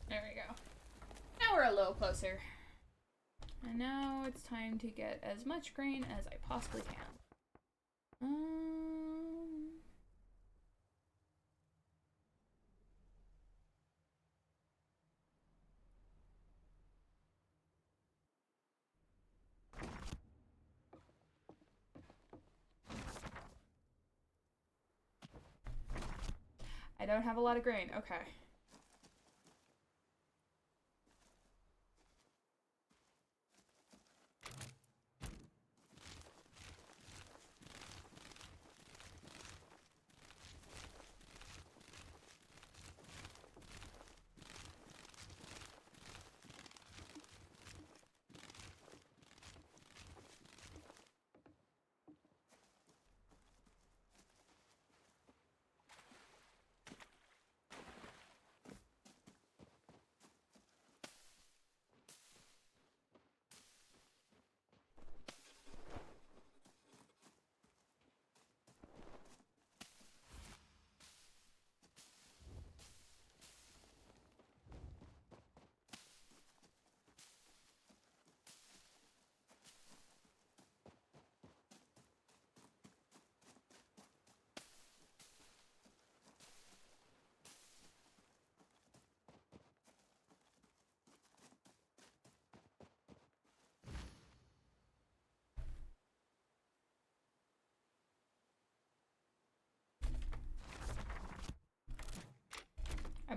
There we go. Now we're a little closer. And now it's time to get as much grain as I possibly can. I don't have a lot of grain. Okay.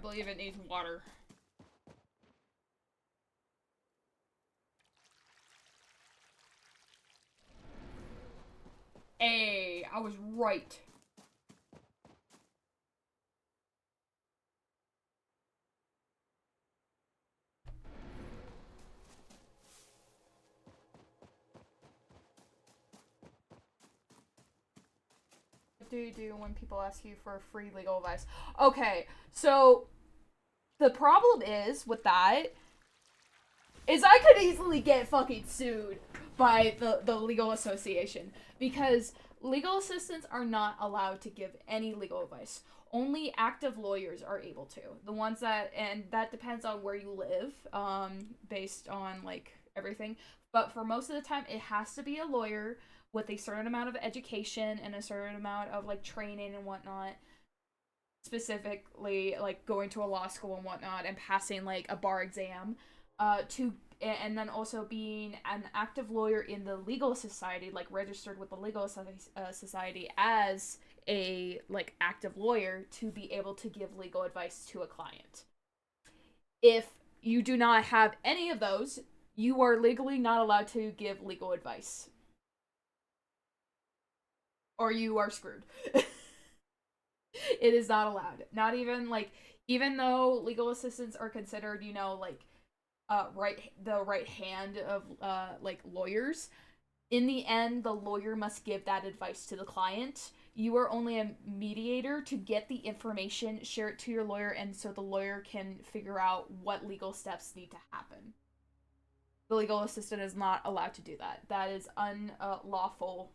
believe it needs water. Hey, I was right. What do you do when people ask you for free legal advice? Okay, so the problem is with that is I could easily get fucking sued by the legal association because legal assistants are not allowed to give any legal advice. Only active lawyers are able to. The ones that, and that depends on where you live, based on like everything. But for most of the time, it has to be a lawyer with a certain amount of education and a certain amount of like training and whatnot, specifically like going to a law school and whatnot and passing like a bar exam, to and then also being an active lawyer in the legal society, like registered with the legal society as a like active lawyer to be able to give legal advice to a client. If you do not have any of those, you are legally not allowed to give legal advice. Or you are screwed. It is not allowed. Not even like, even though legal assistants are considered, you know, like the right hand of like lawyers, in the end the lawyer must give that advice to the client. You are only a mediator to get the information, share it to your lawyer, and so the lawyer can figure out what legal steps need to happen. The legal assistant is not allowed to do that. That is unlawful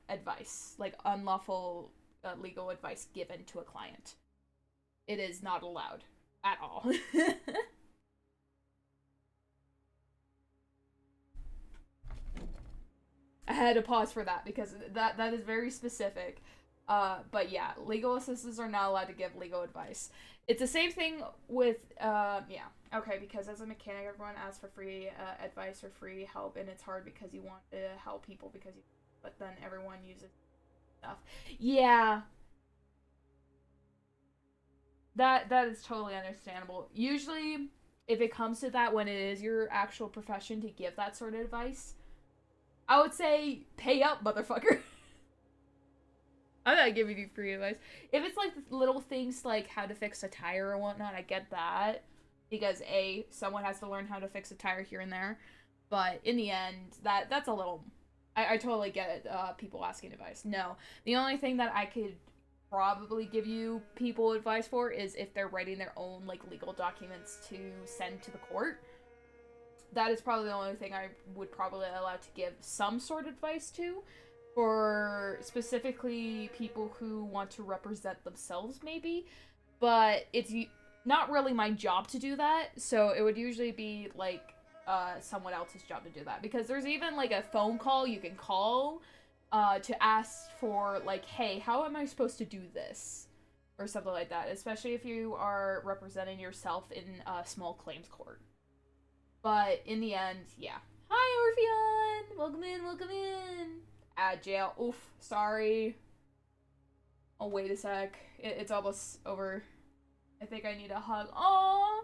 advice, like unlawful legal advice given to a client. It is not allowed at all. I had to pause for that because that is very specific. But yeah, legal assistants are not allowed to give legal advice. It's the same thing with yeah. Okay, because as a mechanic, everyone asks for free advice or free help, and it's hard because you want to help people because you, but then everyone uses stuff. Yeah, that is totally understandable. Usually, if it comes to that, when it is your actual profession to give that sort of advice, I would say pay up, motherfucker. I'm not giving you free advice. If it's like little things like how to fix a tire or whatnot, I get that. Because A, someone has to learn how to fix a tire here and there. But in the end, that's a little, I totally get it, people asking advice. No. The only thing that I could probably give you people advice for is if they're writing their own like legal documents to send to the court. That is probably the only thing I would probably allow to give some sort of advice to, for specifically people who want to represent themselves, maybe. But it's not really my job to do that, so it would usually be like someone else's job to do that. Because there's even like a phone call you can call to ask for like, hey, how am I supposed to do this? Or something like that, especially if you are representing yourself in a small claims court. But in the end, yeah. Hi, Orpheon! Welcome in, welcome in! Jail. Oof, sorry. Oh, wait a sec. It's almost over. I think I need a hug. Aww!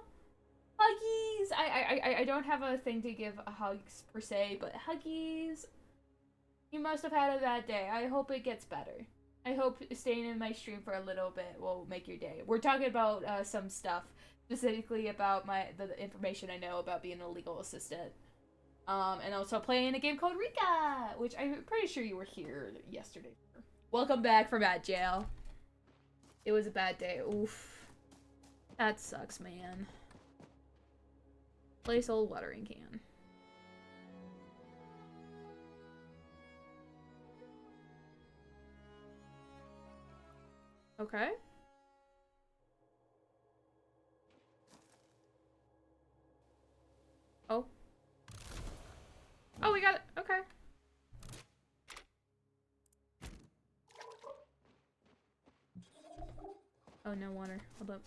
Huggies! I don't have a thing to give hugs per se, but huggies. You must have had a bad day. I hope it gets better. I hope staying in my stream for a little bit will make your day. We're talking about some stuff, specifically about the information I know about being a legal assistant. And also playing a game called Rika, which I'm pretty sure you were here yesterday. Welcome back from at jail. It was a bad day. Oof. That sucks, man. Place old watering can. Okay. Oh. Oh, we got it. Okay. Oh, no water. Hold up.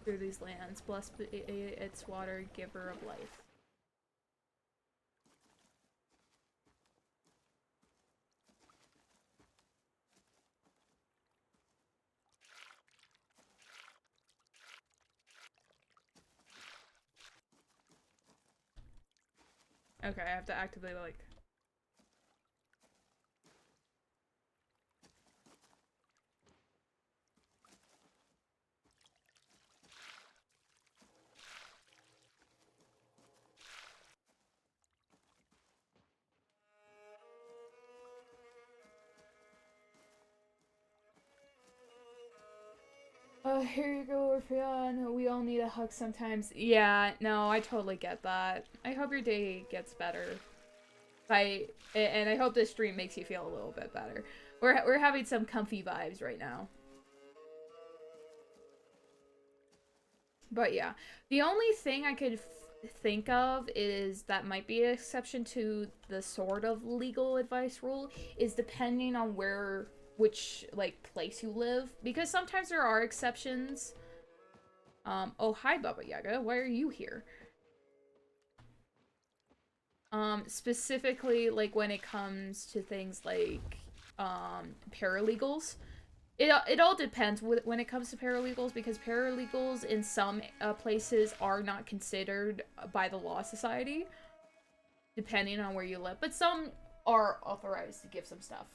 Through these lands, blessed its water, giver of life. Okay, I have to actively, like... Here you go, Orpheon. We all need a hug sometimes. Yeah, no, I totally get that. I hope your day gets better. And I hope this stream makes you feel a little bit better. We're having some comfy vibes right now. But yeah, the only thing I could think of is that might be an exception to the sort of legal advice rule is depending on which like place you live, because sometimes there are exceptions. Oh hi Baba Yaga, why are you here? Specifically like when it comes to things like paralegals. It all depends when it comes to paralegals, because paralegals in some places are not considered by the Law Society, depending on where you live. But some are authorized to give some stuff.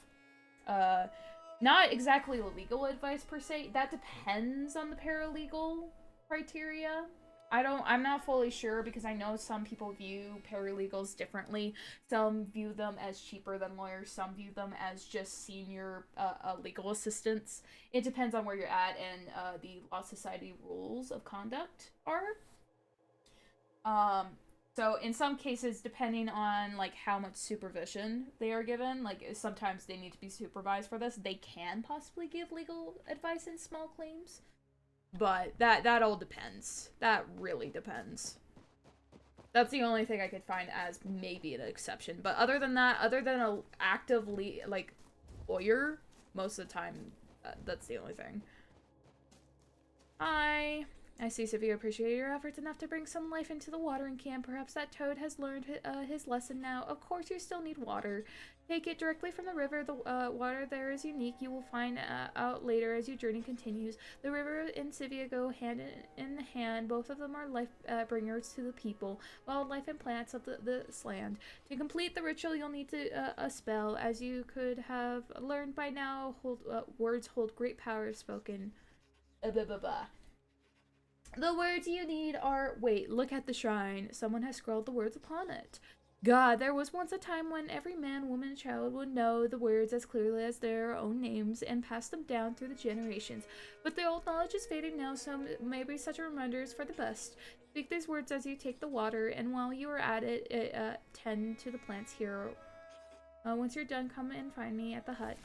Not exactly legal advice per se. That depends on the paralegal criteria. I'm not fully sure because I know some people view paralegals differently. Some view them as cheaper than lawyers. Some view them as just senior legal assistants. It depends on where you're at and the Law Society rules of conduct are. Um, so in some cases, depending on like how much supervision they are given, like sometimes they need to be supervised for this, they can possibly give legal advice in small claims. But that all depends. That really depends. That's the only thing I could find as maybe an exception. But other than that, other than a actively like lawyer, most of the time, that's the only thing. Hi. I see Sophia appreciated your efforts enough to bring some life into the watering can. Perhaps that toad has learned his lesson now. Of course you still need water. Take it directly from the river. The water there is unique. You will find out later as your journey continues. The river and Sivia go hand in hand. Both of them are life bringers to the people, wildlife, and plants of this land. To complete the ritual, you'll need a spell. As you could have learned by now, words hold great power if spoken. The words you need are, wait, look at the shrine. Someone has scrawled the words upon it. God, there was once a time when every man, woman, and child would know the words as clearly as their own names and pass them down through the generations. But the old knowledge is fading now, so maybe such a reminder is for the best. Speak these words as you take the water, and while you are at it, tend to the plants here. Once you're done, come and find me at the hut.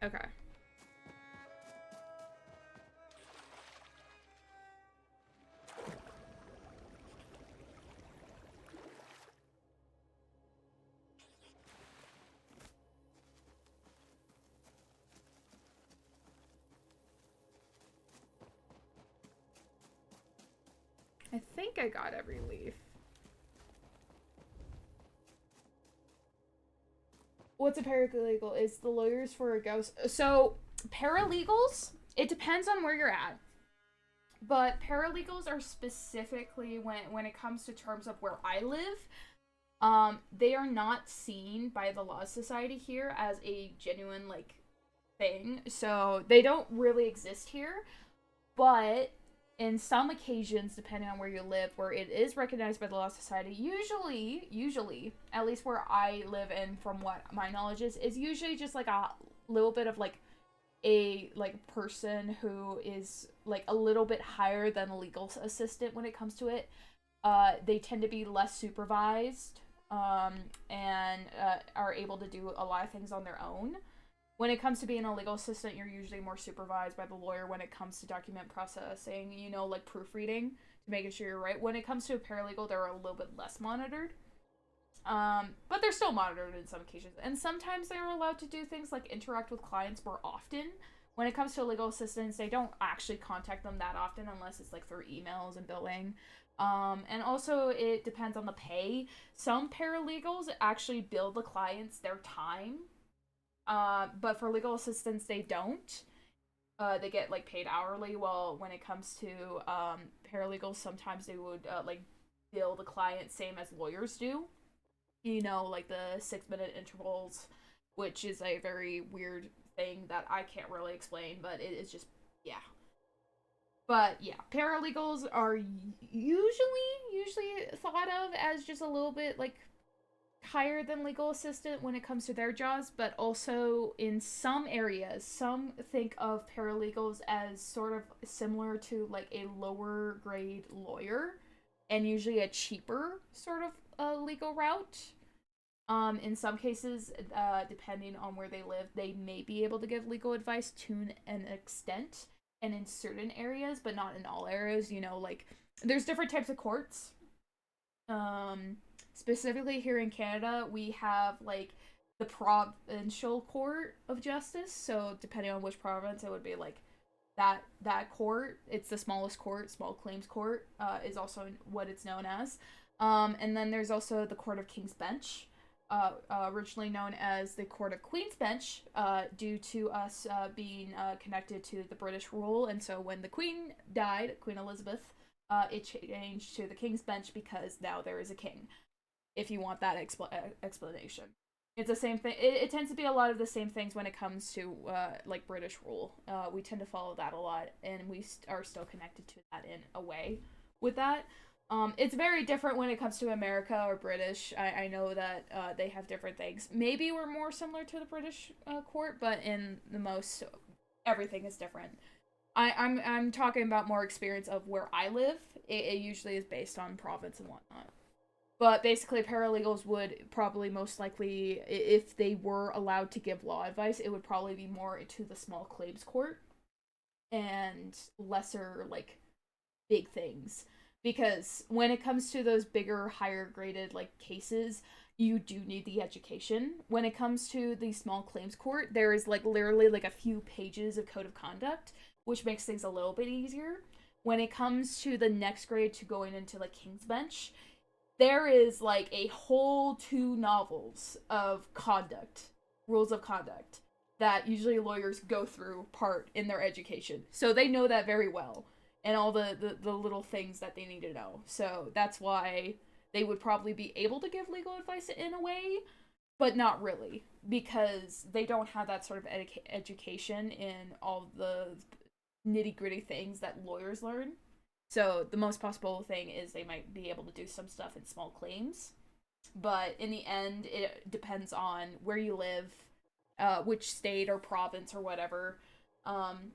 Okay. I think I got every leaf. What's a paralegal? Is the lawyers for a ghost. So, paralegals, it depends on where you're at. But paralegals are specifically when it comes to terms of where I live, they are not seen by the Law Society here as a genuine like thing. So they don't really exist here. But in some occasions, depending on where you live, where it is recognized by the Law Society, usually, at least where I live and from what my knowledge is usually just like a little bit of like a like person who is like a little bit higher than a legal assistant when it comes to it. They tend to be less supervised, and are able to do a lot of things on their own. When it comes to being a legal assistant, you're usually more supervised by the lawyer when it comes to document processing, you know, like proofreading to making sure you're right. When it comes to a paralegal, they're a little bit less monitored. But they're still monitored in some occasions. And sometimes they're allowed to do things like interact with clients more often. When it comes to legal assistants, they don't actually contact them that often unless it's like through emails and billing. And also it depends on the pay. Some paralegals actually bill the clients their time. But for legal assistants, they don't. They get like paid hourly. While when it comes to paralegals, sometimes they would like bill the client same as lawyers do. You know, like the 6 minute intervals, which is a very weird thing that I can't really explain, but it is just, yeah. But yeah, paralegals are usually thought of as just a little bit like higher than legal assistant when it comes to their jobs, but also in some areas, some think of paralegals as sort of similar to like a lower grade lawyer and usually a cheaper sort of legal route. In some cases, depending on where they live, they may be able to give legal advice to an extent, and in certain areas, but not in all areas. You know, like there's different types of courts. Um, Specifically here in Canada, we have like the provincial court of justice. So depending on which province, it would be like that court. It's the smallest court, small claims court, is also what it's known as. And then there's also the Court of King's Bench, originally known as the Court of Queen's Bench, due to us being connected to the British rule. And so when the Queen died, Queen Elizabeth, it changed to the King's Bench because now there is a king. If you want that explanation, it's the same thing. It tends to be a lot of the same things when it comes to like British rule. We tend to follow that a lot, and we are still connected to that in a way with that. It's very different when it comes to America or British. I know that they have different things. Maybe we're more similar to the British court, but in the most, everything is different. I'm talking about more experience of where I live. It usually is based on province and whatnot. But basically, paralegals would probably most likely, if they were allowed to give law advice, it would probably be more to the small claims court and lesser, like, big things. Because when it comes to those bigger, higher graded, like, cases, you do need the education. When it comes to the small claims court, there is, like, literally, like, a few pages of code of conduct, which makes things a little bit easier. When it comes to the next grade to going into, like, King's Bench, there is like a whole 2 novels of conduct, rules of conduct, that usually lawyers go through part in their education. So they know that very well, and all the little things that they need to know. So that's why they would probably be able to give legal advice in a way, but not really, because they don't have that sort of education in all the nitty gritty things that lawyers learn. So the most possible thing is they might be able to do some stuff in small claims, but in the end, it depends on where you live, which state or province or whatever,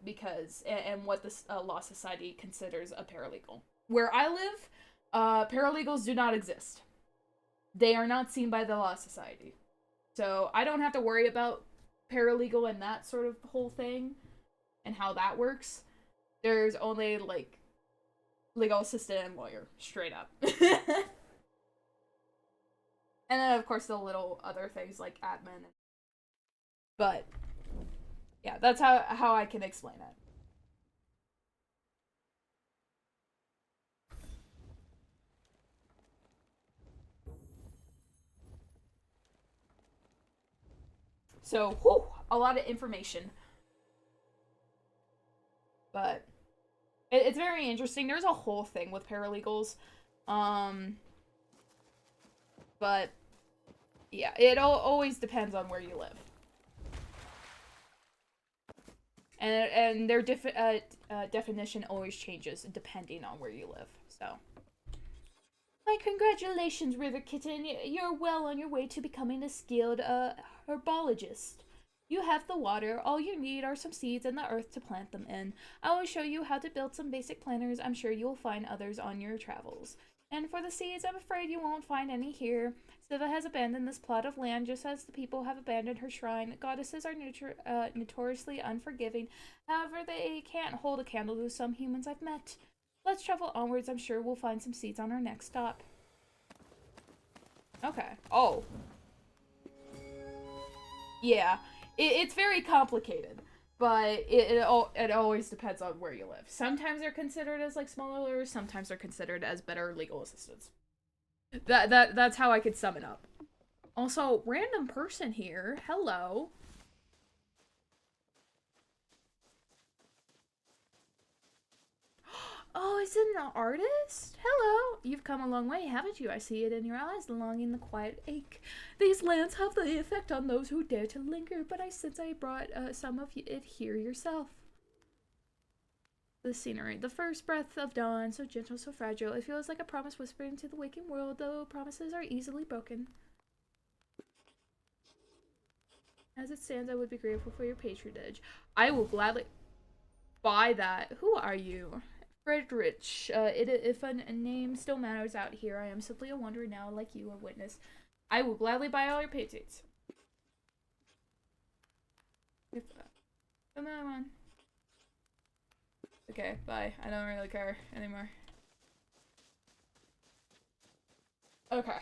because and what the law society considers a paralegal. Where I live, paralegals do not exist. They are not seen by the law society, so I don't have to worry about paralegal and that sort of whole thing and how that works. There's only like legal assistant and lawyer, straight up. And then of course the little other things like admin. But yeah, that's how I can explain it. So, whew, a lot of information. But it's very interesting. There's a whole thing with paralegals. Um, but yeah, it always depends on where you live. And their definition always changes depending on where you live. So, my congratulations, River Kitten. You're well on your way to becoming a skilled herbologist. You have the water. All you need are some seeds and the earth to plant them in. I will show you how to build some basic planters. I'm sure you will find others on your travels. And for the seeds, I'm afraid you won't find any here. Siva has abandoned this plot of land just as the people have abandoned her shrine. Goddesses are notoriously unforgiving. However, they can't hold a candle to some humans I've met. Let's travel onwards. I'm sure we'll find some seeds on our next stop. Okay. Oh. Yeah. It's very complicated, but it always depends on where you live. Sometimes they're considered as like smaller lawyers, sometimes they're considered as better legal assistants. That's how I could sum it up. Also, random person here. Hello. Oh, is it an artist? Hello. You've come a long way, haven't you? I see it in your eyes, the longing, the quiet ache. These lands have the effect on those who dare to linger, but I sense I brought some of it here yourself. The scenery, the first breath of dawn, so gentle, so fragile. It feels like a promise whispered into the waking world, though promises are easily broken. As it stands, I would be grateful for your patronage. I will gladly buy that. Who are you? Friedrich. If a name still matters out here, I am simply a wanderer now, like you, a witness. I will gladly buy all your paintings. Come on. Okay, bye. I don't really care anymore. Okay.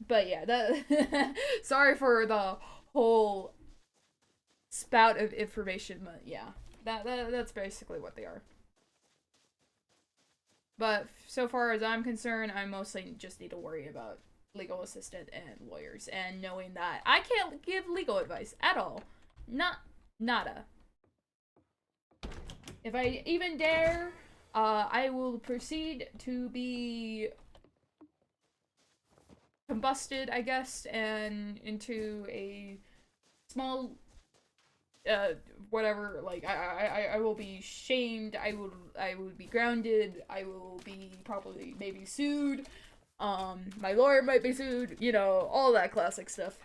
But yeah, that sorry for the whole spout of information, but yeah. That's basically what they are. But so far as I'm concerned, I mostly just need to worry about legal assistant and lawyers and knowing that I can't give legal advice at all. Nada. If I even dare, I will proceed to be combusted, I guess, and into a small whatever, like I will be shamed, I would be grounded, I will be probably maybe sued, my lawyer might be sued, you know, all that classic stuff.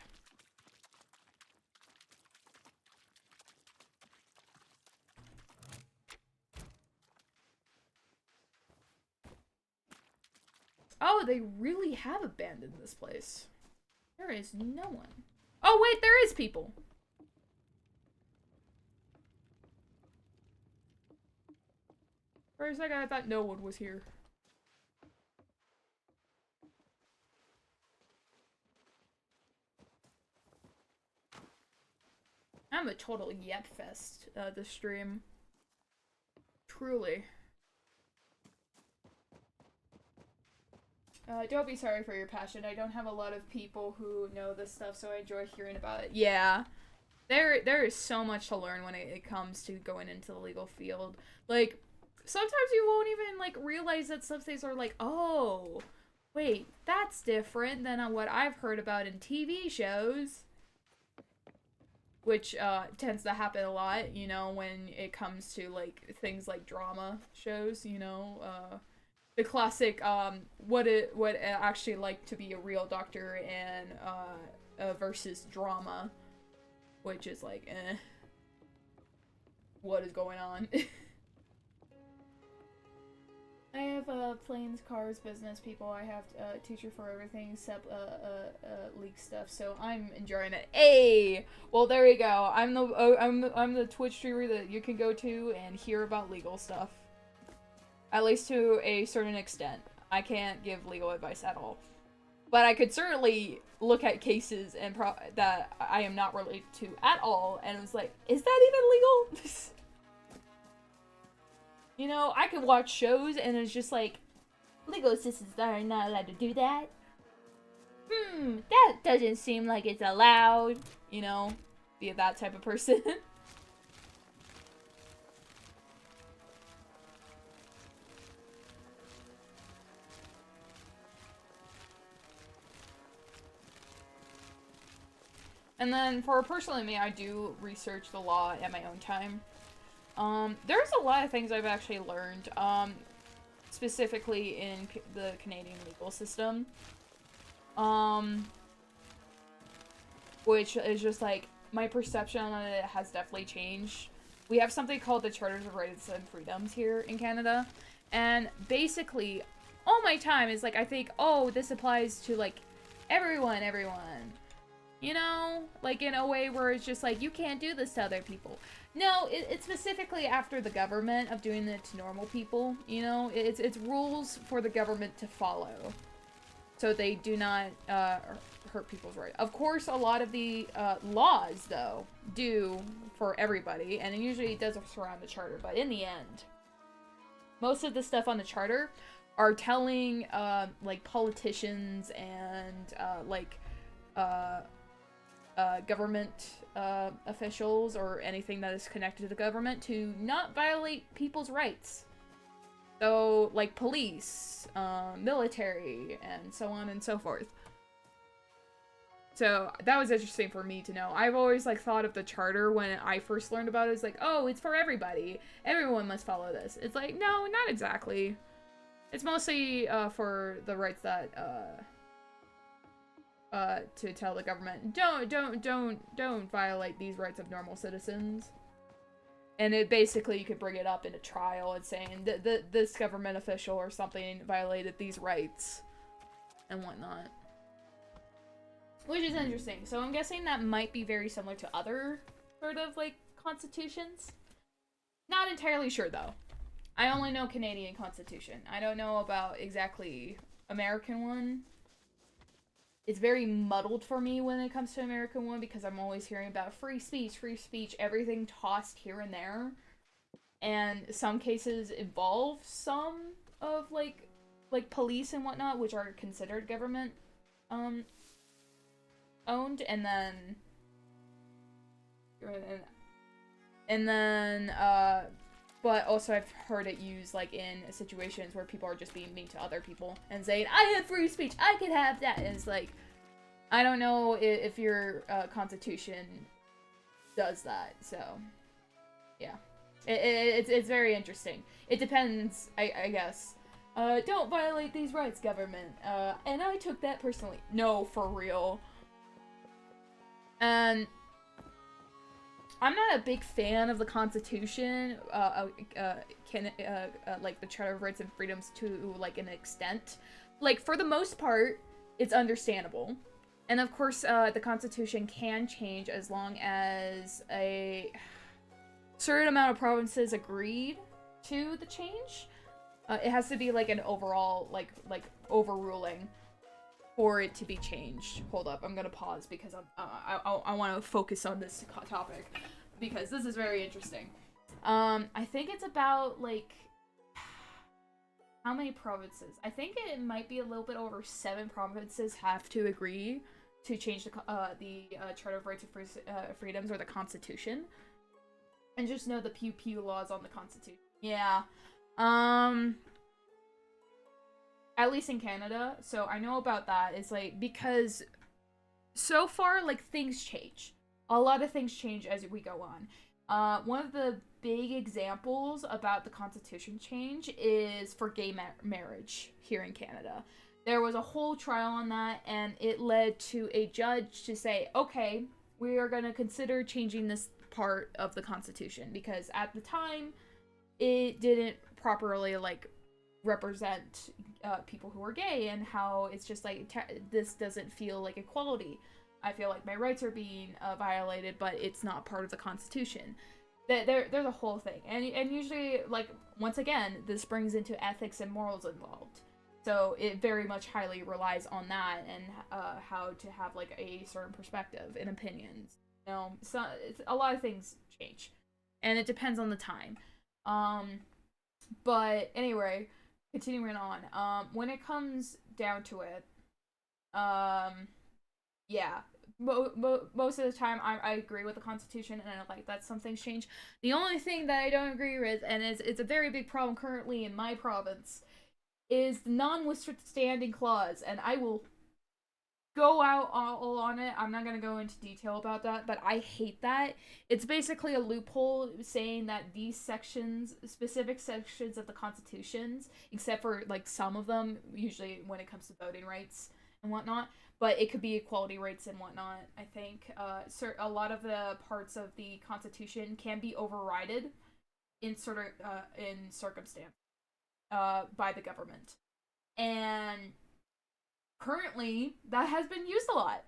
Oh, they really have abandoned this place. There is no one. Oh wait, there is people. For a second, I thought no one was here. I'm a total yep fest, this stream. Truly. Don't be sorry for your passion. I don't have a lot of people who know this stuff, so I enjoy hearing about it. Yeah. There is so much to learn when it comes to going into the legal field. Like, sometimes you won't even, like, realize that some things are like, oh, wait, that's different than what I've heard about in TV shows. Which, tends to happen a lot, you know, when it comes to, like, things like drama shows, you know, the classic, what it actually like to be a real doctor and, versus drama. Which is like, what is going on? I have planes, cars, business people. I have a teacher for everything except leak stuff. So I'm enjoying it. Hey, well there you go. I'm the Twitch streamer that you can go to and hear about legal stuff. At least to a certain extent. I can't give legal advice at all. But I could certainly look at cases and that I am not related to at all, and it was like, is that even legal? You know, I could watch shows and it's just like, legal assistants are not allowed to do that. That doesn't seem like it's allowed. You know, be that type of person. And then for personally me, I do research the law at my own time. There's a lot of things I've actually learned, specifically in the Canadian legal system. Which is just like, my perception on it has definitely changed. We have something called the Charters of Rights and Freedoms here in Canada, and basically, all my time is like, I think, oh, this applies to like everyone. You know? Like, in a way where it's just like, you can't do this to other people. No, it's specifically after the government of doing it to normal people, you know? It's rules for the government to follow. So they do not, hurt people's rights. Of course, a lot of the, laws, though, do for everybody, and it usually does surround the charter, but in the end, most of the stuff on the charter are telling, like, politicians and, government officials or anything that is connected to the government to not violate people's rights. So, like police, military, and so on and so forth. So that was interesting for me to know. I've always like thought of the charter when I first learned about it as like, oh, it's for everybody. Everyone must follow this. It's like, no, not exactly. It's mostly for the rights that to tell the government, don't violate these rights of normal citizens. And it basically, you could bring it up in a trial and saying that this government official or something violated these rights and whatnot. Which is interesting. So I'm guessing that might be very similar to other sort of like constitutions. Not entirely sure though. I only know Canadian Constitution. I don't know about exactly American one. It's very muddled for me when it comes to American one because I'm always hearing about free speech, everything tossed here and there. And some cases involve some of like police and whatnot, which are considered government owned, and then but also I've heard it used like in situations where people are just being mean to other people and saying, I have free speech, I could have that. And it's like, I don't know if your constitution does that. So yeah, it's very interesting. It depends, I guess. Don't violate these rights, government. And I took that personally. No, for real. And I'm not a big fan of the Constitution, like the Charter of Rights and Freedoms to like an extent. Like for the most part, it's understandable, and of course, the Constitution can change as long as a certain amount of provinces agreed to the change. It has to be like an overall like overruling for it to be changed. Hold up, I'm gonna pause because I want to focus on this topic because this is very interesting. I think it's about like how many provinces? I think it might be a little bit over 7 provinces have to agree to change the Charter of Rights and Freedoms or the Constitution, and just know the pew pew laws on the Constitution. Yeah. At least in Canada, so I know about that. It's like, because so far, like, things change. A lot of things change as we go on. One of the big examples about the Constitution change is for gay marriage here in Canada. There was a whole trial on that, and it led to a judge to say, okay, we are going to consider changing this part of the Constitution, because at the time, it didn't properly, like, represent people who are gay, and how it's just like this doesn't feel like equality. I feel like my rights are being violated, but it's not part of the Constitution. They're the whole thing, and usually, like, once again, this brings into ethics and morals involved. So it very much highly relies on that and how to have like a certain perspective and opinions. You know, so it's, a lot of things change, and it depends on the time. But anyway, continuing on, when it comes down to it, yeah, most of the time I agree with the Constitution, and I like that some things change. The only thing that I don't agree with, and it's a very big problem currently in my province, is the non-withstanding clause, and I will go out all on it. I'm not going to go into detail about that, but I hate that. It's basically a loophole saying that these sections, specific sections of the Constitutions, except for like some of them, usually when it comes to voting rights and whatnot, but it could be equality rights and whatnot, I think. A lot of the parts of the Constitution can be overridden in circumstance by the government. And currently, that has been used a lot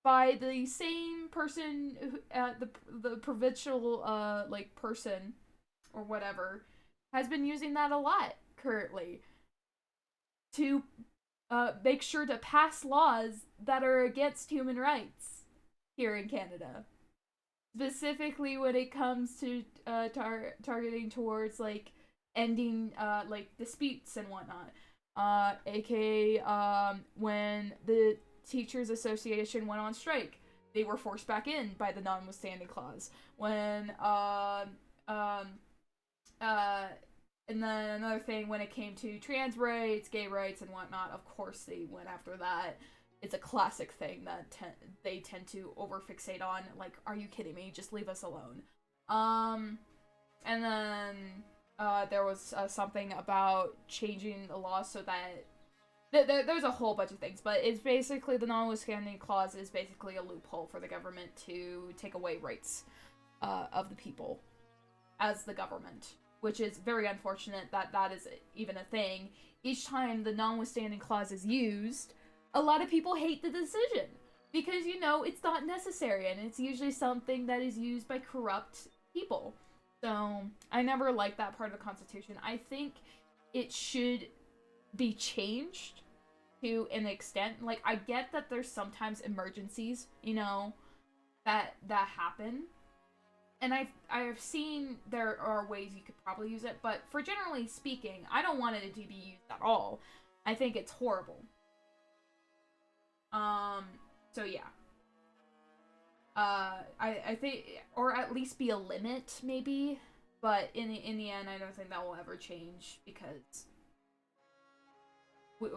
by the same person, the provincial like person or whatever, has been using that a lot currently to make sure to pass laws that are against human rights here in Canada. Specifically when it comes to targeting towards like ending like disputes and whatnot. AKA when the Teachers Association went on strike. they were forced back in by the notwithstanding clause. When um uh and then another thing, when it came to trans rights, gay rights, and whatnot, of course they went after that. It's a classic thing that they tend to overfixate on. Like, are you kidding me? Just leave us alone. And then there was something about changing the law so that there's a whole bunch of things, but it's basically the notwithstanding clause is basically a loophole for the government to take away rights of the people as the government, which is very unfortunate that that is even a thing. Each time the notwithstanding clause is used, a lot of people hate the decision because, you know, it's not necessary, and it's usually something that is used by corrupt people. So I never liked that part of the Constitution. I think it should be changed to an extent. Like, I get that there's sometimes emergencies, you know, that happen, and I've seen there are ways you could probably use it, but for generally speaking, I don't want it to be used at all. I think it's horrible. So yeah. I think, or at least be a limit, maybe. But in the end, I don't think that will ever change because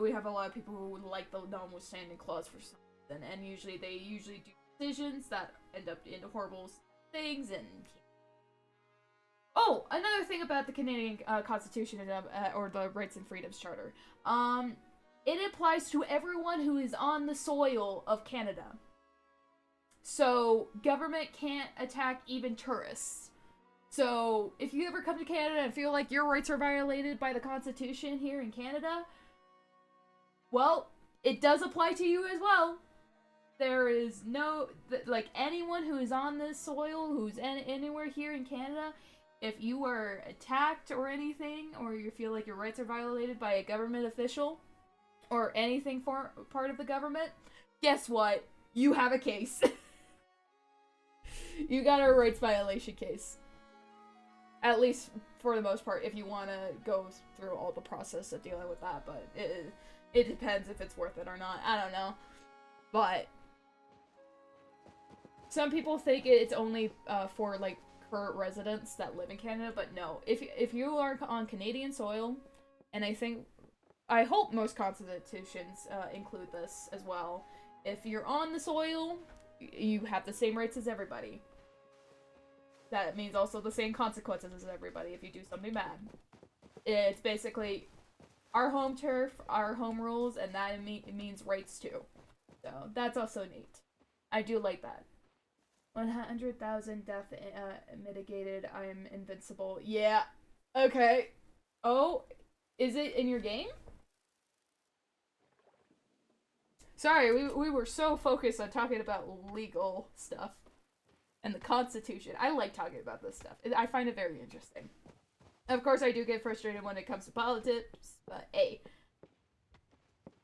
we have a lot of people who like the notwithstanding clause for some reason, and usually they do decisions that end up into horrible things. And oh, another thing about the Canadian Constitution or the Rights and Freedoms Charter, it applies to everyone who is on the soil of Canada. So, government can't attack even tourists. So, if you ever come to Canada and feel like your rights are violated by the Constitution here in Canada, well, it does apply to you as well. There is no, like, anyone who is on this soil, who's anywhere here in Canada, if you are attacked or anything, or you feel like your rights are violated by a government official, or anything for part of the government, guess what? You have a case. You got a rights violation case. At least for the most part, if you want to go through all the process of dealing with that, but it depends if it's worth it or not. I don't know. But some people think it's only for, like, current residents that live in Canada, but no. If you are on Canadian soil, and I hope most constitutions include this as well, if you're on the soil, you have the same rights as everybody. That means also the same consequences as everybody if you do something bad. It's basically our home turf, our home rules, and that means rights too. So that's also neat. I do like that. 100,000 death mitigated. I am invincible. Yeah. Okay. Oh, is it in your game? Sorry, we were so focused on talking about legal stuff and the Constitution. I like talking about this stuff. I find it very interesting. Of course, I do get frustrated when it comes to politics, but hey,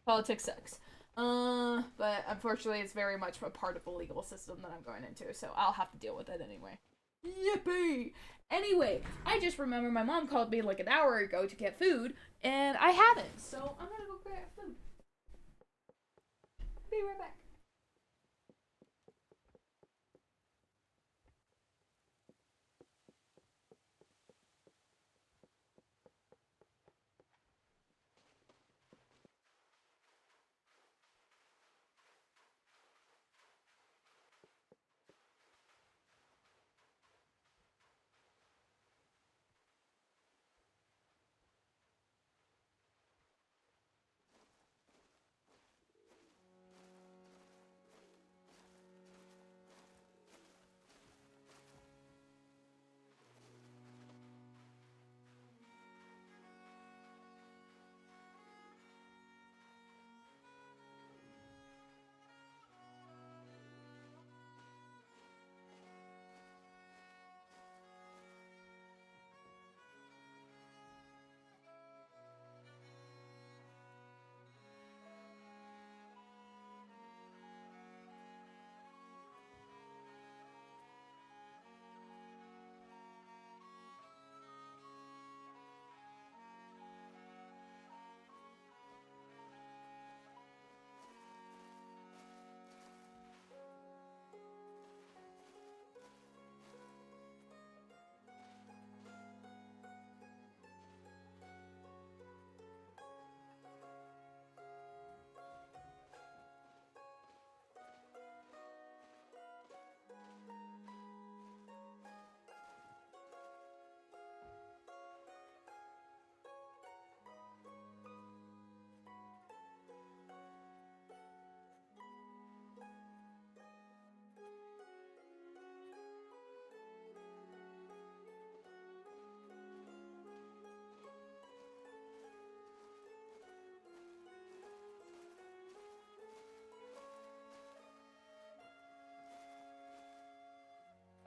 politics sucks. But unfortunately, it's very much a part of the legal system that I'm going into, so I'll have to deal with it anyway. Yippee! Anyway, I just remember my mom called me like an hour ago to get food, and I haven't, so I'm gonna go grab food. Be right back.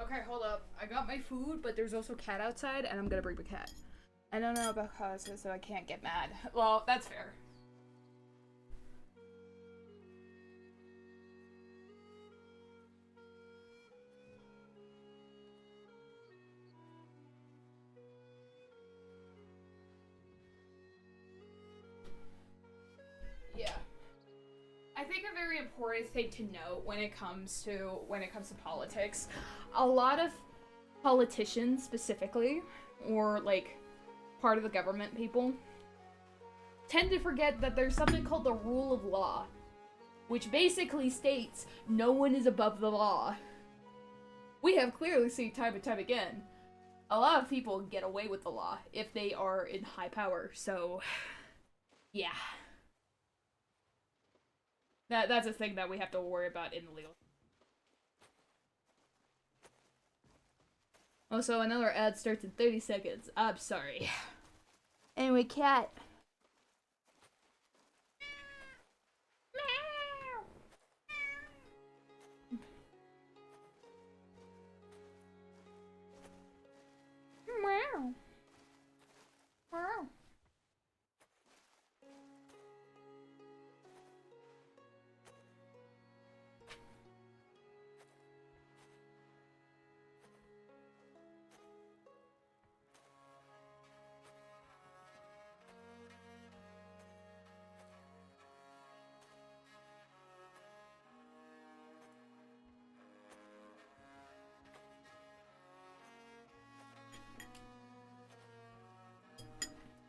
Okay, hold up. I got my food, but there's also cat outside, and I'm gonna bring the cat. I don't know about causes, so I can't get mad. Well, that's fair. Yeah. I think a very important thing to note when it comes to politics, a lot of politicians specifically, or like part of the government people, tend to forget that there's something called the rule of law, which basically states no one is above the law. We have clearly seen time and time again, a lot of people get away with the law if they are in high power, so yeah. That's a thing that we have to worry about in the legal. Also, another ad starts in 30 seconds. I'm sorry. Anyway, cat. Meow. Meow.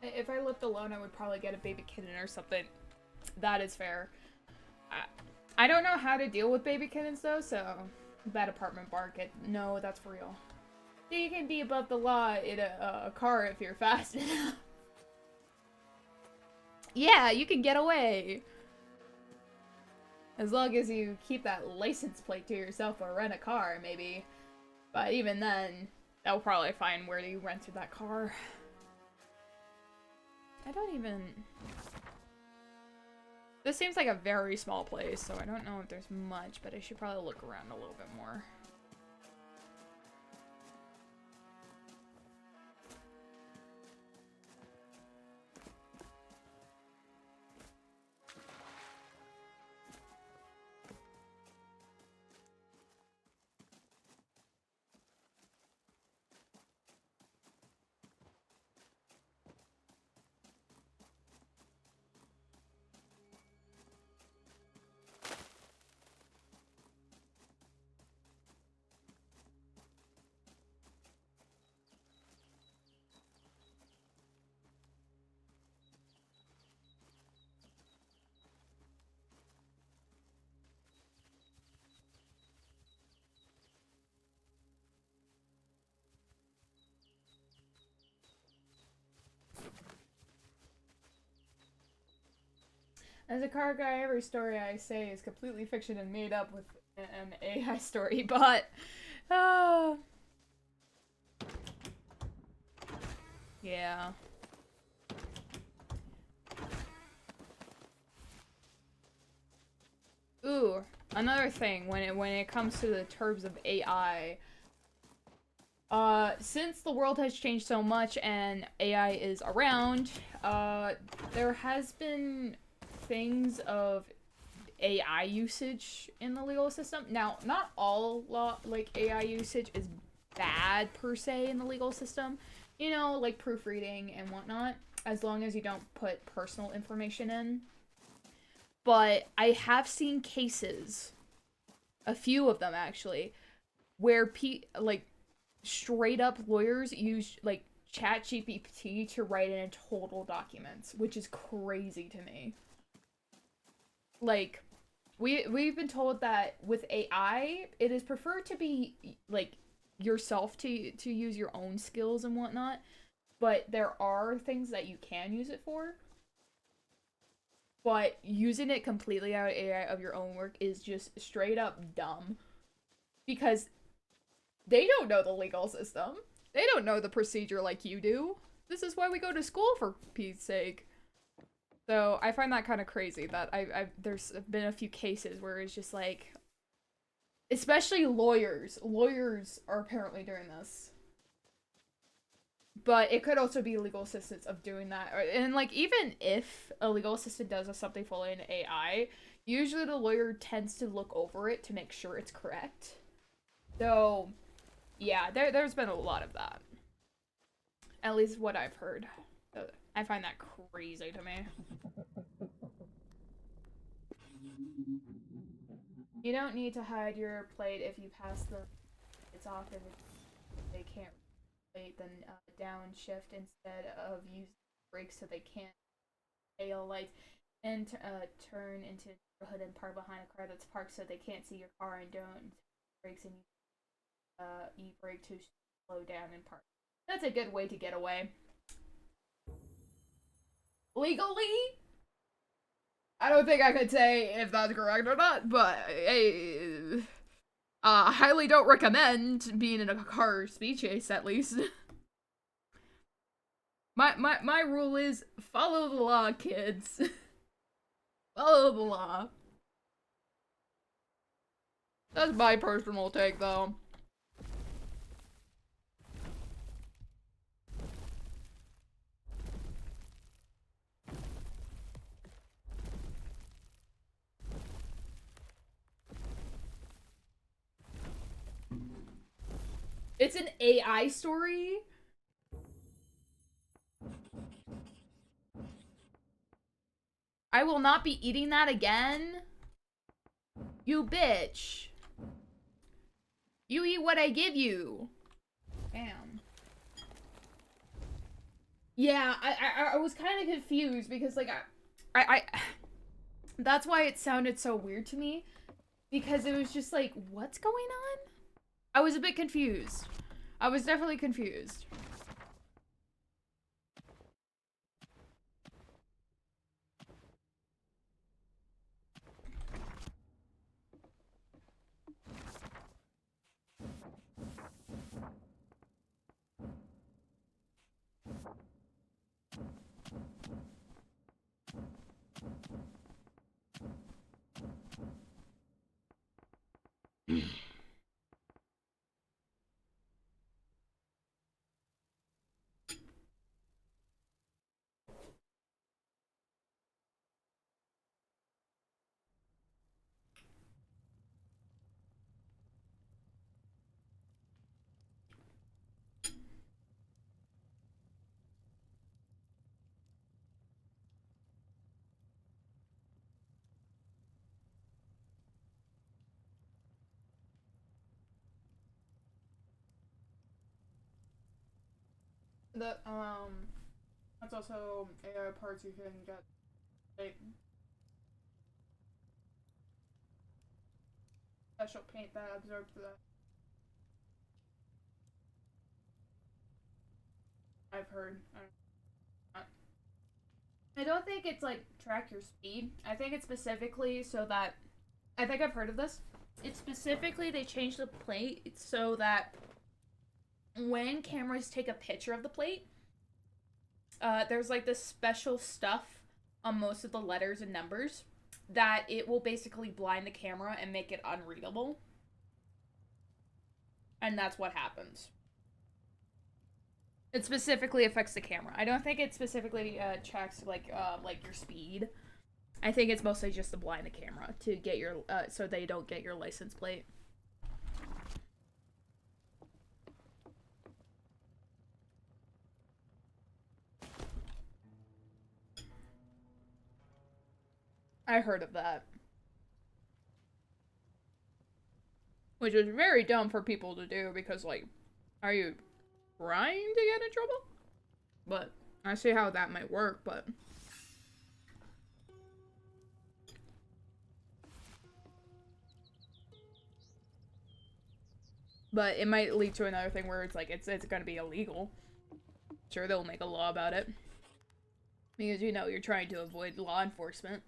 If I lived alone, I would probably get a baby kitten or something. That is fair. I don't know how to deal with baby kittens though, so bad apartment market. No, that's for real. So you can be above the law in a car if you're fast enough. Yeah, you can get away. As long as you keep that license plate to yourself or rent a car, maybe. But even then, they'll probably find where you rented that car. I don't even... This seems like a very small place, so I don't know if there's much, but I should probably look around a little bit more. As a car guy, every story I say is completely fiction and made up with an AI story, but... yeah. Ooh, another thing when it comes to the terms of AI, since the world has changed so much and AI is around, there has been things of AI usage in the legal system. Now, not all AI usage is bad per se in the legal system. You know, like proofreading and whatnot, as long as you don't put personal information in. But I have seen cases, a few of them actually, where straight up lawyers use like ChatGPT to write in total documents, which is crazy to me. Like, we've been told that with AI, it is preferred to be like yourself to use your own skills and whatnot, but there are things that you can use it for. But using it completely out of AI of your own work is just straight up dumb. Because they don't know the legal system. They don't know the procedure like you do. This is why we go to school, for Pete's sake. So I find that kind of crazy that there's been a few cases where it's just like, Especially lawyers. Lawyers are apparently doing this. But it could also be legal assistants of doing that. And like even if a legal assistant does something fully in AI, usually the lawyer tends to look over it to make sure it's correct. So yeah, there's been a lot of that. At least what I've heard. I find that crazy to me. You don't need to hide your plate if you pass the it's off if they can't plate, then downshift instead of use brakes so they can't tail lights and turn into the neighborhood and park behind a car that's parked so they can't see your car and don't brakes and you brake to slow down and park. That's a good way to get away. Legally, I don't think I could say if that's correct or not, but hey, highly don't recommend being in a car speed chase at least. My rule is follow the law, kids. Follow the law. That's my personal take, though. It's an AI story. I will not be eating that again. You bitch. You eat what I give you. Damn. Yeah, I was kind of confused because like I that's why it sounded so weird to me because it was just like what's going on? I was a bit confused. I was definitely confused. The that's also AI parts you can get like special paint that absorbs that. I've heard. I don't think it's like track your speed. I think it's specifically so that I think I've heard of this. It's specifically they changed the plate so that when cameras take a picture of the plate, there's like this special stuff on most of the letters and numbers that it will basically blind the camera and make it unreadable. And that's what happens. It specifically affects the camera. I don't think it specifically checks like your speed. I think it's mostly just to blind the camera to get your so they don't get your license plate. I heard of that. Which is very dumb for people to do because like are you trying to get in trouble? But I see how that might work, but it might lead to another thing where it's like it's gonna be illegal. Sure, they'll make a law about it because you know you're trying to avoid law enforcement.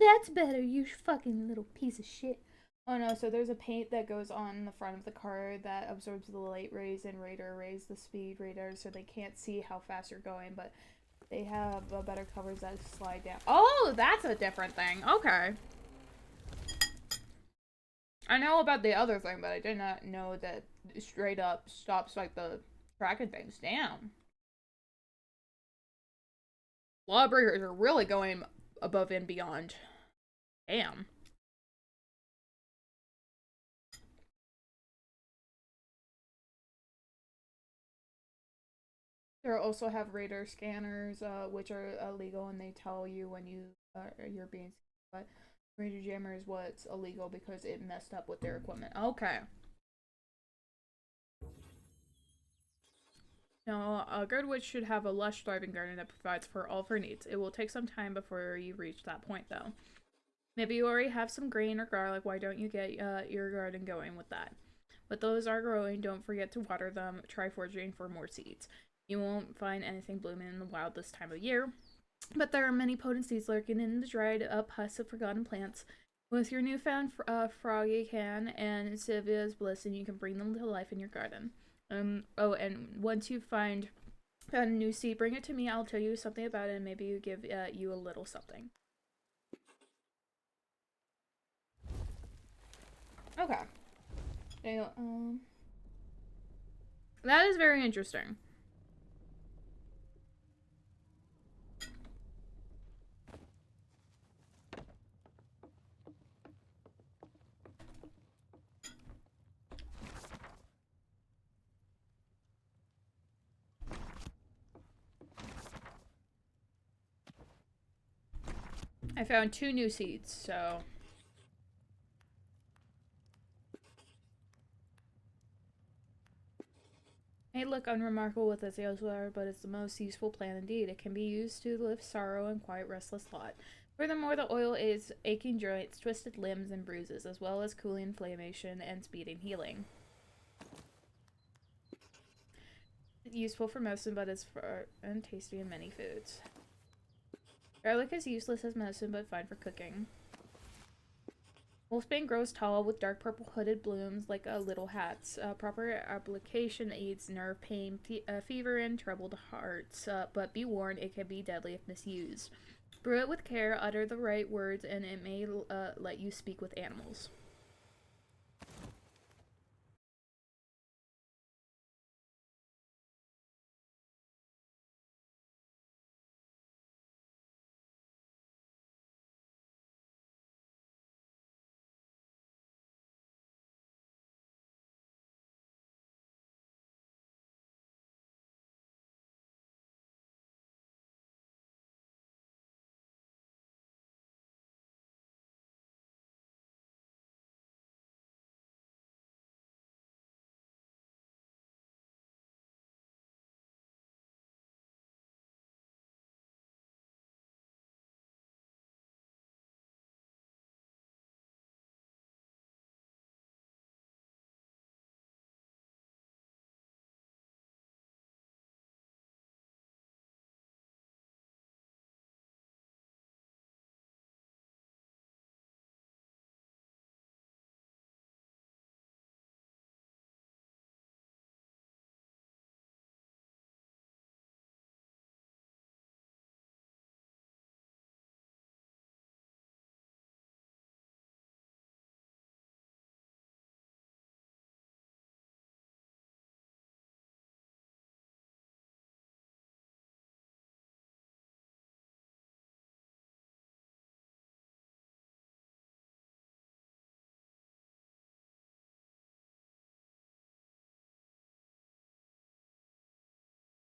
That's better, you fucking little piece of shit. Oh no, so there's a paint that goes on the front of the car that absorbs the light rays and radar rays the speed radar so they can't see how fast you're going, but they have better covers that slide down. Oh, that's a different thing. Okay. I know about the other thing, but I did not know that straight up stops like the tracking things. Damn. Lawbreakers are really going above and beyond. Damn. They also have radar scanners, which are illegal, and they tell you when you're being. But radar jammer is what's illegal because it messed up with their equipment. Okay. Now, a Girdwood should have a lush, thriving garden that provides for all of her needs. It will take some time before you reach that point, though. Maybe you already have some grain or garlic. Why don't you get your garden going with that? But those are growing. Don't forget to water them. Try foraging for more seeds. You won't find anything blooming in the wild this time of year, but there are many potent seeds lurking in the dried up husk of forgotten plants. With your newfound froggy can and Sylvia's blessing, you can bring them to life in your garden. Oh, and once you find a new seed, bring it to me. I'll tell you something about it, and maybe you give you a little something. Okay. That is very interesting. I found 2 new seeds, so... May look unremarkable with its yellow flower, but it's the most useful plant indeed. It can be used to lift sorrow and quiet restless thought. Furthermore, the oil aids aching joints, twisted limbs, and bruises, as well as cooling inflammation and speeding healing. Useful for medicine, but it's for untasty in many foods. Garlic is useless as medicine, but fine for cooking. Wolfsbane grows tall with dark purple hooded blooms like little hats. Proper application aids nerve pain, fever, and troubled hearts, but be warned, it can be deadly if misused. Brew it with care, utter the right words, and it may let you speak with animals.